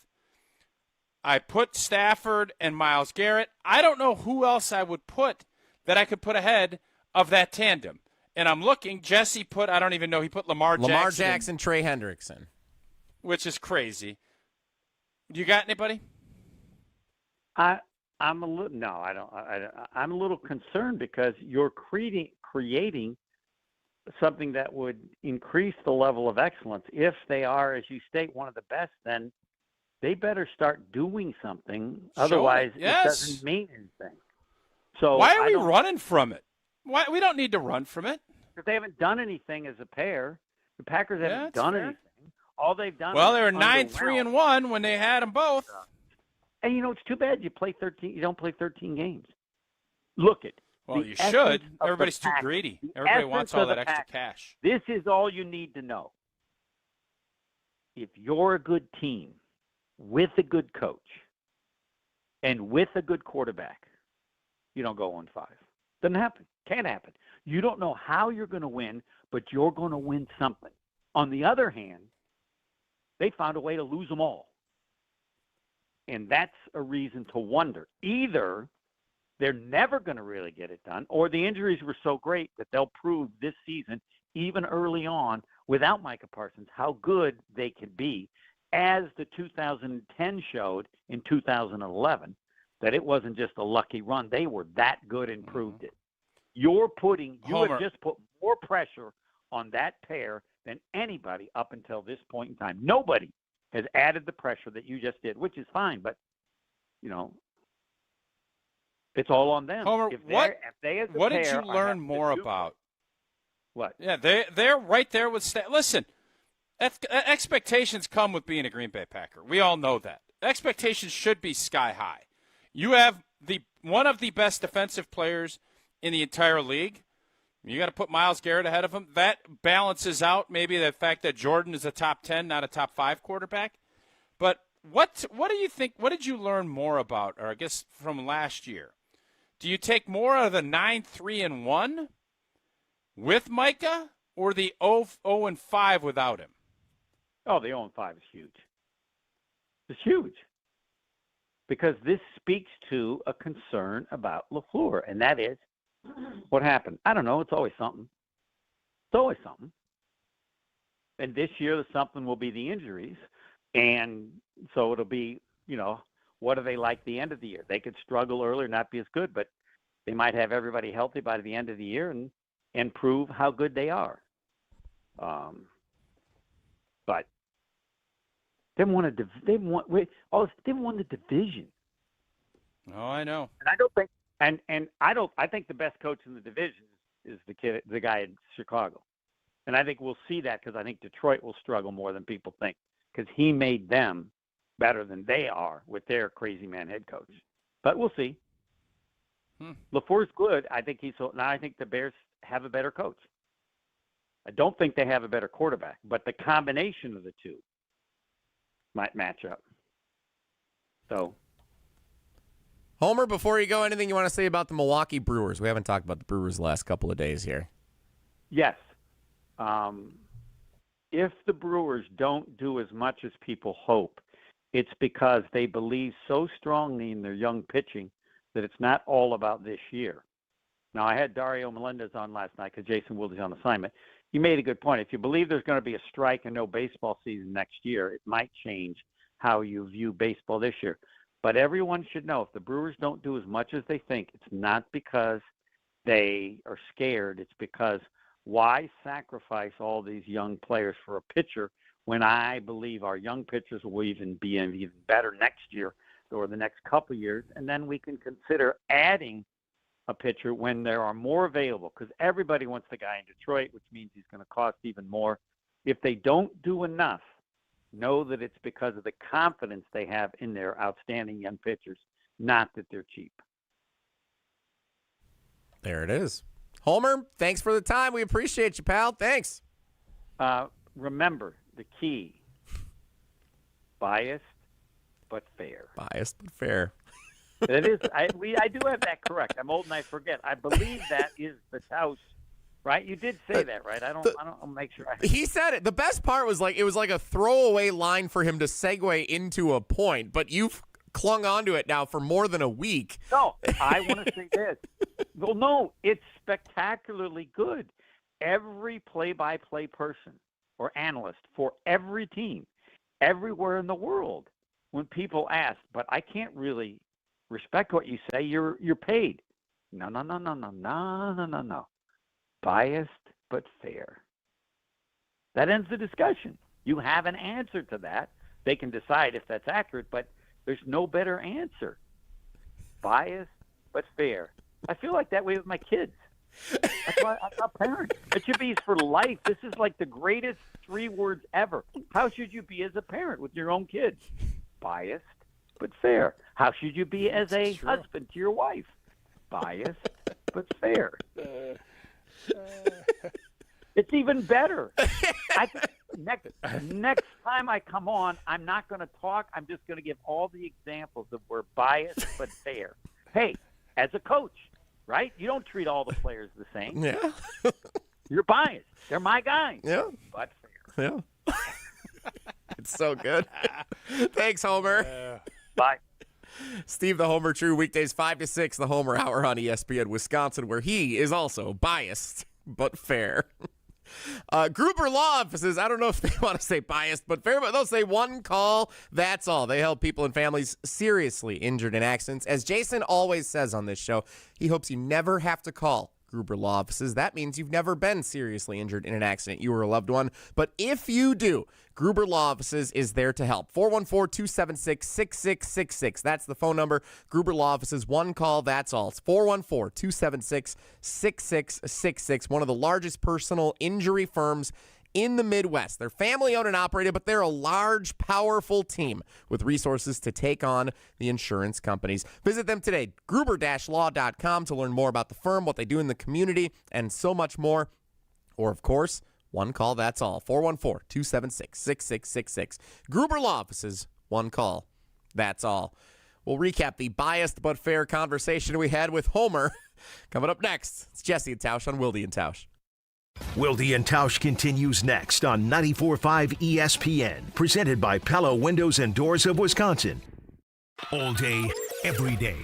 I put Stafford and Myles Garrett. I don't know who else I would put that I could put ahead of that tandem. And I'm looking. Jesse put, I don't even know, he put Lamar Jackson, Trey Hendrickson. Which is crazy. You got anybody? I'm a little no, I don't. I'm a little concerned because you're creating something that would increase the level of excellence. If they are, as you state, one of the best, then they better start doing something. Otherwise, Yes. it doesn't mean anything. So why are we running from it? Why we don't need to run from it? Because they haven't done anything as a pair. The Packers haven't done anything. All they've done. Well, is they were underwhelmed. 9-3-1 when they had them both. And it's too bad you play 13. You don't play 13 games. Look it. Well, the you essence should. of Everybody's the too package. greedy. The Everybody essence wants all of that the extra package. cash. This is all you need to know. If you're a good team with a good coach and with a good quarterback, you don't go 1-5. Doesn't happen. Can't happen. You don't know how you're going to win, but you're going to win something. On the other hand, they found a way to lose them all. And that's a reason to wonder. Either they're never going to really get it done, or the injuries were so great that they'll prove this season, even early on, without Micah Parsons, how good they could be, as the 2010 showed in 2011, that it wasn't just a lucky run. They were that good and proved it. You Homer. have just put more pressure on that pair than anybody up until this point in time. Nobody has added the pressure that you just did, which is fine, but, it's all on them. Homer, If they as a what did pair you are learn having to more do- about? What? Yeah, they're right there with Listen, expectations come with being a Green Bay Packer. We all know that. Expectations should be sky high. You have one of the best defensive players in the entire league. You got to put Myles Garrett ahead of him. That balances out maybe the fact that Jordan is a top 10, not a top 5 quarterback. But what do you think? What did you learn more about, or I guess from last year? Do you take more of the 9-3-1 with Micah, or the 0-5 without him? Oh, the 0-5 is huge. It's huge. Because this speaks to a concern about LaFleur, and that is what happened. I don't know. It's always something. It's always something. And this year, the something will be the injuries. And so it'll be, what do they like the end of the year? They could struggle early or not be as good, but they might have everybody healthy by the end of the year and prove how good they are. But they won the division. Oh, I know. And I don't think, I think the best coach in the division is the guy in Chicago, and I think we'll see that because I think Detroit will struggle more than people think because he made them better than they are with their crazy man head coach. But we'll see. LaFleur's good. I think now I think the Bears have a better coach. I don't think they have a better quarterback, but the combination of the two might match up. So, Homer, before you go, anything you want to say about the Milwaukee Brewers? We haven't talked about the Brewers the last couple of days here. Yes. If the Brewers don't do as much as people hope, it's because they believe so strongly in their young pitching that it's not all about this year. Now, I had Dario Melendez on last night because Jason Wilde is on assignment. He made a good point. If you believe there's going to be a strike and no baseball season next year, it might change how you view baseball this year. But everyone should know if the Brewers don't do as much as they think, it's not because they are scared. It's because why sacrifice all these young players for a pitcher when I believe our young pitchers will be even better next year or the next couple of years, and then we can consider adding a pitcher when there are more available because everybody wants the guy in Detroit, which means he's going to cost even more. If they don't do enough, know that it's because of the confidence they have in their outstanding young pitchers, not that they're cheap. There it is. Homer, thanks for the time. We appreciate you, pal. Thanks. Remember the key, biased but fair. Biased but fair. It is. I do have that correct. I'm old and I forget. I believe that is the Tausch, right? You did say that, right? I'll make sure. He said it. The best part was it was like a throwaway line for him to segue into a point, but you've clung onto it now for more than a week. No, I want to say this. Well, no, it's spectacularly good. Every play-by-play person or analyst for every team, everywhere in the world, when people ask, but I can't really respect what you say, you're paid. No. Biased but fair. That ends the discussion. You have an answer to that. They can decide if that's accurate, but there's no better answer. Biased but fair. I feel like that way with my kids. That's why I'm a parent. It should be for life. This is like the greatest 3 words ever. How should you be as a parent with your own kids? Biased but fair. How should you be as a husband to your wife? Biased but fair. It's even better. Next time I come on, I'm not going to talk. I'm just going to give all the examples of where biased but fair. Hey, as a coach, right? You don't treat all the players the same. Yeah. You're biased. They're my guys. Yeah. But fair. Yeah. It's so good. Thanks, Homer. Bye. Steve the Homer True, weekdays 5 to 6, the Homer Hour on ESPN Wisconsin, where he is also biased but fair. Gruber Law Offices, I don't know if they want to say biased but fair, but they'll say one call, that's all. They help people and families seriously injured in accidents. As Jason always says on this show, he hopes you never have to call Gruber Law Offices. That means you've never been seriously injured in an accident, you or a loved one. But if you do, Gruber Law Offices is there to help. 414-276-6666. That's the phone number. Gruber Law Offices, one call, that's all. It's 414-276-6666. One of the largest personal injury firms in the Midwest. They're family-owned and operated, but they're a large, powerful team with resources to take on the insurance companies. Visit them today, gruber-law.com, to learn more about the firm, what they do in the community, and so much more. Or, of course, one call, that's all. 414-276-6666. Gruber Law Offices, one call, that's all. We'll recap the biased but fair conversation we had with Homer. Coming up next, it's Jesse and Tausch on Wilde and Tausch. Wilde and Tausch continues next on 94.5 ESPN, presented by Pella Windows and Doors of Wisconsin. All day, every day.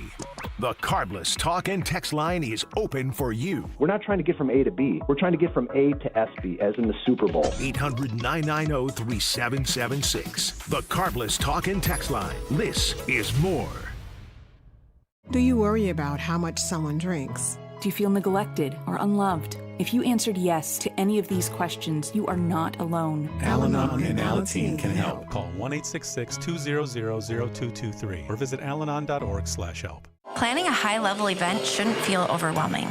The Carbless talk and text line is open for you. We're not trying to get from A to B. We're trying to get from A to SB, as in the Super Bowl. 800-990-3776. The Carbless talk and text line. This is more. Do you worry about how much someone drinks? Do you feel neglected or unloved? If you answered yes to any of these questions, you are not alone. Al-Anon and Alateen can help. Call 1-866-200-0223 or visit alanon.org/help. Planning a high-level event shouldn't feel overwhelming.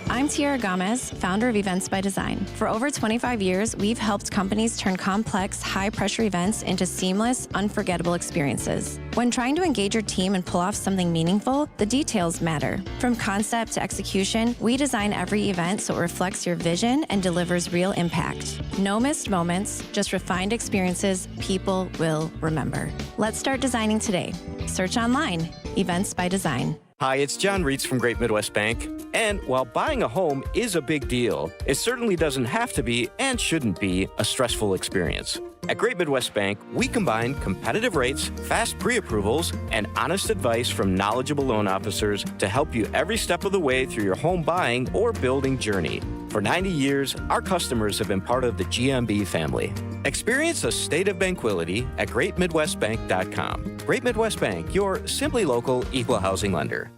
I'm Tiara Gomez, founder of Events by Design. For over 25 years, we've helped companies turn complex, high-pressure events into seamless, unforgettable experiences. When trying to engage your team and pull off something meaningful, the details matter. From concept to execution, we design every event so it reflects your vision and delivers real impact. No missed moments, just refined experiences people will remember. Let's start designing today. Search online, Events by Design. Hi, it's John Reitz from Great Midwest Bank. And while buying a home is a big deal, it certainly doesn't have to be and shouldn't be a stressful experience. At Great Midwest Bank, we combine competitive rates, fast pre-approvals, and honest advice from knowledgeable loan officers to help you every step of the way through your home buying or building journey. For 90 years, our customers have been part of the GMB family. Experience a state of tranquility at GreatMidwestBank.com. Great Midwest Bank, your simply local equal housing lender.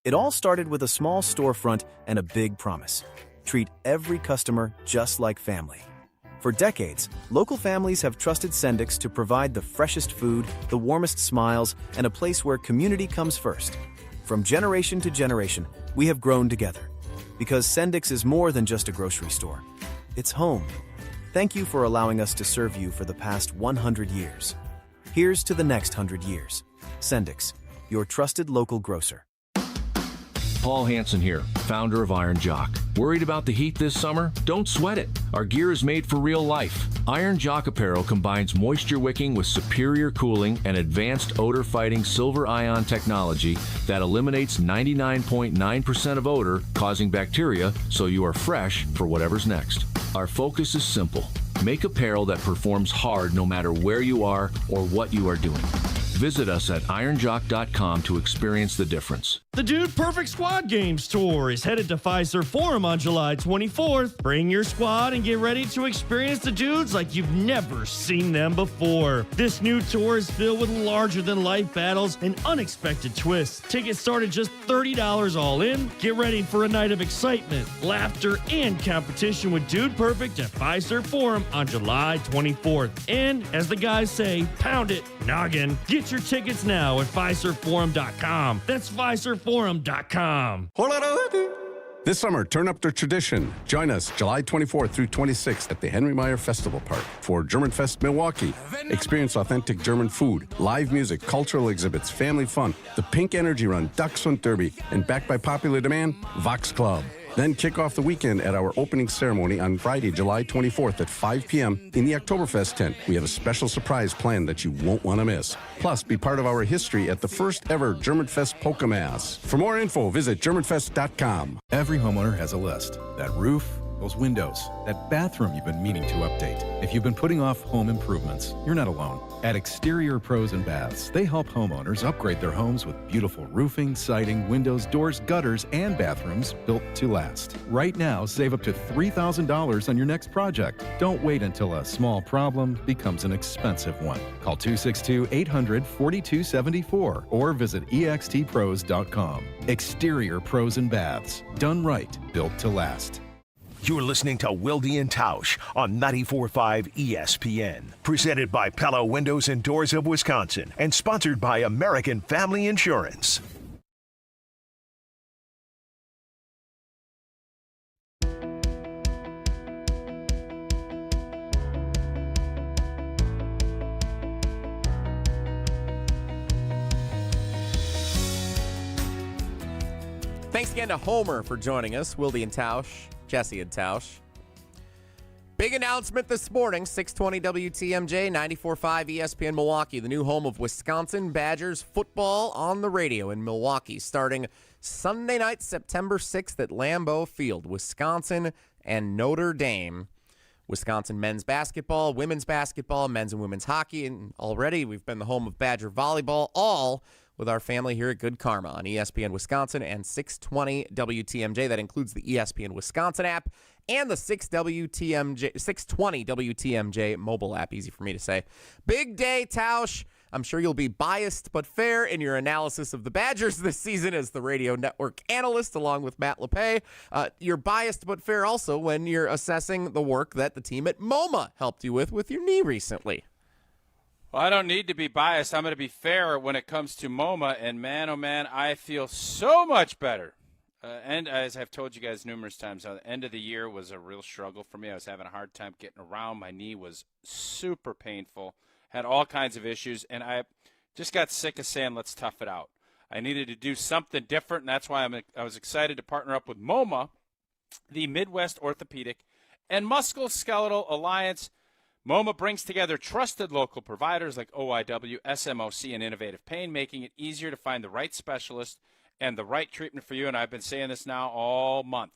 It all started with a small storefront and a big promise: treat every customer just like family. For decades, local families have trusted Sendix to provide the freshest food, the warmest smiles, and a place where community comes first. From generation to generation, we have grown together. Because Sendix is more than just a grocery store. It's home. Thank you for allowing us to serve you for the past 100 years. Here's to the next 100 years. Sendix, your trusted local grocer. Paul Hansen here, founder of Iron Jock. Worried about the heat this summer? Don't sweat it. Our gear is made for real life. Iron Jock apparel combines moisture wicking with superior cooling and advanced odor-fighting silver ion technology that eliminates 99.9% of odor causing bacteria, so you are fresh for whatever's next. Our focus is simple. Make apparel that performs hard no matter where you are or what you are doing. Visit us at ironjock.com to experience the difference. The Dude Perfect Squad Games Tour is headed to Fiserv Forum on July 24th. Bring your squad and get ready to experience the dudes like you've never seen them before. This new tour is filled with larger-than-life battles and unexpected twists. Tickets start at just $30 all in. Get ready for a night of excitement, laughter, and competition with Dude Perfect at Fiserv Forum on July 24th. And, as the guys say, pound it, noggin. Get your tickets now at FiservForum.com. That's FiservForum.com. This summer, turn up the tradition. Join us July 24th through 26th at the Henry Meyer Festival Park for German Fest Milwaukee. Experience authentic German food, live music, cultural exhibits, family fun, the Pink Energy Run, Dachshund Derby, and backed by popular demand, Vox Club. Then kick off the weekend at our opening ceremony on Friday, July 24th at 5 p.m. in the Oktoberfest tent. We have a special surprise planned that you won't want to miss. Plus, be part of our history at the first ever Germanfest Polka Mass. For more info, visit GermanFest.com. Every homeowner has a list. That roof, those windows, that bathroom you've been meaning to update. If you've been putting off home improvements, you're not alone. At Exterior Pros and Baths, they help homeowners upgrade their homes with beautiful roofing, siding, windows, doors, gutters, and bathrooms built to last. Right now, save up to $3,000 on your next project. Don't wait until a small problem becomes an expensive one. Call 262-800-4274 or visit extpros.com. Exterior Pros and Baths. Done right, built to last. You're listening to Wilde and Tausch on 94.5 ESPN. Presented by Pella Windows and Doors of Wisconsin and sponsored by American Family Insurance. Thanks again to Homer for joining us, Wilde and Tausch, Jesse and Tausch. Big announcement this morning, 620 WTMJ, 94.5 ESPN Milwaukee, the new home of Wisconsin Badgers football on the radio in Milwaukee, starting Sunday night, September 6th at Lambeau Field. Wisconsin and Notre Dame. Wisconsin men's basketball, women's basketball, men's and women's hockey, and already we've been the home of Badger volleyball, all with our family here at Good Karma on ESPN Wisconsin and 620 WTMJ. That includes the ESPN Wisconsin app and the 620 WTMJ mobile app. Easy for me to say. Big day, Tausch. I'm sure you'll be biased but fair in your analysis of the Badgers this season as the radio network analyst along with Matt LePay. You're biased but fair also when you're assessing the work that the team at MoMA helped you with your knee recently. Well, I don't need to be biased. I'm going to be fair when it comes to MoMA, and man, oh man, I feel so much better. And as I've told you guys numerous times, the end of the year was a real struggle for me. I was having a hard time getting around. My knee was super painful, had all kinds of issues, and I just got sick of saying, let's tough it out. I needed to do something different, and that's why I was excited to partner up with MoMA, the Midwest Orthopedic and Musculoskeletal Alliance. MoMA brings together trusted local providers like OIW, SMOC, and Innovative Pain, making it easier to find the right specialist and the right treatment for you. And I've been saying this now all month.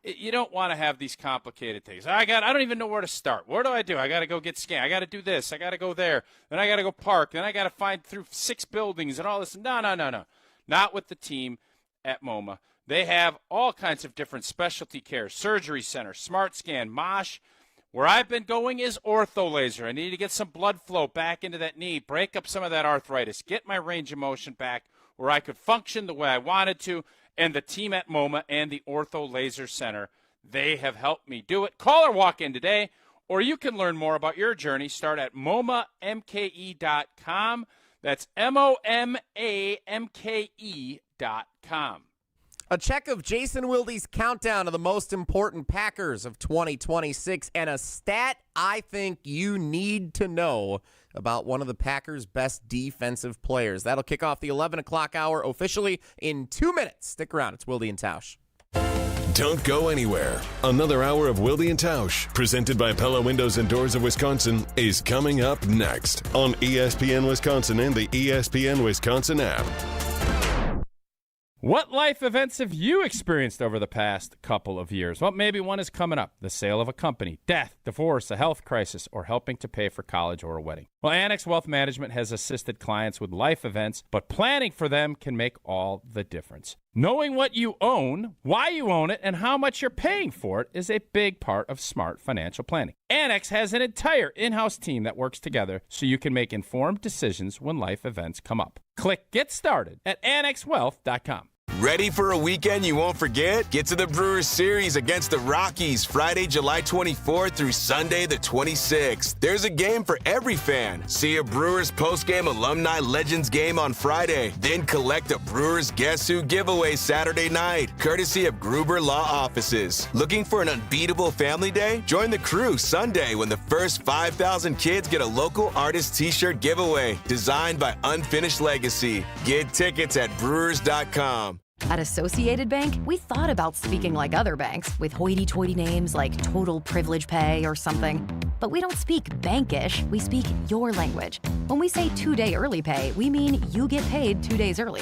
You don't want to have these complicated things. I don't even know where to start. What do? I got to go get scanned. I got to do this. I got to go there. Then I got to go park. Then I got to find through 6 buildings and all this. No. Not with the team at MoMA. They have all kinds of different specialty care, surgery center, smart scan, MOSH. Where I've been going is ortho laser. I need to get some blood flow back into that knee, break up some of that arthritis, get my range of motion back where I could function the way I wanted to. And the team at MoMA and the Ortho Laser Center, they have helped me do it. Call or walk in today, or you can learn more about your journey. Start at MoMAMKE.com. That's MoMAMKE.com. A check of Jason Wilde's countdown of the most important Packers of 2026 and a stat I think you need to know about one of the Packers' best defensive players. That'll kick off the 11 o'clock hour officially in 2 minutes. Stick around. It's Wilde and Tausch. Don't go anywhere. Another hour of Wilde and Tausch, presented by Pella Windows and Doors of Wisconsin, is coming up next on ESPN Wisconsin and the ESPN Wisconsin app. What life events have you experienced over the past couple of years? Well, maybe one is coming up. The sale of a company, death, divorce, a health crisis, or helping to pay for college or a wedding. Well, Annex Wealth Management has assisted clients with life events, but planning for them can make all the difference. Knowing what you own, why you own it, and how much you're paying for it is a big part of smart financial planning. Annex has an entire in-house team that works together so you can make informed decisions when life events come up. Click Get Started at annexwealth.com. Ready for a weekend you won't forget? Get to the Brewers Series against the Rockies Friday, July 24th through Sunday the 26th. There's a game for every fan. See a Brewers postgame alumni legends game on Friday. Then collect a Brewers Guess Who giveaway Saturday night, courtesy of Gruber Law Offices. Looking for an unbeatable family day? Join the crew Sunday when the first 5,000 kids get a local artist t-shirt giveaway designed by Unfinished Legacy. Get tickets at brewers.com. At Associated Bank, we thought about speaking like other banks with hoity-toity names like Total Privilege Pay or something. But we don't speak bankish, we speak your language. When we say 2-day early pay, we mean you get paid 2 days early.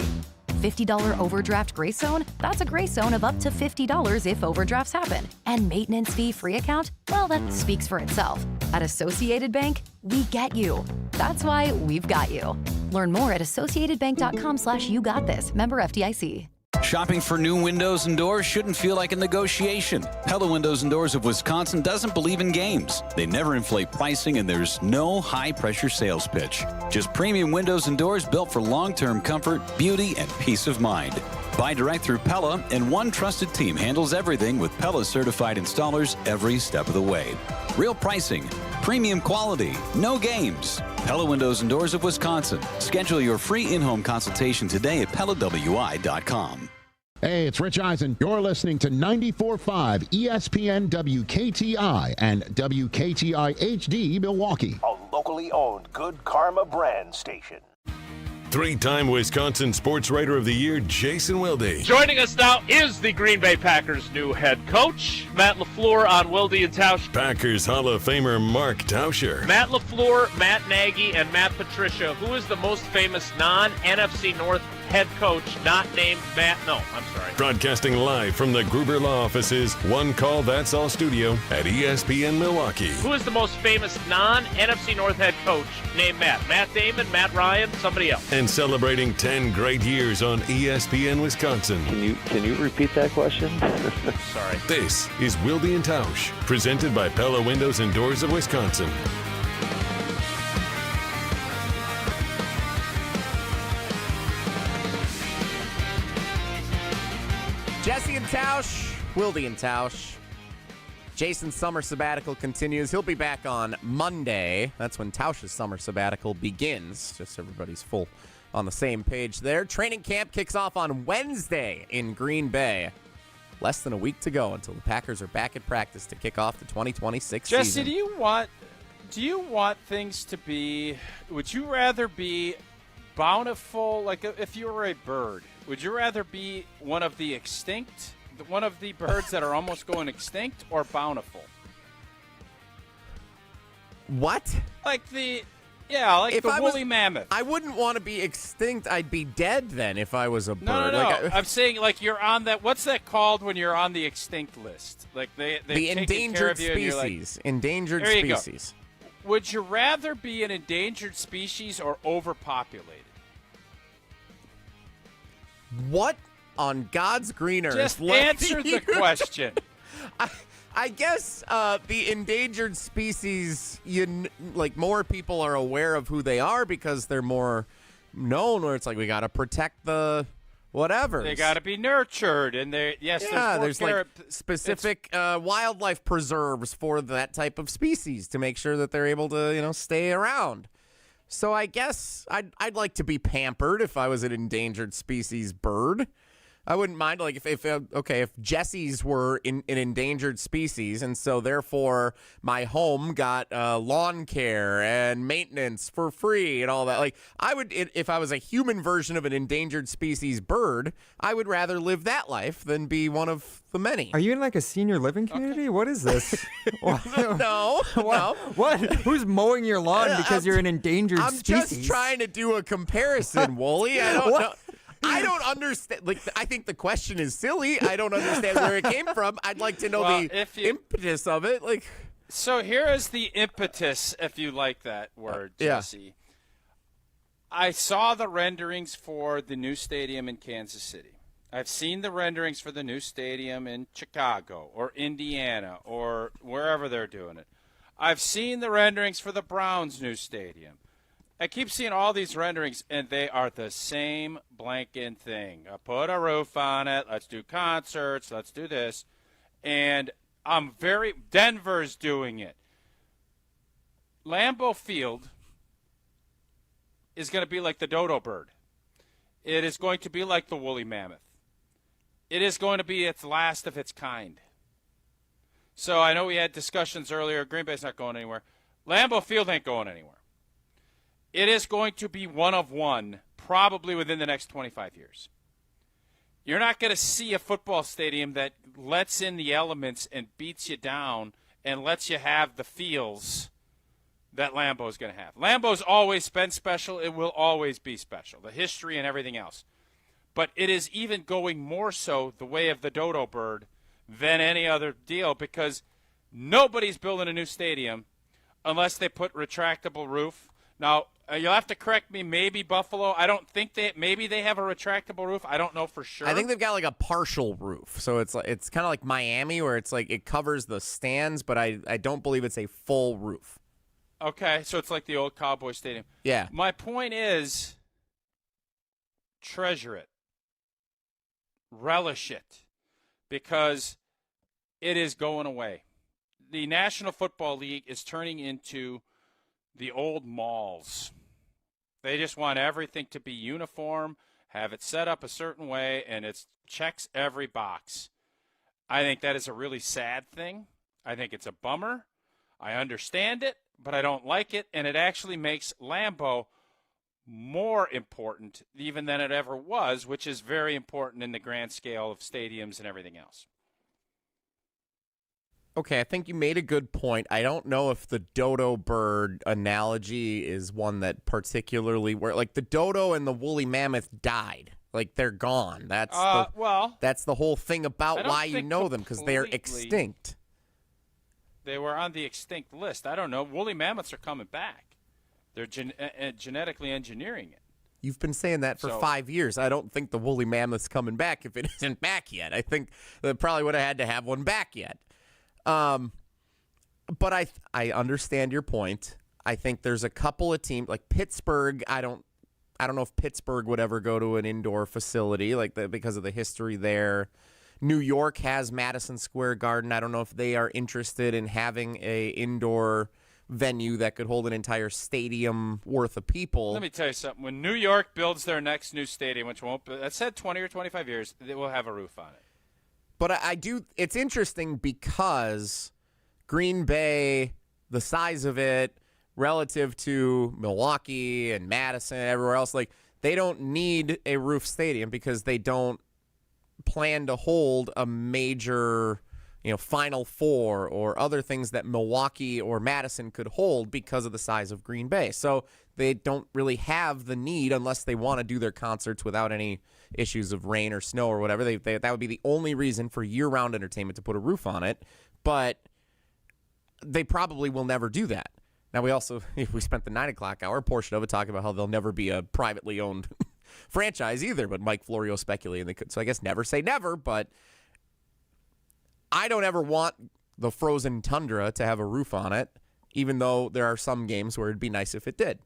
$50 overdraft grace zone? That's a grace zone of up to $50 if overdrafts happen. And maintenance fee-free account? Well, that speaks for itself. At Associated Bank, we get you. That's why we've got you. Learn more at associatedbank.com/YouGotThis. Member FDIC. Shopping for new windows and doors shouldn't feel like a negotiation. Pella Windows and Doors of Wisconsin doesn't believe in games. They never inflate pricing, and there's no high-pressure sales pitch. Just premium windows and doors built for long-term comfort, beauty, and peace of mind. Buy direct through Pella, and one trusted team handles everything with Pella-certified installers every step of the way. Real pricing, premium quality, no games. Pella Windows and Doors of Wisconsin. Schedule your free in-home consultation today at PellaWI.com. Hey, it's Rich Eisen. You're listening to 94.5 ESPN WKTI and WKTI HD Milwaukee. A locally owned Good Karma brand station. Three-time Wisconsin Sports Writer of the Year, Jason Wilde. Joining us now is the Green Bay Packers' new head coach, Matt LaFleur on Wilde Tausch. Packers Hall of Famer Mark Tauscher. Matt LaFleur, Matt Nagy, and Matt Patricia. Who is the most famous non-NFC North head coach not named Matt? No, I'm sorry. Broadcasting live from the Gruber Law Office's One Call That's All studio at ESPN Milwaukee. Who is the most famous non-NFC North head coach named Matt? Matt Damon, Matt Ryan, somebody else. And celebrating 10 great years on ESPN Wisconsin. Can you repeat that question? Sorry. This is Wilde and Tausch, presented by Pella Windows and Doors of Wisconsin. Jesse and Tausch, Wilde and Tausch. Jason's summer sabbatical continues. He'll be back on Monday. That's when Tausch's summer sabbatical begins. Just so everybody's full on the same page there. Training camp kicks off on Wednesday in Green Bay. Less than a week to go until the Packers are back at practice to kick off the 2026 Jesse, season. do you want things to be, would you rather be bountiful, like if you were a bird, would you rather be one of the birds that are almost going extinct, or bountiful? What? Like the woolly mammoth. I wouldn't want to be extinct. I'd be dead then if I was a bird. No. I'm saying like you're on that. What's that called when you're on the extinct list? Like the endangered species. Endangered species. Would you rather be an endangered species or overpopulated? What on God's green earth? Just answer the question. I guess the endangered species, more people are aware of who they are because they're more known. Where it's like we got to protect the whatever. They got to be nurtured, and there's like specific wildlife preserves for that type of species to make sure that they're able to stay around. So I guess I'd like to be pampered if I was an endangered species bird. I wouldn't mind, like, if Jessies were an endangered species, and so therefore my home got lawn care and maintenance for free and all that. Like, I would, if I was a human version of an endangered species bird, I would rather live that life than be one of the many. Are you in like a senior living community? Okay. What is this? No. What? Who's mowing your lawn because you're an endangered species? I'm just trying to do a comparison, Wooly. I don't know. I don't understand. Like, I think the question is silly. I don't understand where it came from. I'd like to know the impetus of it. Like, so here is the impetus, if you like that word, Jesse. Yeah. I saw the renderings for the new stadium in Kansas City. I've seen the renderings for the new stadium in Chicago or Indiana or wherever they're doing it. I've seen the renderings for the Browns' new stadium. I keep seeing all these renderings, and they are the same blanking thing. Put a roof on it. Let's do concerts. Let's do this. And Denver's doing it. Lambeau Field is going to be like the dodo bird. It is going to be like the woolly mammoth. It is going to be its last of its kind. So I know we had discussions earlier. Green Bay's not going anywhere. Lambeau Field ain't going anywhere. It is going to be one of one, probably within the next 25 years. You're not going to see a football stadium that lets in the elements and beats you down and lets you have the feels that Lambeau's going to have. Lambeau's always been special. It will always be special, the history and everything else. But it is even going more so the way of the dodo bird than any other deal, because nobody's building a new stadium unless they put retractable roof. Now, you'll have to correct me, maybe Buffalo. I don't think maybe they have a retractable roof. I don't know for sure. I think they've got like a partial roof. So it's kind of like Miami, where it's like it covers the stands, but I don't believe it's a full roof. Okay, so it's like the old Cowboy Stadium. Yeah. My point is, treasure it. Relish it. Because it is going away. The National Football League is turning into the old malls. They just want everything to be uniform, have it set up a certain way, and it checks every box. I think that is a really sad thing. I think it's a bummer. I understand it, but I don't like it, and it actually makes Lambeau more important even than it ever was, which is very important in the grand scale of stadiums and everything else. Okay, I think you made a good point. I don't know if the dodo bird analogy is one that particularly like the dodo and the woolly mammoth died. Like they're gone. That's that's the whole thing about why you know them, because they're extinct. They were on the extinct list. I don't know. Woolly mammoths are coming back. They're genetically engineering it. You've been saying that for 5 years. I don't think the woolly mammoth's coming back if it isn't back yet. I think they probably would have had to have one back yet. But I understand your point. I think there's a couple of teams like Pittsburgh. I don't know if Pittsburgh would ever go to an indoor facility because of the history there. New York has Madison Square Garden. I don't know if they are interested in having a indoor venue that could hold an entire stadium worth of people. Let me tell you something. When New York builds their next new stadium, which won't be, that said 20 or 25 years, they will have a roof on it. But I do. It's interesting because Green Bay, the size of it relative to Milwaukee and Madison and everywhere else, like they don't need a roof stadium because they don't plan to hold a major, Final Four or other things that Milwaukee or Madison could hold because of the size of Green Bay. So they don't really have the need unless they want to do their concerts without any issues of rain or snow or whatever. That would be the only reason for year-round entertainment to put a roof on it. But they probably will never do that. Now, we spent the 9 o'clock hour portion of it talking about how they'll never be a privately owned franchise either, but Mike Florio speculating they could. So I guess never say never, but I don't ever want the frozen tundra to have a roof on it, even though there are some games where it'd be nice if it did,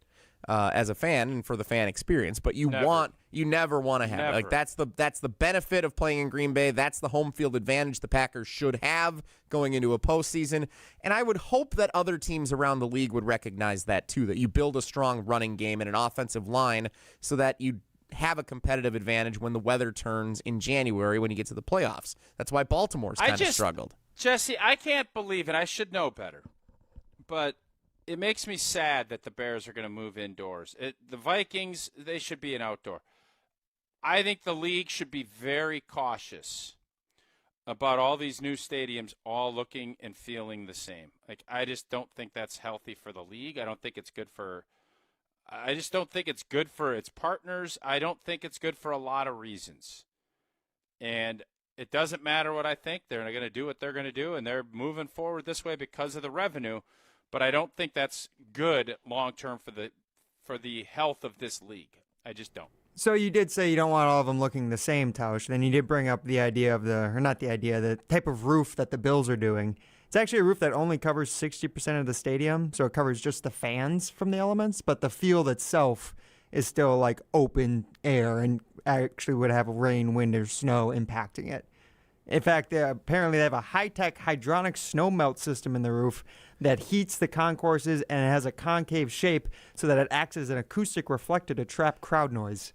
as a fan and for the fan experience. But you never want to have it. Like that's the benefit of playing in Green Bay. That's the home field advantage the Packers should have going into a postseason. And I would hope that other teams around the league would recognize that too, that you build a strong running game and an offensive line so that you have a competitive advantage when the weather turns in January when you get to the playoffs. That's why Baltimore's kind of struggled. Jesse, I can't believe it. I should know better. But it makes me sad that the Bears are going to move indoors. The Vikings, they should be an outdoor. I think the league should be very cautious about all these new stadiums all looking and feeling the same. Like, I just don't think that's healthy for the league. I just don't think it's good for its partners. I don't think it's good for a lot of reasons. And it doesn't matter what I think. They're going to do what they're going to do, and they're moving forward this way because of the revenue. But I don't think that's good long-term for the health of this league. I just don't. So you did say you don't want all of them looking the same, Tausch. Then you did bring up the idea of the type of roof that the Bills are doing. It's actually a roof that only covers 60% of the stadium, so it covers just the fans from the elements, but the field itself is still like open air and actually would have rain, wind, or snow impacting it. In fact, apparently they have a high-tech hydronic snow melt system in the roof that heats the concourses, and it has a concave shape so that it acts as an acoustic reflector to trap crowd noise.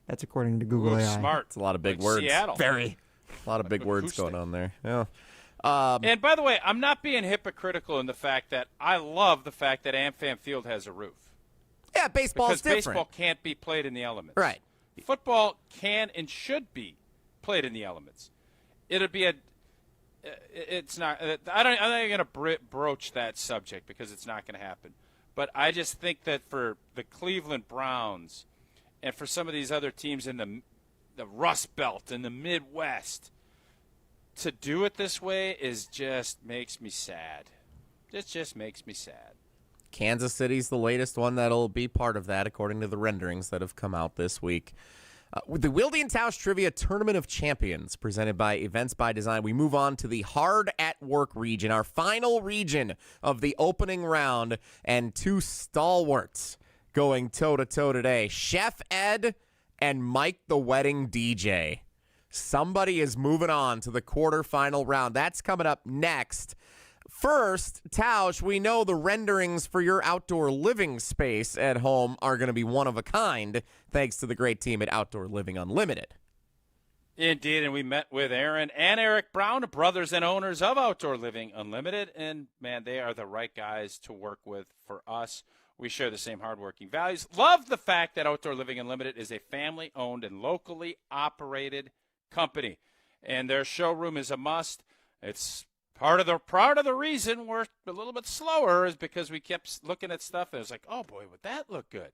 That's according to Google AI. Smart. It's a lot of big words. Seattle. Very. A lot of big words going on there. Yeah. And by the way, I'm not being hypocritical in the fact that I love the fact that AmFam Field has a roof. Yeah, baseball's different. Because baseball can't be played in the elements. Right. Football can and should be played in the elements. It'll be it's not. I'm not going to broach that subject because it's not going to happen. But I just think that for the Cleveland Browns and for some of these other teams in the Rust Belt and the Midwest, to do it this way just makes me sad. It just makes me sad. Kansas City's the latest one that'll be part of that, according to the renderings that have come out this week. With the Wilde Tausch Trivia Tournament of Champions presented by Events by Design, we move on to the Hard at Work region, our final region of the opening round, and two stalwarts going toe-to-toe today, Chef Ed and Mike the Wedding DJ. Somebody is moving on to the quarterfinal round. That's coming up next. First, Tausch, we know the renderings for your outdoor living space at home are going to be one of a kind, thanks to the great team at Outdoor Living Unlimited. Indeed, and we met with Aaron and Eric Brown, brothers and owners of Outdoor Living Unlimited, and, man, they are the right guys to work with for us. We share the same hardworking values. Love the fact that Outdoor Living Unlimited is a family-owned and locally operated company, and their showroom is a must. It's part of the reason we're a little bit slower is because we kept looking at stuff and it's like, oh boy, would that look good?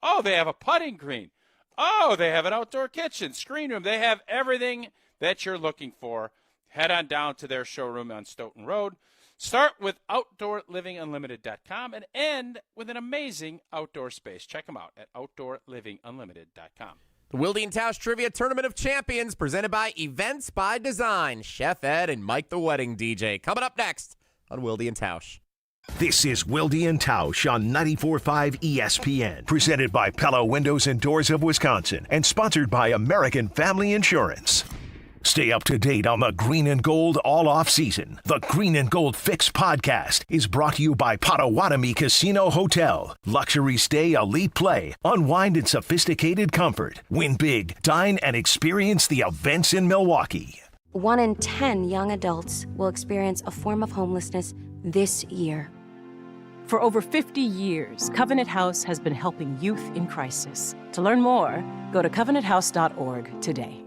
Oh, they have a putting green. Oh, they have an outdoor kitchen, screen room. They have everything that you're looking for. Head on down to their showroom on Stoughton Road. Start with OutdoorLivingUnlimited.com and end with an amazing outdoor space. Check them out at OutdoorLivingUnlimited.com. The Wilde Tausch Trivia Tournament of Champions presented by Events by Design. Chef Ed and Mike the Wedding DJ. Coming up next on Wilde Tausch. This is Wilde Tausch on 94.5 ESPN, presented by Pella Windows and Doors of Wisconsin and sponsored by American Family Insurance. Stay up to date on the Green and Gold all off season. The Green and Gold Fix podcast is brought to you by Potawatomi Casino Hotel. Luxury stay, elite play, unwind in sophisticated comfort. Win big, dine, and experience the events in Milwaukee. 1 in 10 young adults will experience a form of homelessness this year. For over 50 years, Covenant House has been helping youth in crisis. To learn more, go to covenanthouse.org today.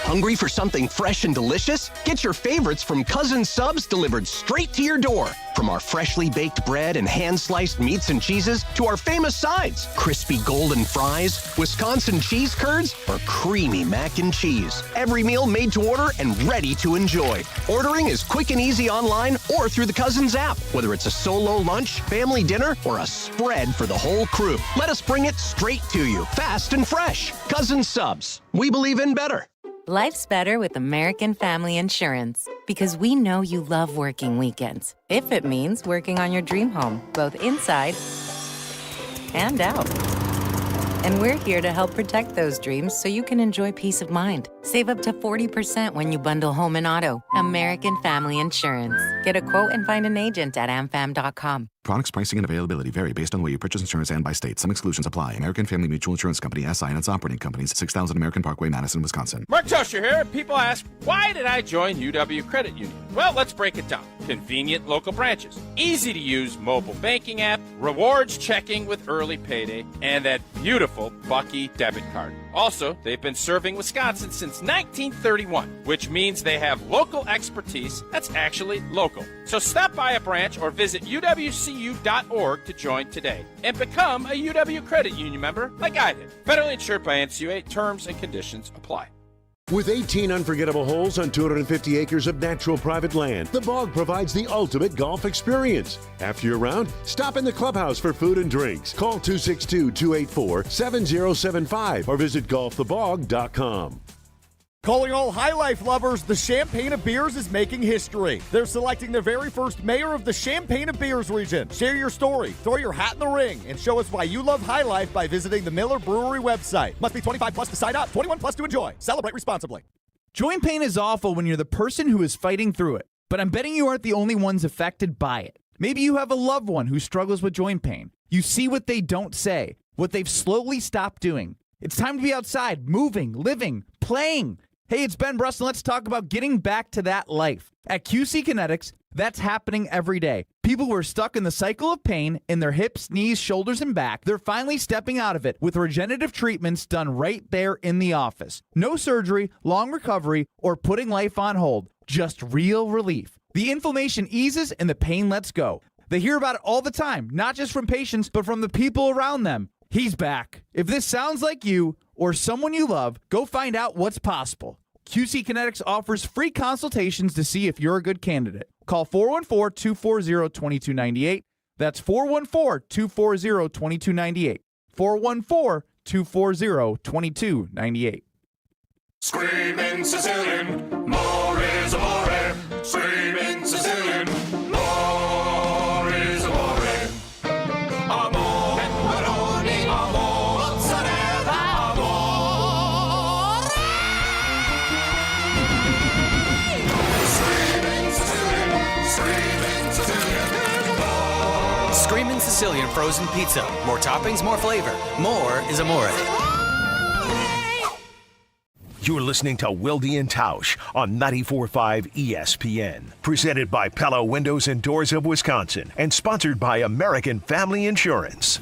Hungry for something fresh and delicious? Get your favorites from Cousin Subs delivered straight to your door. From our freshly baked bread and hand-sliced meats and cheeses to our famous sides, crispy golden fries, Wisconsin cheese curds, or creamy mac and cheese. Every meal made to order and ready to enjoy. Ordering is quick and easy online or through the Cousins app. Whether it's a solo lunch, family dinner, or a spread for the whole crew, let us bring it straight to you, fast and fresh. Cousin Subs. We believe in better. Life's better with American Family Insurance because we know you love working weekends. If it means working on your dream home, both inside and out. And we're here to help protect those dreams so you can enjoy peace of mind. Save up to 40% when you bundle home and auto. American Family Insurance. Get a quote and find an agent at amfam.com. Products, pricing, and availability vary based on the way you purchase insurance and by state. Some exclusions apply. American Family Mutual Insurance Company, SI, and its operating companies, 6000 American Parkway, Madison, Wisconsin. Mark Tosher here. People ask, why did I join UW Credit Union? Well, let's break it down. Convenient local branches, easy to use mobile banking app, rewards checking with early payday, and that beautiful Bucky debit card. Also, they've been serving Wisconsin since 1931, which means they have local expertise that's actually local. So stop by a branch or visit uwcu.org to join today and become a UW Credit Union member like I did. Federally insured by NCUA. Terms and conditions apply. With 18 unforgettable holes on 250 acres of natural private land, the Bog provides the ultimate golf experience. After your round, stop in the clubhouse for food and drinks. Call 262-284-7075 or visit golfthebog.com. Calling all High Life lovers, the Champaign of Beers is making history. They're selecting their very first mayor of the Champaign of Beers region. Share your story, throw your hat in the ring, and show us why you love High Life by visiting the Miller Brewery website. Must be 25 plus to sign up, 21 plus to enjoy. Celebrate responsibly. Joint pain is awful when you're the person who is fighting through it, but I'm betting you aren't the only ones affected by it. Maybe you have a loved one who struggles with joint pain. You see what they don't say, what they've slowly stopped doing. It's time to be outside, moving, living, playing. Hey, it's Ben Brust, and let's talk about getting back to that life. At QC Kinetics, that's happening every day. People who are stuck in the cycle of pain in their hips, knees, shoulders, and back, they're finally stepping out of it with regenerative treatments done right there in the office. No surgery, long recovery, or putting life on hold. Just real relief. The inflammation eases and the pain lets go. They hear about it all the time, not just from patients, but from the people around them. He's back. If this sounds like you or someone you love, go find out what's possible. QC Kinetics offers free consultations to see if you're a good candidate. Call 414-240-2298. That's 414-240-2298. 414-240-2298. Screaming Sicilian, more is amore. Screaming Sicilian, more is amore. Amore, pepperoni, amore, mozzarella, amore. Screaming Sicilian, screaming Sicilian, more. Screaming Sicilian frozen pizza. More toppings, more flavor. More is amore. You're listening to Wilde Tausch on 94.5 ESPN. Presented by Pella Windows and Doors of Wisconsin and sponsored by American Family Insurance.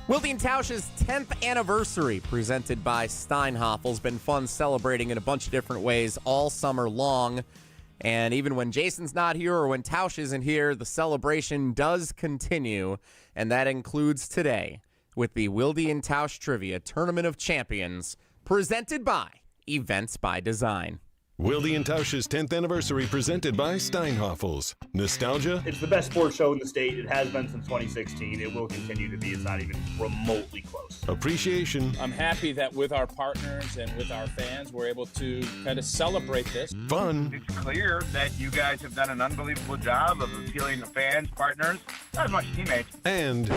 Wilde Tausch's 10th anniversary, presented by Steinhoffel's, been fun celebrating in a bunch of different ways all summer long. And even when Jason's not here or when Tausch isn't here, the celebration does continue. And that includes today with the Wilde Tausch Trivia Tournament of Champions, presented by Events by Design. Wilde Tausch's 10th anniversary presented by Steinhoffel's. Nostalgia? It's the best sports show in the state. It has been since 2016. It will continue to be. It's not even remotely close. Appreciation. I'm happy that with our partners and with our fans, we're able to kind of celebrate this. Fun. It's clear that you guys have done an unbelievable job of appealing to fans, partners, not as much teammates. And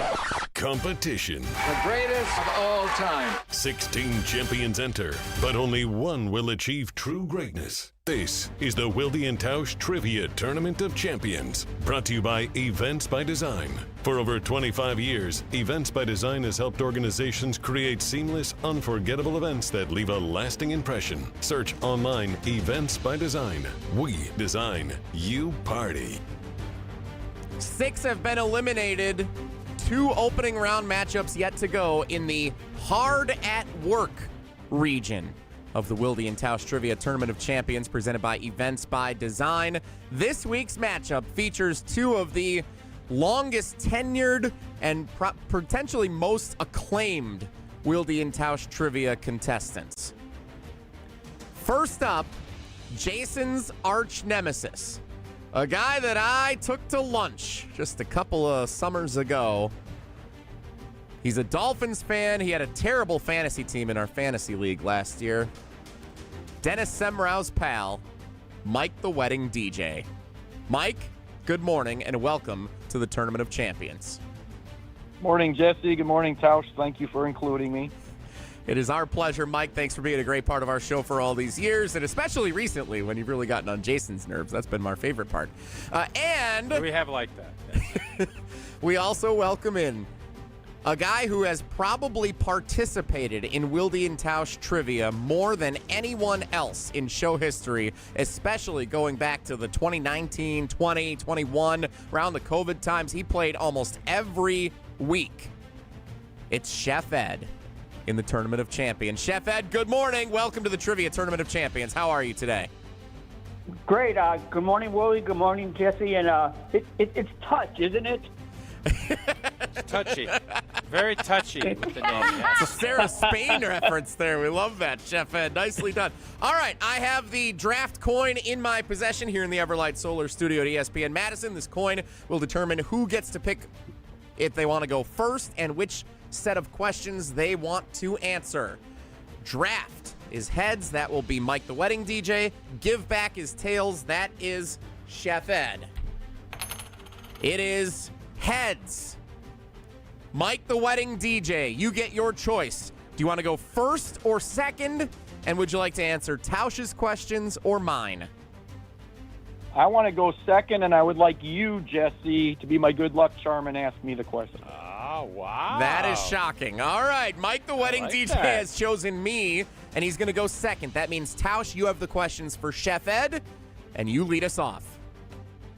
competition. The greatest of all time. 16 champions enter, but only one will achieve true greatness. This is the Wilde Tausch Trivia Tournament of Champions, brought to you by Events by Design. For over 25 years, Events by Design has helped organizations create seamless, unforgettable events that leave a lasting impression. Search online Events by Design. We design, you party. 6 have been eliminated. 2 opening round matchups yet to go in the hard at work region of the Wilde Tausch Trivia Tournament of Champions, presented by Events by Design. This week's matchup features 2 of the longest tenured and potentially most acclaimed Wilde Tausch Trivia contestants. First up, Jason's arch nemesis, a guy that I took to lunch just a couple of summers ago. He's a Dolphins fan. He had a terrible fantasy team in our fantasy league last year. Dennis Semrau's pal, Mike the Wedding DJ. Mike, good morning and welcome to the Tournament of Champions. Morning, Jesse. Good morning, Tausch. Thank you for including me. It is our pleasure, Mike. Thanks for being a great part of our show for all these years, and especially recently when you've really gotten on Jason's nerves. That's been my favorite part. And we have like that. We also welcome in a guy who has probably participated in Wilde Tausch trivia more than anyone else in show history, especially going back to the 2019, 20, 21, around the COVID times. He played almost every week. It's Chef Ed in the Tournament of Champions. Chef Ed, good morning. Welcome to the Trivia Tournament of Champions. How are you today? Great. Good morning, Willie. Good morning, Jesse. And it's touch, isn't it? Touchy. Very touchy with the name. It's a Sarah Spain reference there. We love that, Chef Ed. Nicely done. All right, I have the draft coin in my possession here in the Everlight Solar Studio at ESPN Madison. This coin will determine who gets to pick if they want to go first and which set of questions they want to answer. Draft is heads. That will be Mike the Wedding DJ. Give back is tails. That is Chef Ed. It is heads. Mike the Wedding DJ, you get your choice. Do you want to go first or second? And would you like to answer Tausch's questions or mine? I want to go second, and I would like you, Jesse, to be my good luck charm and ask me the question. Oh, wow. That is shocking. All right, Mike the Wedding DJ has chosen me, and he's going to go second. That means, Tausch, you have the questions for Chef Ed, and you lead us off.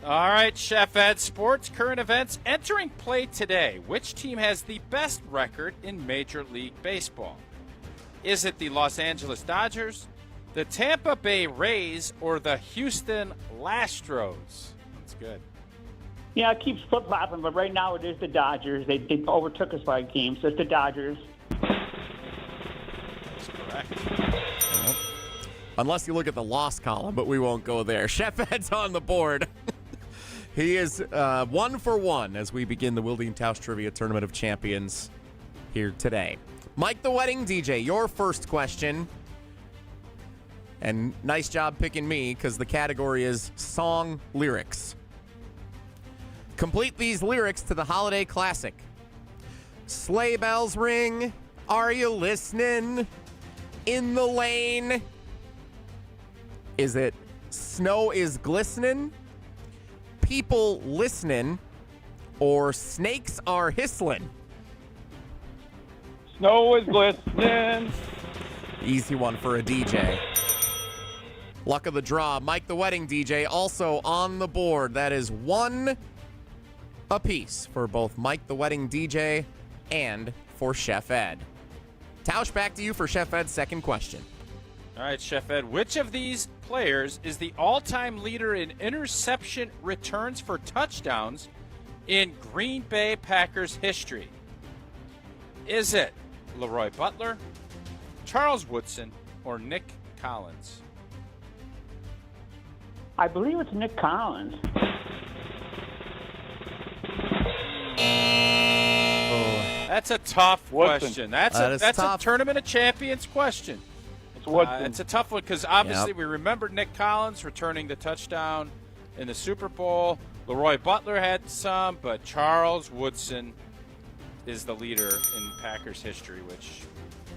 All right, Chef Ed, sports current events entering play today. Which team has the best record in Major League Baseball? Is it the Los Angeles Dodgers, the Tampa Bay Rays, or the Houston Astros? That's good. Yeah, it keeps flip-flopping, but right now it is the Dodgers. They overtook us by a game, so it's the Dodgers. That's correct. Well, unless you look at the loss column, but we won't go there. Chef Ed's on the board. He is 1 for 1 as we begin the Wilde Tausch Trivia Tournament of Champions here today. Mike the Wedding DJ, your first question. And nice job picking me because the category is song lyrics. Complete these lyrics to the holiday classic. Sleigh bells ring, are you listening? in the lane? Is it snow is glistening, people listening, or snakes are whistling? Snow is glistening. Easy one for a DJ. Luck of the draw. Mike the Wedding DJ also on the board. That is 1 apiece for both Mike the Wedding DJ and for Chef Ed. Tausch, back to you for Chef Ed's second question. All right, Chef Ed, which of these players is the all-time leader in interception returns for touchdowns in Green Bay Packers history? Is it Leroy Butler, Charles Woodson, or Nick Collins? I believe it's Nick Collins. That's a tough question. That's tough. a Tournament of Champions question. It's a tough one because obviously we remember Nick Collins returning the touchdown in the Super Bowl. Leroy Butler had some, but Charles Woodson is the leader in Packers history, which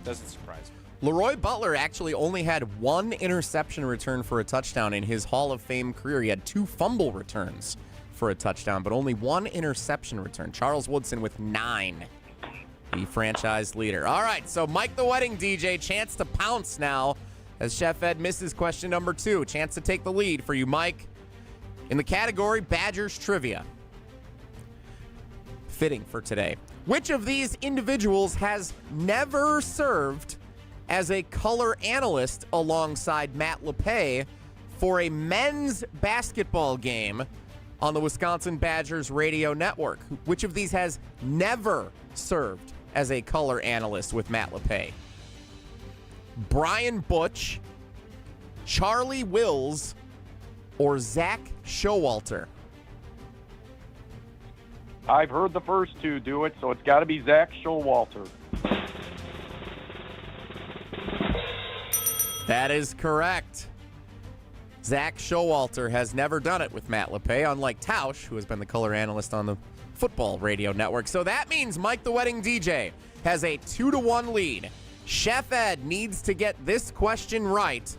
doesn't surprise me. Leroy Butler actually only had 1 interception return for a touchdown in his Hall of Fame career. He had 2 fumble returns for a touchdown, but only 1 interception return. Charles Woodson with 9. The franchise leader. All right, so Mike the Wedding DJ, chance to pounce now as Chef Ed misses question number 2. Chance to take the lead for you, Mike. In the category Badgers Trivia. Fitting for today. Which of these individuals has never served as a color analyst alongside Matt LePay for a men's basketball game on the Wisconsin Badgers radio network? Which of these has never served as a color analyst with Matt LePay? Brian Butch, Charlie Wills, or Zach Showalter? I've heard the first 2 do it, so it's got to be Zach Showalter. That is correct. Zach Showalter has never done it with Matt LePay, unlike Tausch, who has been the color analyst on the football radio network. So that means Mike the Wedding DJ has a 2-1 lead. Chef Ed needs to get this question right.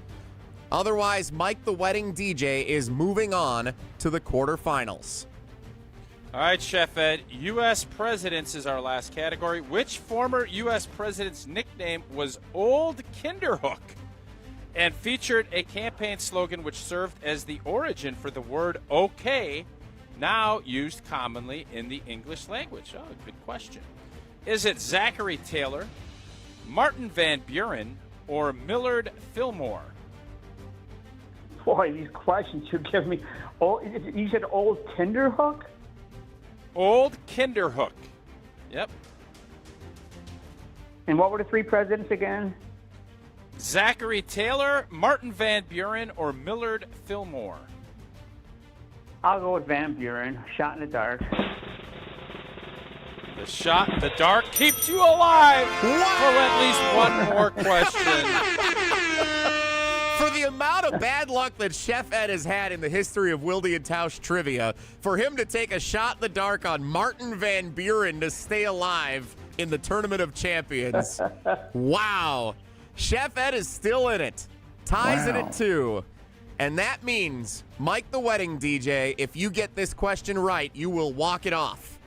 Otherwise, Mike the Wedding DJ is moving on to the quarterfinals. All right, Chef Ed, U.S. presidents is our last category. Which former U.S. president's nickname was Old Kinderhook and featured a campaign slogan which served as the origin for the word okay, now used commonly in the English language? Oh, good question. Is it Zachary Taylor, Martin Van Buren, or Millard Fillmore? Boy, these questions you're giving me. Oh, you said Old Kinderhook? Old Kinderhook. Yep. And what were the 3 presidents again? Zachary Taylor, Martin Van Buren, or Millard Fillmore? I'll go with Van Buren. Shot in the dark. The shot in the dark keeps you alive for at least 1 more question. For the amount of bad luck that Chef Ed has had in the history of Wilde and Tausch trivia, for him to take a shot in the dark on Martin Van Buren to stay alive in the Tournament of Champions. Wow. Chef Ed is still in it. Ties in it too. And that means, Mike the Wedding DJ, if you get this question right, you will walk it off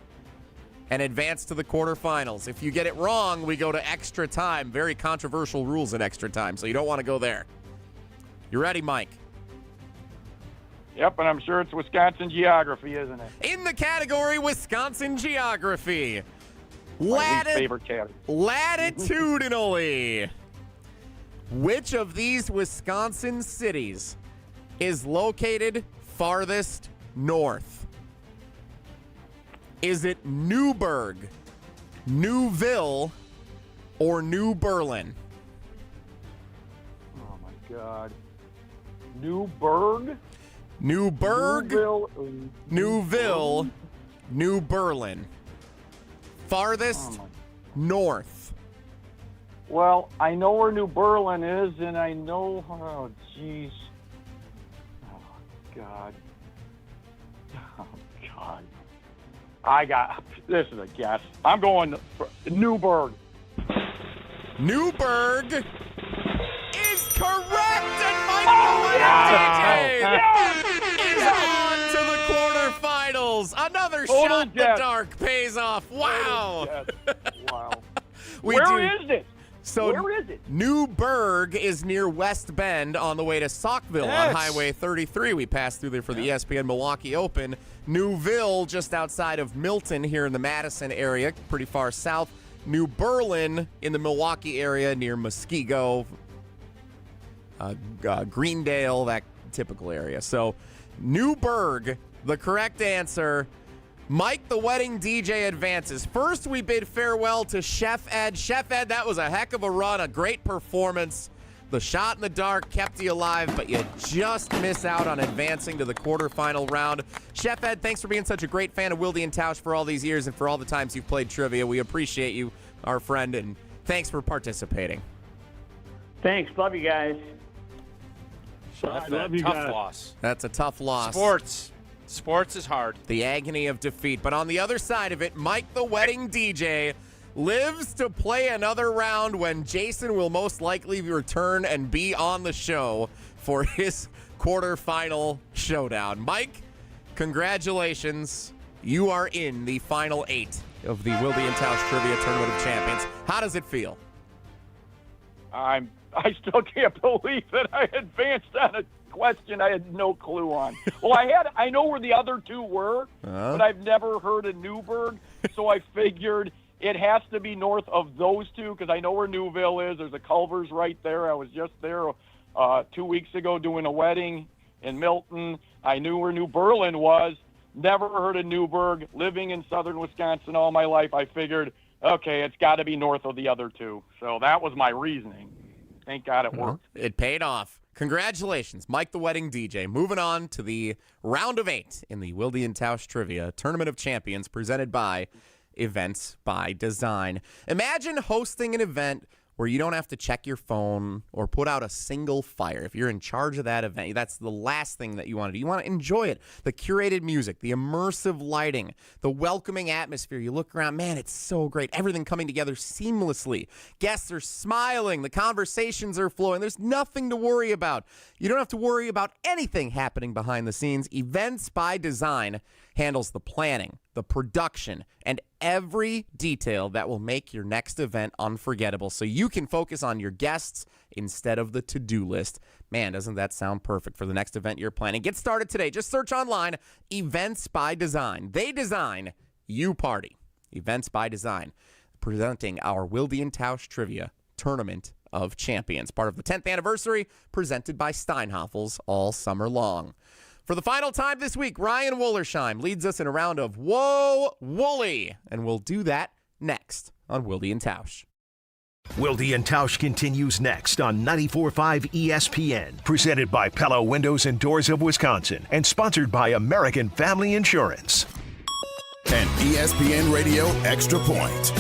and advance to the quarterfinals. If you get it wrong, we go to extra time. Very controversial rules in extra time, so you don't want to go there. You ready, Mike? Yep, and I'm sure it's Wisconsin geography, isn't it? In the category Wisconsin geography. My least favorite category. Latitudinally. Which of these Wisconsin cities is located farthest north? Is it Newburgh, Newville, or New Berlin? Oh, my God. Newburgh? Newville, New Berlin. Farthest north. Well, I know where New Berlin is, and I know... Oh, jeez. Oh, God. Oh, God. This is a guess. I'm going Newburgh. Newburgh correct, and Mike is on to the quarterfinals. Another shot in the dark pays off. Wow. Wow. Where is it? So Where is it? Newburgh is near West Bend on the way to Saukville on Yes. Highway 33. We passed through there for the ESPN Milwaukee Open. Newville, just outside of Milton here in the Madison area, pretty far south. New Berlin in the Milwaukee area near Muskego, Greendale, that typical area. So Newburgh, the correct answer. Mike, the wedding DJ, advances. First, we bid farewell to Chef Ed. Chef Ed, that was a heck of a run, a great performance. The shot in the dark kept you alive, but you just miss out on advancing to the quarterfinal round. Chef Ed, thanks for being such a great fan of Wilde Tausch for all these years and for all the times you've played trivia. We appreciate you, our friend, and thanks for participating. Thanks. Love you guys. Tough loss. That's a tough loss. Sports is hard. The agony of defeat. But on the other side of it, Mike the wedding DJ lives to play another round when Jason will most likely return and be on the show for his quarterfinal showdown. Mike, congratulations. You are in the final 8 of the Wilde Tausch Trivia Tournament of Champions. How does it feel? I still can't believe that I advanced on a question I had no clue on. Well, I know where the other two were, but I've never heard of Newburgh, so I figured it has to be north of those two because I know where Newville is. There's a Culver's right there. I was just there 2 weeks ago doing a wedding in Milton. I knew where New Berlin was. Never heard of Newburgh. Living in southern Wisconsin all my life, I figured, okay, it's got to be north of the other two. So that was my reasoning. Thank God it worked. It paid off. Congratulations, Mike the wedding DJ. Moving on to the round of 8 in the Wilde Tausch Trivia Tournament of Champions presented by Events by Design. Imagine hosting an event where you don't have to check your phone or put out a single fire. If you're in charge of that event, that's the last thing that you want to do. You want to enjoy it. The curated music, the immersive lighting, the welcoming atmosphere. You look around, man, it's so great. Everything coming together seamlessly. Guests are smiling. The conversations are flowing. There's nothing to worry about. You don't have to worry about anything happening behind the scenes. Events by Design handles the planning, the production, and every detail that will make your next event unforgettable so you can focus on your guests instead of the to-do list. Man, doesn't that sound perfect for the next event you're planning? Get started today. Just search online, Events by Design. They design, you party. Events by Design, presenting our Wilde Tausch Trivia Tournament of Champions, part of the 10th anniversary, presented by Steinhafels all summer long. For the final time this week, Ryan Wollersheim leads us in a round of Whoa Wooly, and we'll do that next on Wilde Tausch. Wilde Tausch continues next on 94.5 ESPN, presented by Pella Windows and Doors of Wisconsin, and sponsored by American Family Insurance. An ESPN Radio Extra Point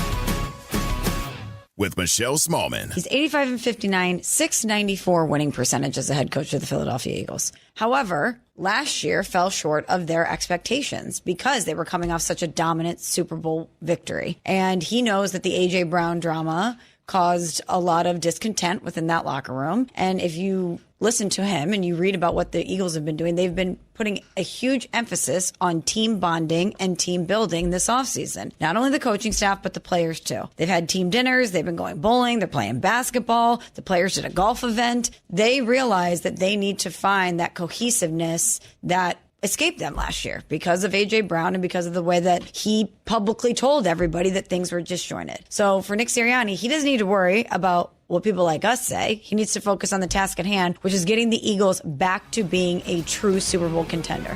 with Michelle Smallman. He's 85-59, .694 winning percentage as a head coach of the Philadelphia Eagles. However, last year fell short of their expectations because they were coming off such a dominant Super Bowl victory. And he knows that the A.J. Brown drama caused a lot of discontent within that locker room. And if you listen to him and you read about what the Eagles have been doing, they've been putting a huge emphasis on team bonding and team building this offseason. Not only the coaching staff, but the players too. They've had team dinners. They've been going bowling. They're playing basketball. The players did a golf event. They realize that they need to find that cohesiveness that escaped them last year because of A.J. Brown and because of the way that he publicly told everybody that things were disjointed. So for Nick Sirianni, he doesn't need to worry about what people like us say. He needs to focus on the task at hand, which is getting the Eagles back to being a true Super Bowl contender.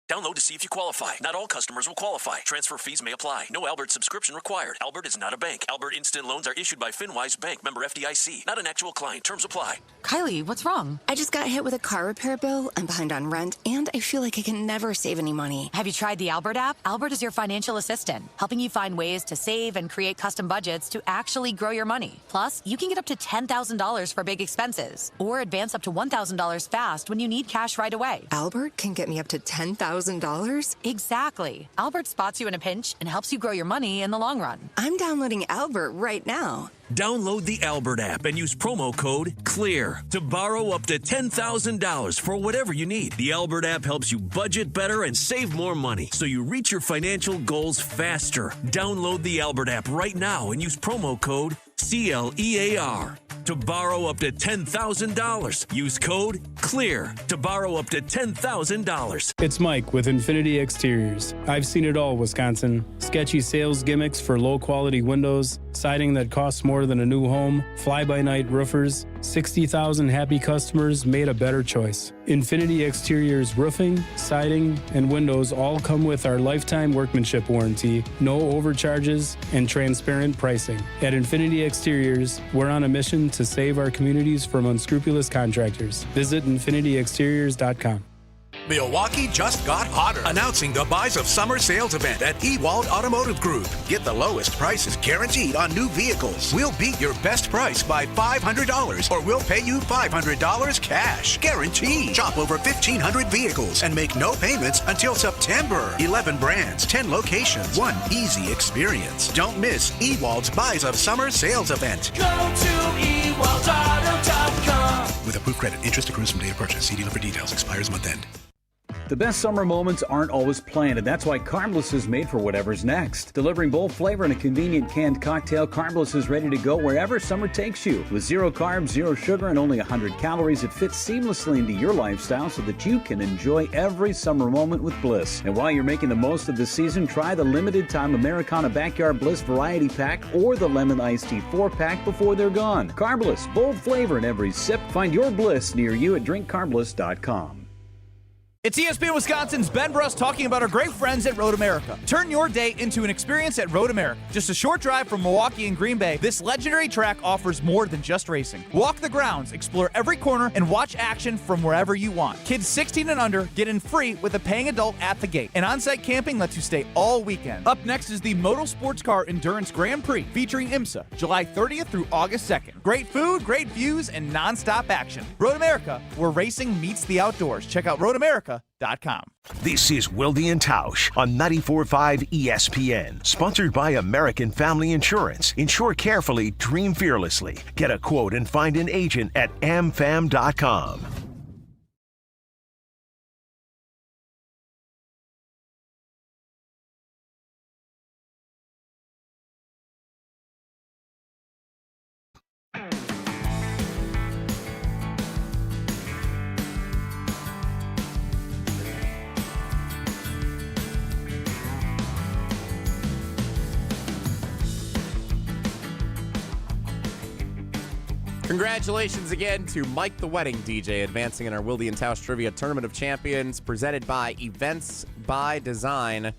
Download to see if you qualify. Not all customers will qualify. Transfer fees may apply. No Albert subscription required. Albert is not a bank. Albert Instant Loans are issued by FinWise Bank, member FDIC. Not an actual client. Terms apply. Kylie, what's wrong? I just got hit with a car repair bill. I'm behind on rent, and I feel like I can never save any money. Have you tried the Albert app? Albert is your financial assistant, helping you find ways to save and create custom budgets to actually grow your money. Plus, you can get up to $10,000 for big expenses, or advance up to $1,000 fast when you need cash right away. Albert can get me up to $10,000 $10,000? Exactly. Albert spots you in a pinch and helps you grow your money in the long run. I'm downloading Albert right now. Download the Albert app and use promo code CLEAR to borrow up to $10,000 for whatever you need. The Albert app helps you budget better and save more money so you reach your financial goals faster. Download the Albert app right now and use promo code CLEAR to borrow up to $10,000. Use code CLEAR to borrow up to $10,000. It's Mike with Infinity Exteriors. I've seen it all, Wisconsin. Sketchy sales gimmicks for low-quality windows, siding that costs more than a new home, fly-by-night roofers. 60,000 happy customers made a better choice. Infinity Exteriors roofing, siding, and windows all come with our lifetime workmanship warranty, no overcharges, and transparent pricing. At Infinity Exteriors, we're on a mission to save our communities from unscrupulous contractors. Visit infinityexteriors.com. Milwaukee just got hotter. Announcing the Buys of Summer sales event at Ewald Automotive Group. Get the lowest prices guaranteed on new vehicles. We'll beat your best price by $500 or we'll pay you $500 cash. Guaranteed. Shop over 1,500 vehicles and make no payments until September. 11 brands, 10 locations, one easy experience. Don't miss Ewald's Buys of Summer sales event. Go to ewaldauto.com. With approved credit, interest accrues from date of purchase. See dealer for details. Expires month end. The best summer moments aren't always planned, and that's why Carbless is made for whatever's next. Delivering bold flavor in a convenient canned cocktail, Carbless is ready to go wherever summer takes you. With 0 carbs, 0 sugar, and only 100 calories, it fits seamlessly into your lifestyle so that you can enjoy every summer moment with Bliss. And while you're making the most of the season, try the limited-time Americana Backyard Bliss Variety Pack or the Lemon Iced Tea 4-pack before they're gone. Carbless, bold flavor in every sip. Find your Bliss near you at drinkcarbless.com. It's ESPN Wisconsin's Ben Bruss talking about our great friends at Road America. Turn your day into an experience at Road America. Just a short drive from Milwaukee and Green Bay, this legendary track offers more than just racing. Walk the grounds, explore every corner, and watch action from wherever you want. Kids 16 and under get in free with a paying adult at the gate. And on-site camping lets you stay all weekend. Up next is the Moto Sports Car Endurance Grand Prix featuring IMSA, July 30th through August 2nd. Great food, great views, and non-stop action. Road America, where racing meets the outdoors. Check out roadamerica.com. This is Wilde Tausch on 94.5 ESPN. Sponsored by American Family Insurance. Insure carefully, dream fearlessly. Get a quote and find an agent at amfam.com. Congratulations again to Mike the Wedding DJ advancing in our Wilde Tausch Trivia Tournament of Champions presented by Events by Design.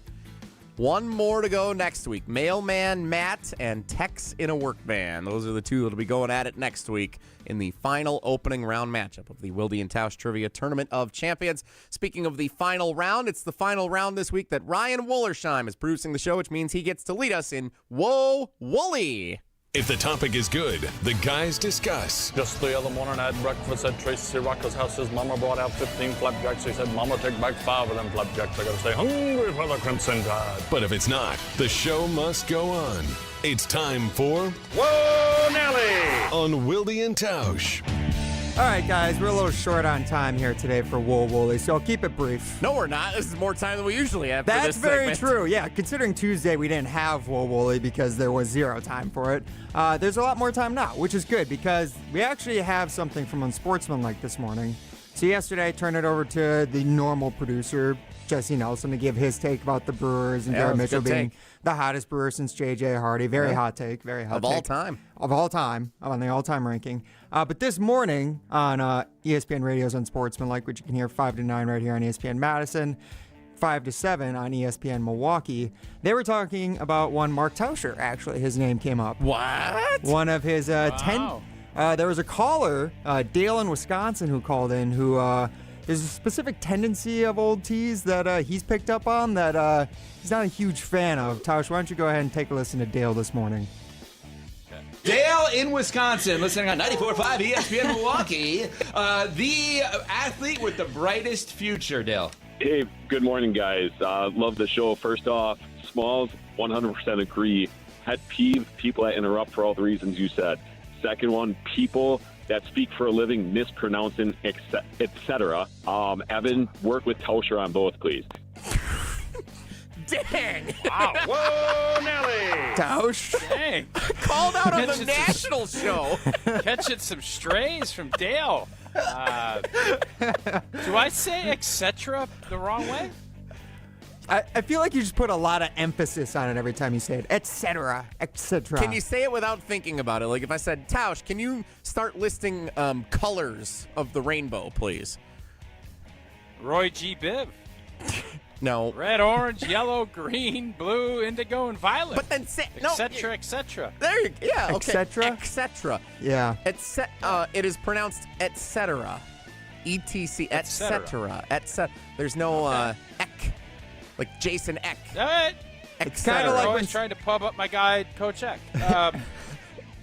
One more to go next week. Mailman Matt and Tex in a Work Van. Those are the two that'll be going at it next week in the final opening round matchup of the Wilde Tausch Trivia Tournament of Champions. Speaking of the final round, it's the final round this week that Ryan Wollersheim is producing the show, which means he gets to lead us in Whoa Wooly. If the topic is good, the guys discuss. Just the other morning I had breakfast at Tracy Rocker's house. His mama brought out 15 flapjacks. He said, Mama, take back 5 of them flapjacks. I gotta stay hungry for the Crimson Tide. But if it's not, the show must go on. It's time for Whoa, Nelly! On Wilde and Tausch. All right, guys, we're a little short on time here today for Whoa Wooly, so I'll keep it brief. No, we're not. This is more time than we usually have for this segment. That's very true, yeah. Considering Tuesday we didn't have Whoa Wooly because there was 0 time for it, there's a lot more time now, which is good because we actually have something from Unsportsmanlike this morning. So yesterday I turned it over to the normal producer, Jesse Nelson, to give his take about the Brewers and Jared Mitchell being the hottest brewer since J.J. Hardy. Very hot take. Very hot take. Of all time. On the all-time ranking. But this morning on ESPN Radio's Unsportsmanlike, which you can hear 5 to 9 right here on ESPN Madison, 5 to 7 on ESPN Milwaukee, they were talking about one Mark Tauscher, actually. His name came up. What? One of his 10... there was a caller, Dale in Wisconsin, who called in, who... there's a specific tendency of old teas that he's picked up on that he's not a huge fan of. Tausch, why don't you go ahead and take a listen to Dale this morning? Dale in Wisconsin, listening on 94.5 ESPN Milwaukee. The athlete with the brightest future, Dale. Hey, good morning, guys. Love the show. First off, Smalls, 100% agree. Pet peeve, people that interrupt for all the reasons you said. Second one, people that speak for a living, mispronouncing, etc. Evan, work with Tauscher on both, please. Dang! Wow. Whoa, Nelly! Tausch. Dang. Called out on the national show. Catching some strays from Dale. Do I say etc. the wrong way? I feel like you just put a lot of emphasis on it every time you say it, etc., etc. Can you say it without thinking about it? Like if I said, Tausch, can you start listing colors of the rainbow, please? Roy G. Biv. No. Red, orange, yellow, green, blue, indigo, and violet. But then say no. Etc. etc. There you go. Yeah. Okay. Etc.? Etc. Yeah. It is pronounced etc. ETC. Etc. Etc. There's no ek. Like Jason Eck. All right. It's kind of like always trying to pub up my guy, Coach Eck. Yeah,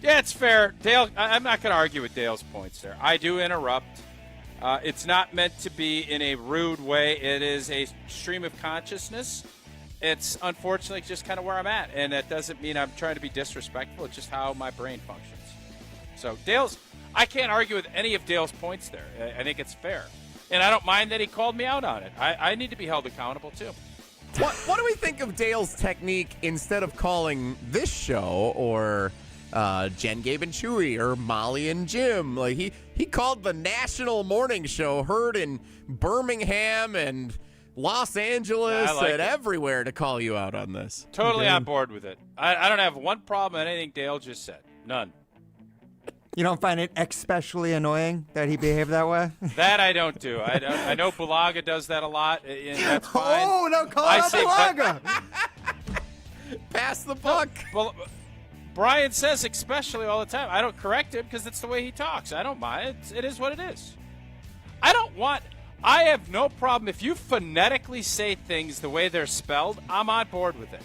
it's fair. Dale, I'm not going to argue with Dale's points there. I do interrupt. It's not meant to be in a rude way. It is a stream of consciousness. It's unfortunately just kind of where I'm at, and that doesn't mean I'm trying to be disrespectful. It's just how my brain functions. So I can't argue with any of Dale's points there. I think it's fair. And I don't mind that he called me out on it. I need to be held accountable, too. What do we think of Dale's technique instead of calling this show or Jen, Gabe, and Chewy or Molly and Jim? Like he called the national morning show, heard in Birmingham and Los Angeles and everywhere, to call you out on this. Totally on board with it. I don't have one problem with anything Dale just said. None. You don't find it especially annoying that he behaved that way? That I don't do. I know Bulaga does that a lot. And that's fine. Oh, no, call out Bulaga. Pass the buck. Brian says especially all the time. I don't correct him because it's the way he talks. I don't mind. It is what it is. I have no problem. If you phonetically say things the way they're spelled, I'm on board with it.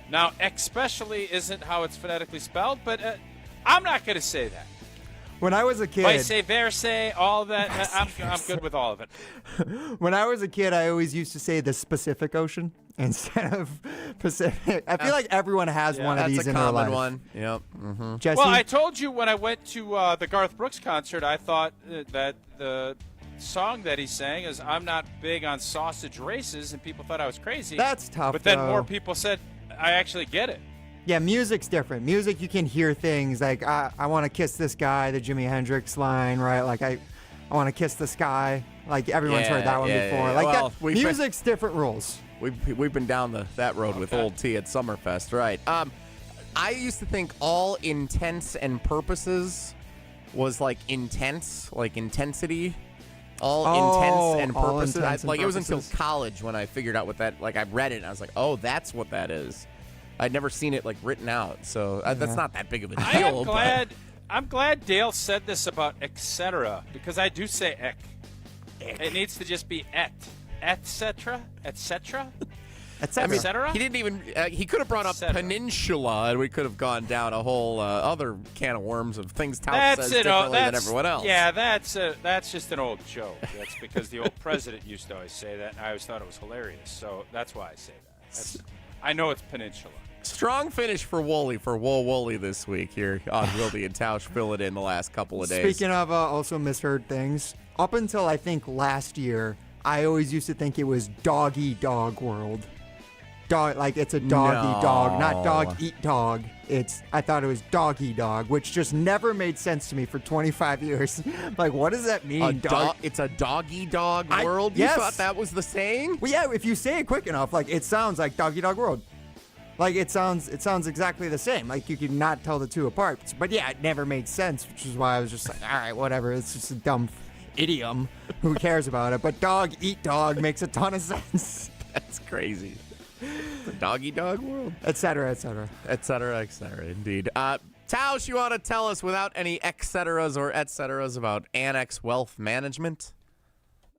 Now, especially isn't how it's phonetically spelled, but I'm not going to say that. When I was a kid, vice versa, all of that. I'm good with all of it. When I was a kid, I always used to say the Pacific Ocean instead of Pacific. I feel like everyone has one of these in their life. That's a common one. Yep. Mm-hmm. Jesse? Well, I told you when I went to the Garth Brooks concert, I thought that the song that he sang is "I'm not big on sausage races," and people thought I was crazy. That's tough. But then though. more people said, "I actually get it." Yeah, music's different. Music, you can hear things like, I want to kiss this guy, the Jimi Hendrix line, right? Like, I want to kiss the sky. Like, everyone's heard that one before. Like, well, music's different rules. We've been down that road with Old T at Summerfest, right? I used to think all intents and purposes was like intense, like intensity. All intents and purposes. It was until college when I figured out what that, like, I read it and I was like, oh, that's what that is. I'd never seen it like written out, so that's not that big of a deal. I'm glad Dale said this about etc. because I do say ek. It needs to just be etc. etc. He didn't even. He could have brought up peninsula, and we could have gone down a whole other can of worms of things Tausch says differently than everyone else. Yeah, that's just an old joke. That's because the old president used to always say that, and I always thought it was hilarious. So that's why I say that. I know it's peninsula. Strong finish for Wooly, for Wooly this week here on Wilde and Tausch, filling in the last couple of days. Speaking of also misheard things, up until I think last year, I always used to think it was doggy dog world. Like it's a doggy dog, not dog eat dog. I thought it was doggy dog, which just never made sense to me for 25 years. Like, what does that mean? It's a doggy dog world? Yes. You thought that was the saying? Well, yeah, if you say it quick enough, like, it sounds like doggy dog world. Like, it sounds exactly the same. Like, you could not tell the two apart. But yeah, it never made sense, which is why I was just like, all right, whatever. It's just a dumb idiom. Who cares about it? But dog eat dog makes a ton of sense. That's crazy. The doggy dog world. Et cetera, et cetera. Et cetera, indeed. Tausch, you want to tell us without any et ceteras or et ceteras about Annex Wealth Management?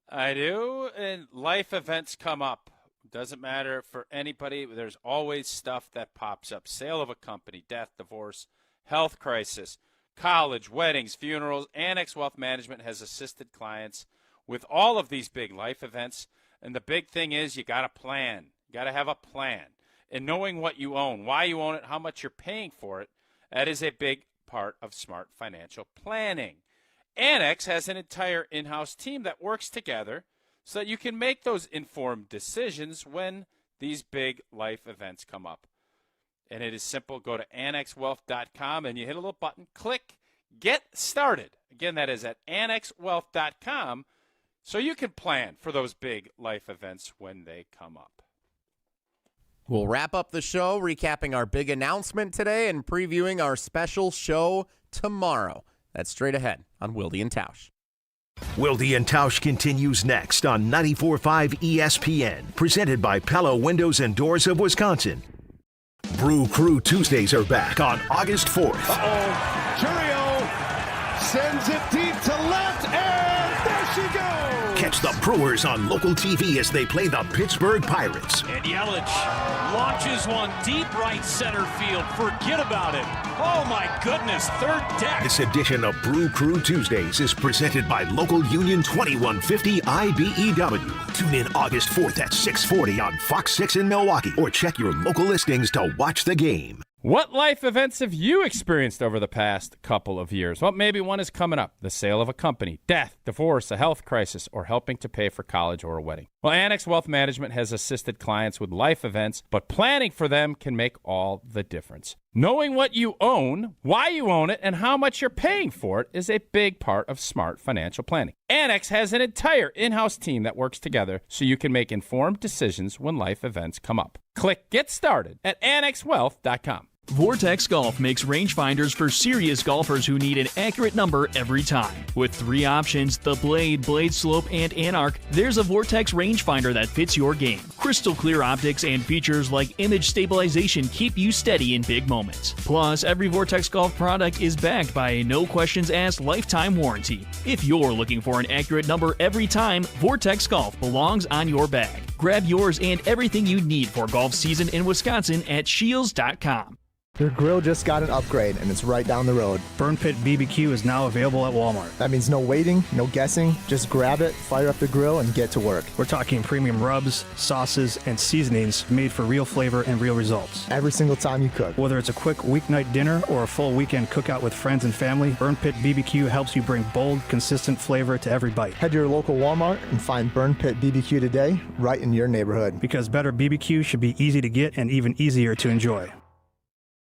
I do, and life events come up. Doesn't matter for anybody. There's always stuff that pops up. Sale of a company, death, divorce, health crisis, college, weddings, funerals. Annex Wealth Management has assisted clients with all of these big life events. And the big thing is you got to plan. You got to have a plan. And knowing what you own, why you own it, how much you're paying for it, that is a big part of smart financial planning. Annex has an entire in-house team that works together so that you can make those informed decisions when these big life events come up. And it is simple. Go to annexwealth.com and you hit a little button, click, get started. Again, that is at annexwealth.com so you can plan for those big life events when they come up. We'll wrap up the show recapping our big announcement today and previewing our special show tomorrow. That's straight ahead on Wilde Tausch. Wilde Tausch continues next on 94.5 ESPN, presented by Pella Windows and Doors of Wisconsin. Brew Crew Tuesdays are back on August 4th. Curio sends it deep to left, and there she goes! Catch the Brewers on local TV as they play the Pittsburgh Pirates. And Yelich launches one deep right center field. Forget about it. Oh, my goodness, third deck. This edition of Brew Crew Tuesdays is presented by Local Union 2150 IBEW. Tune in August 4th at 6:40 on Fox 6 in Milwaukee, or check your local listings to watch the game. What life events have you experienced over the past couple of years? Well, maybe one is coming up. The sale of a company, death, divorce, a health crisis, or helping to pay for college or a wedding. Well, Annex Wealth Management has assisted clients with life events, but planning for them can make all the difference. Knowing what you own, why you own it, and how much you're paying for it is a big part of smart financial planning. Annex has an entire in-house team that works together so you can make informed decisions when life events come up. Click Get Started at annexwealth.com. Vortex Golf makes rangefinders for serious golfers who need an accurate number every time. With 3 options, the Blade, Blade Slope, and Anarch, there's a Vortex rangefinder that fits your game. Crystal clear optics and features like image stabilization keep you steady in big moments. Plus, every Vortex Golf product is backed by a no-questions-asked lifetime warranty. If you're looking for an accurate number every time, Vortex Golf belongs on your bag. Grab yours and everything you need for golf season in Wisconsin at Shields.com. Your grill just got an upgrade, and it's right down the road. Burn Pit BBQ is now available at Walmart. That means no waiting, no guessing. Just grab it, fire up the grill, and get to work. We're talking premium rubs, sauces, and seasonings made for real flavor and real results. Every single time you cook. Whether it's a quick weeknight dinner or a full weekend cookout with friends and family, Burn Pit BBQ helps you bring bold, consistent flavor to every bite. Head to your local Walmart and find Burn Pit BBQ today, right in your neighborhood. Because better BBQ should be easy to get and even easier to enjoy.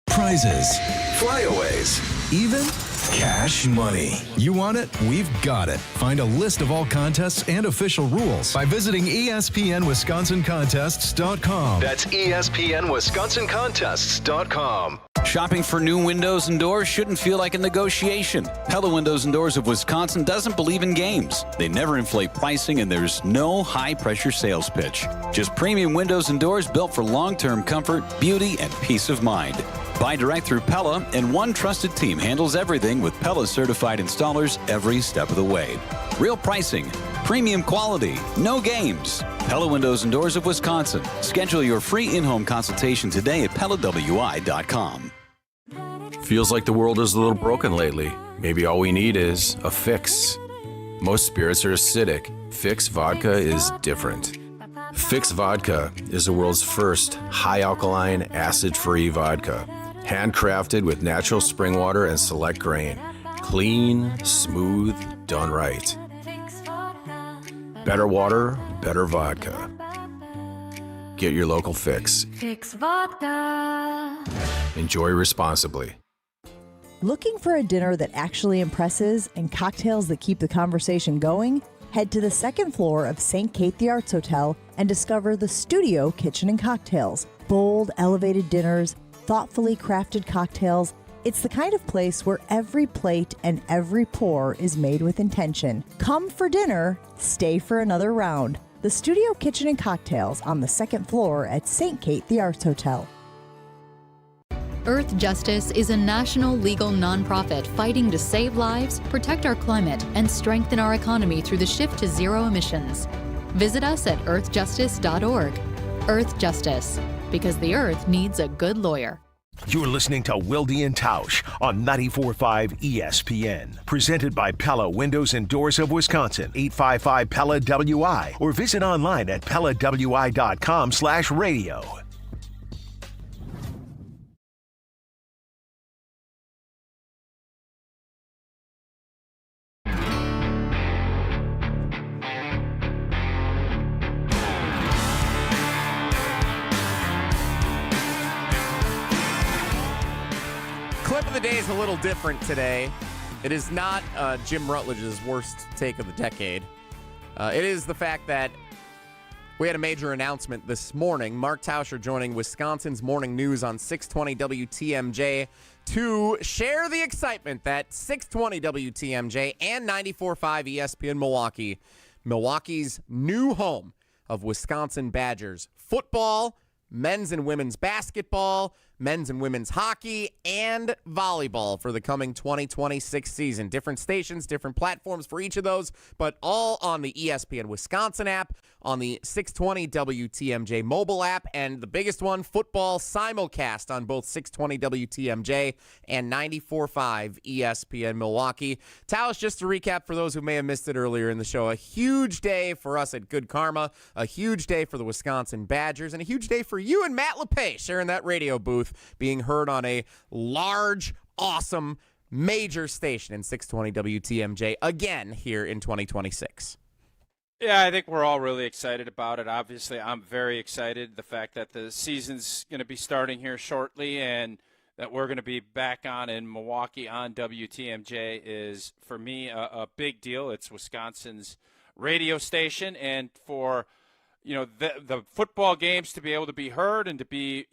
Prizes, flyaways, even cash money. You want it? We've got it. Find a list of all contests and official rules by visiting ESPNWisconsinContests.com. That's ESPNWisconsinContests.com. Shopping for new windows and doors shouldn't feel like a negotiation. Pella Windows and Doors of Wisconsin doesn't believe in games. They never inflate pricing, and there's no high-pressure sales pitch. Just premium windows and doors built for long-term comfort, beauty, and peace of mind. Buy direct through Pella, and one trusted team handles everything with Pella certified installers every step of the way. Real pricing, premium quality, no games. Pella Windows and Doors of Wisconsin. Schedule your free in-home consultation today at PellaWI.com. Feels like the world is a little broken lately. Maybe all we need is a fix. Most spirits are acidic. Fix Vodka is different. Fix Vodka is the world's first high-alkaline, acid-free vodka. Handcrafted with natural spring water and select grain. Clean, smooth, done right. Better water, better vodka. Get your local Fix. Fix Vodka. Enjoy responsibly. Looking for a dinner that actually impresses and cocktails that keep the conversation going? Head to the second floor of St. Kate the Arts Hotel and discover the Studio Kitchen and Cocktails. Bold, elevated dinners, thoughtfully crafted cocktails. It's the kind of place where every plate and every pour is made with intention. Come for dinner, stay for another round. The Studio Kitchen and Cocktails on the second floor at St. Kate the Arts Hotel. Earth Justice is a national legal nonprofit fighting to save lives, protect our climate, and strengthen our economy through the shift to zero emissions. Visit us at earthjustice.org. Earth Justice, because the earth needs a good lawyer. You're listening to Wilde Tausch on 94.5 ESPN. Presented by Pella Windows and Doors of Wisconsin, 855 Pella WI, or visit online at PellaWI.com/radio. Clip of the day is a little different today. It is not Jim Rutledge's worst take of the decade. It is the fact that we had a major announcement this morning. Mark Tauscher joining Wisconsin's Morning News on 620 WTMJ to share the excitement that 620 WTMJ and 94.5 ESPN Milwaukee, Milwaukee's new home of Wisconsin Badgers football, men's and women's basketball, men's and women's hockey, and volleyball for the coming 2026 season. Different stations, different platforms for each of those, but all on the ESPN Wisconsin app, on the 620 WTMJ mobile app, and the biggest one, football simulcast on both 620 WTMJ and 94.5 ESPN Milwaukee. Tausch, just to recap for those who may have missed it earlier in the show, a huge day for us at Good Karma, a huge day for the Wisconsin Badgers, and a huge day for you and Matt LePay sharing that radio booth, being heard on a large, awesome, major station in 620 WTMJ again here in 2026. Yeah, I think we're all really excited about it. Obviously, I'm very excited. The fact that the season's going to be starting here shortly and that we're going to be back on in Milwaukee on WTMJ is, for me, a big deal. It's Wisconsin's radio station, and for the football games to be able to be heard and to be,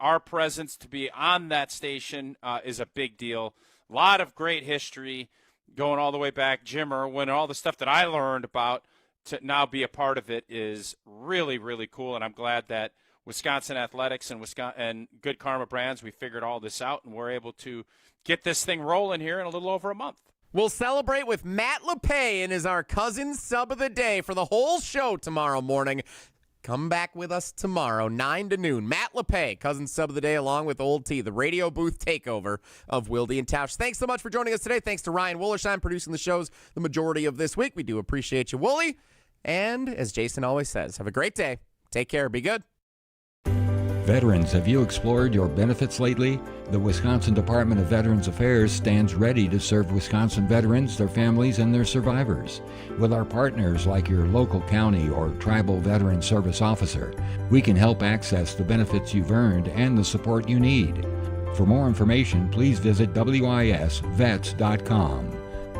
our presence to be on that station is a big deal. A lot of great history going all the way back. Jim Irwin, all the stuff that I learned about to now be a part of it is really, really cool. And I'm glad that Wisconsin Athletics and Good Karma Brands, we figured all this out and we're able to get this thing rolling here in a little over a month. We'll celebrate with Matt LePay and is our cousin sub of the day for the whole show tomorrow morning. Come back with us tomorrow, 9 to noon. Matt LePay, cousin sub of the day, along with Old T, the radio booth takeover of Wilde Tausch. Thanks so much for joining us today. Thanks to Ryan Wollersheim producing the shows the majority of this week. We do appreciate you, Wooly. And as Jason always says, have a great day. Take care. Be good. Veterans, have you explored your benefits lately? The Wisconsin Department of Veterans Affairs stands ready to serve Wisconsin veterans, their families, and their survivors. With our partners like your local county or tribal veteran service officer, we can help access the benefits you've earned and the support you need. For more information, please visit wisvets.com.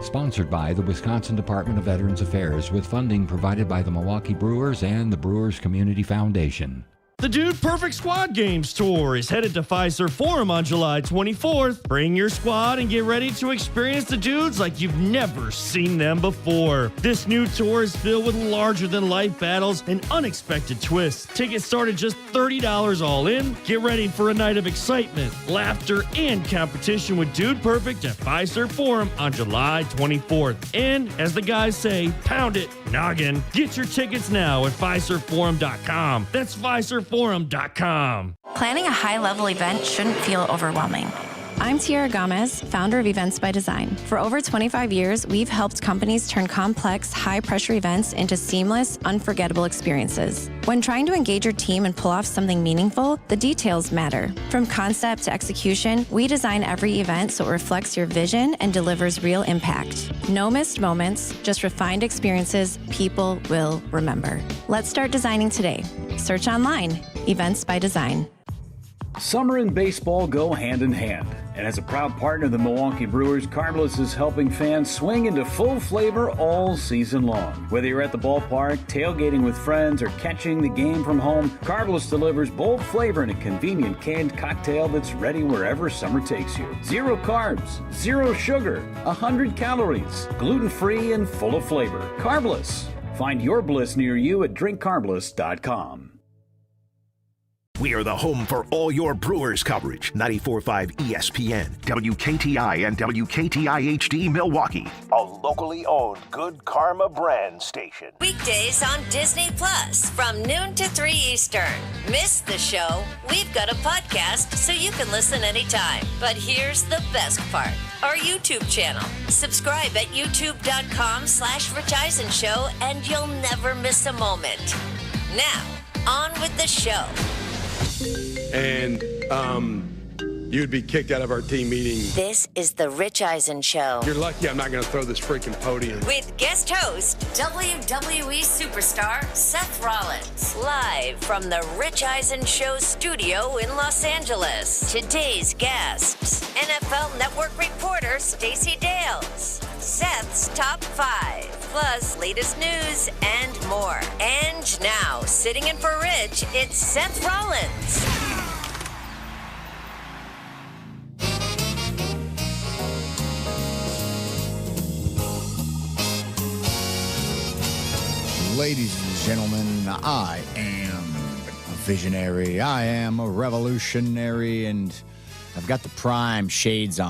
Sponsored by the Wisconsin Department of Veterans Affairs with funding provided by the Milwaukee Brewers and the Brewers Community Foundation. The Dude Perfect Squad Games Tour is headed to Fiserv Forum on July 24th. Bring your squad and get ready to experience the dudes like you've never seen them before. This new tour is filled with larger-than-life battles and unexpected twists. Tickets start at just $30 all in. Get ready for a night of excitement, laughter, and competition with Dude Perfect at Fiserv Forum on July 24th. And, as the guys say, pound it, noggin. Get your tickets now at FiservForum.com. That's FiservForum.com. Planning a high-level event shouldn't feel overwhelming. I'm Tiara Gomez, founder of Events by Design. For over 25 years, we've helped companies turn complex, high-pressure events into seamless, unforgettable experiences. When trying to engage your team and pull off something meaningful, the details matter. From concept to execution, we design every event so it reflects your vision and delivers real impact. No missed moments, just refined experiences people will remember. Let's start designing today. Search online, Events by Design. Summer and baseball go hand in hand. And as a proud partner of the Milwaukee Brewers, Carbless is helping fans swing into full flavor all season long. Whether you're at the ballpark, tailgating with friends, or catching the game from home, Carbless delivers bold flavor in a convenient canned cocktail that's ready wherever summer takes you. 0 carbs, 0 sugar, 100 calories, gluten-free and full of flavor. Carbless. Find your bliss near you at drinkcarbless.com. We are the home for all your Brewers coverage. 94.5 ESPN, WKTI, and WKTI HD Milwaukee. A locally owned Good Karma brand station. Weekdays on Disney Plus from noon to 3 Eastern. Miss the show? We've got a podcast so you can listen anytime. But here's the best part. Our YouTube channel. Subscribe at youtube.com/Rich Eisen Show and you'll never miss a moment. Now, on with the show. And you'd be kicked out of our team meeting. This is the Rich Eisen Show. You're lucky I'm not going to throw this freaking podium. With guest host, WWE superstar Seth Rollins. Live from the Rich Eisen Show studio in Los Angeles. Today's guests, NFL Network reporter Stacey Dales. Seth's Top 5, plus latest news and more. And now, sitting in for Rich, it's Seth Rollins. Ladies and gentlemen, I am a visionary. I am a revolutionary, and I've got the prime shades on.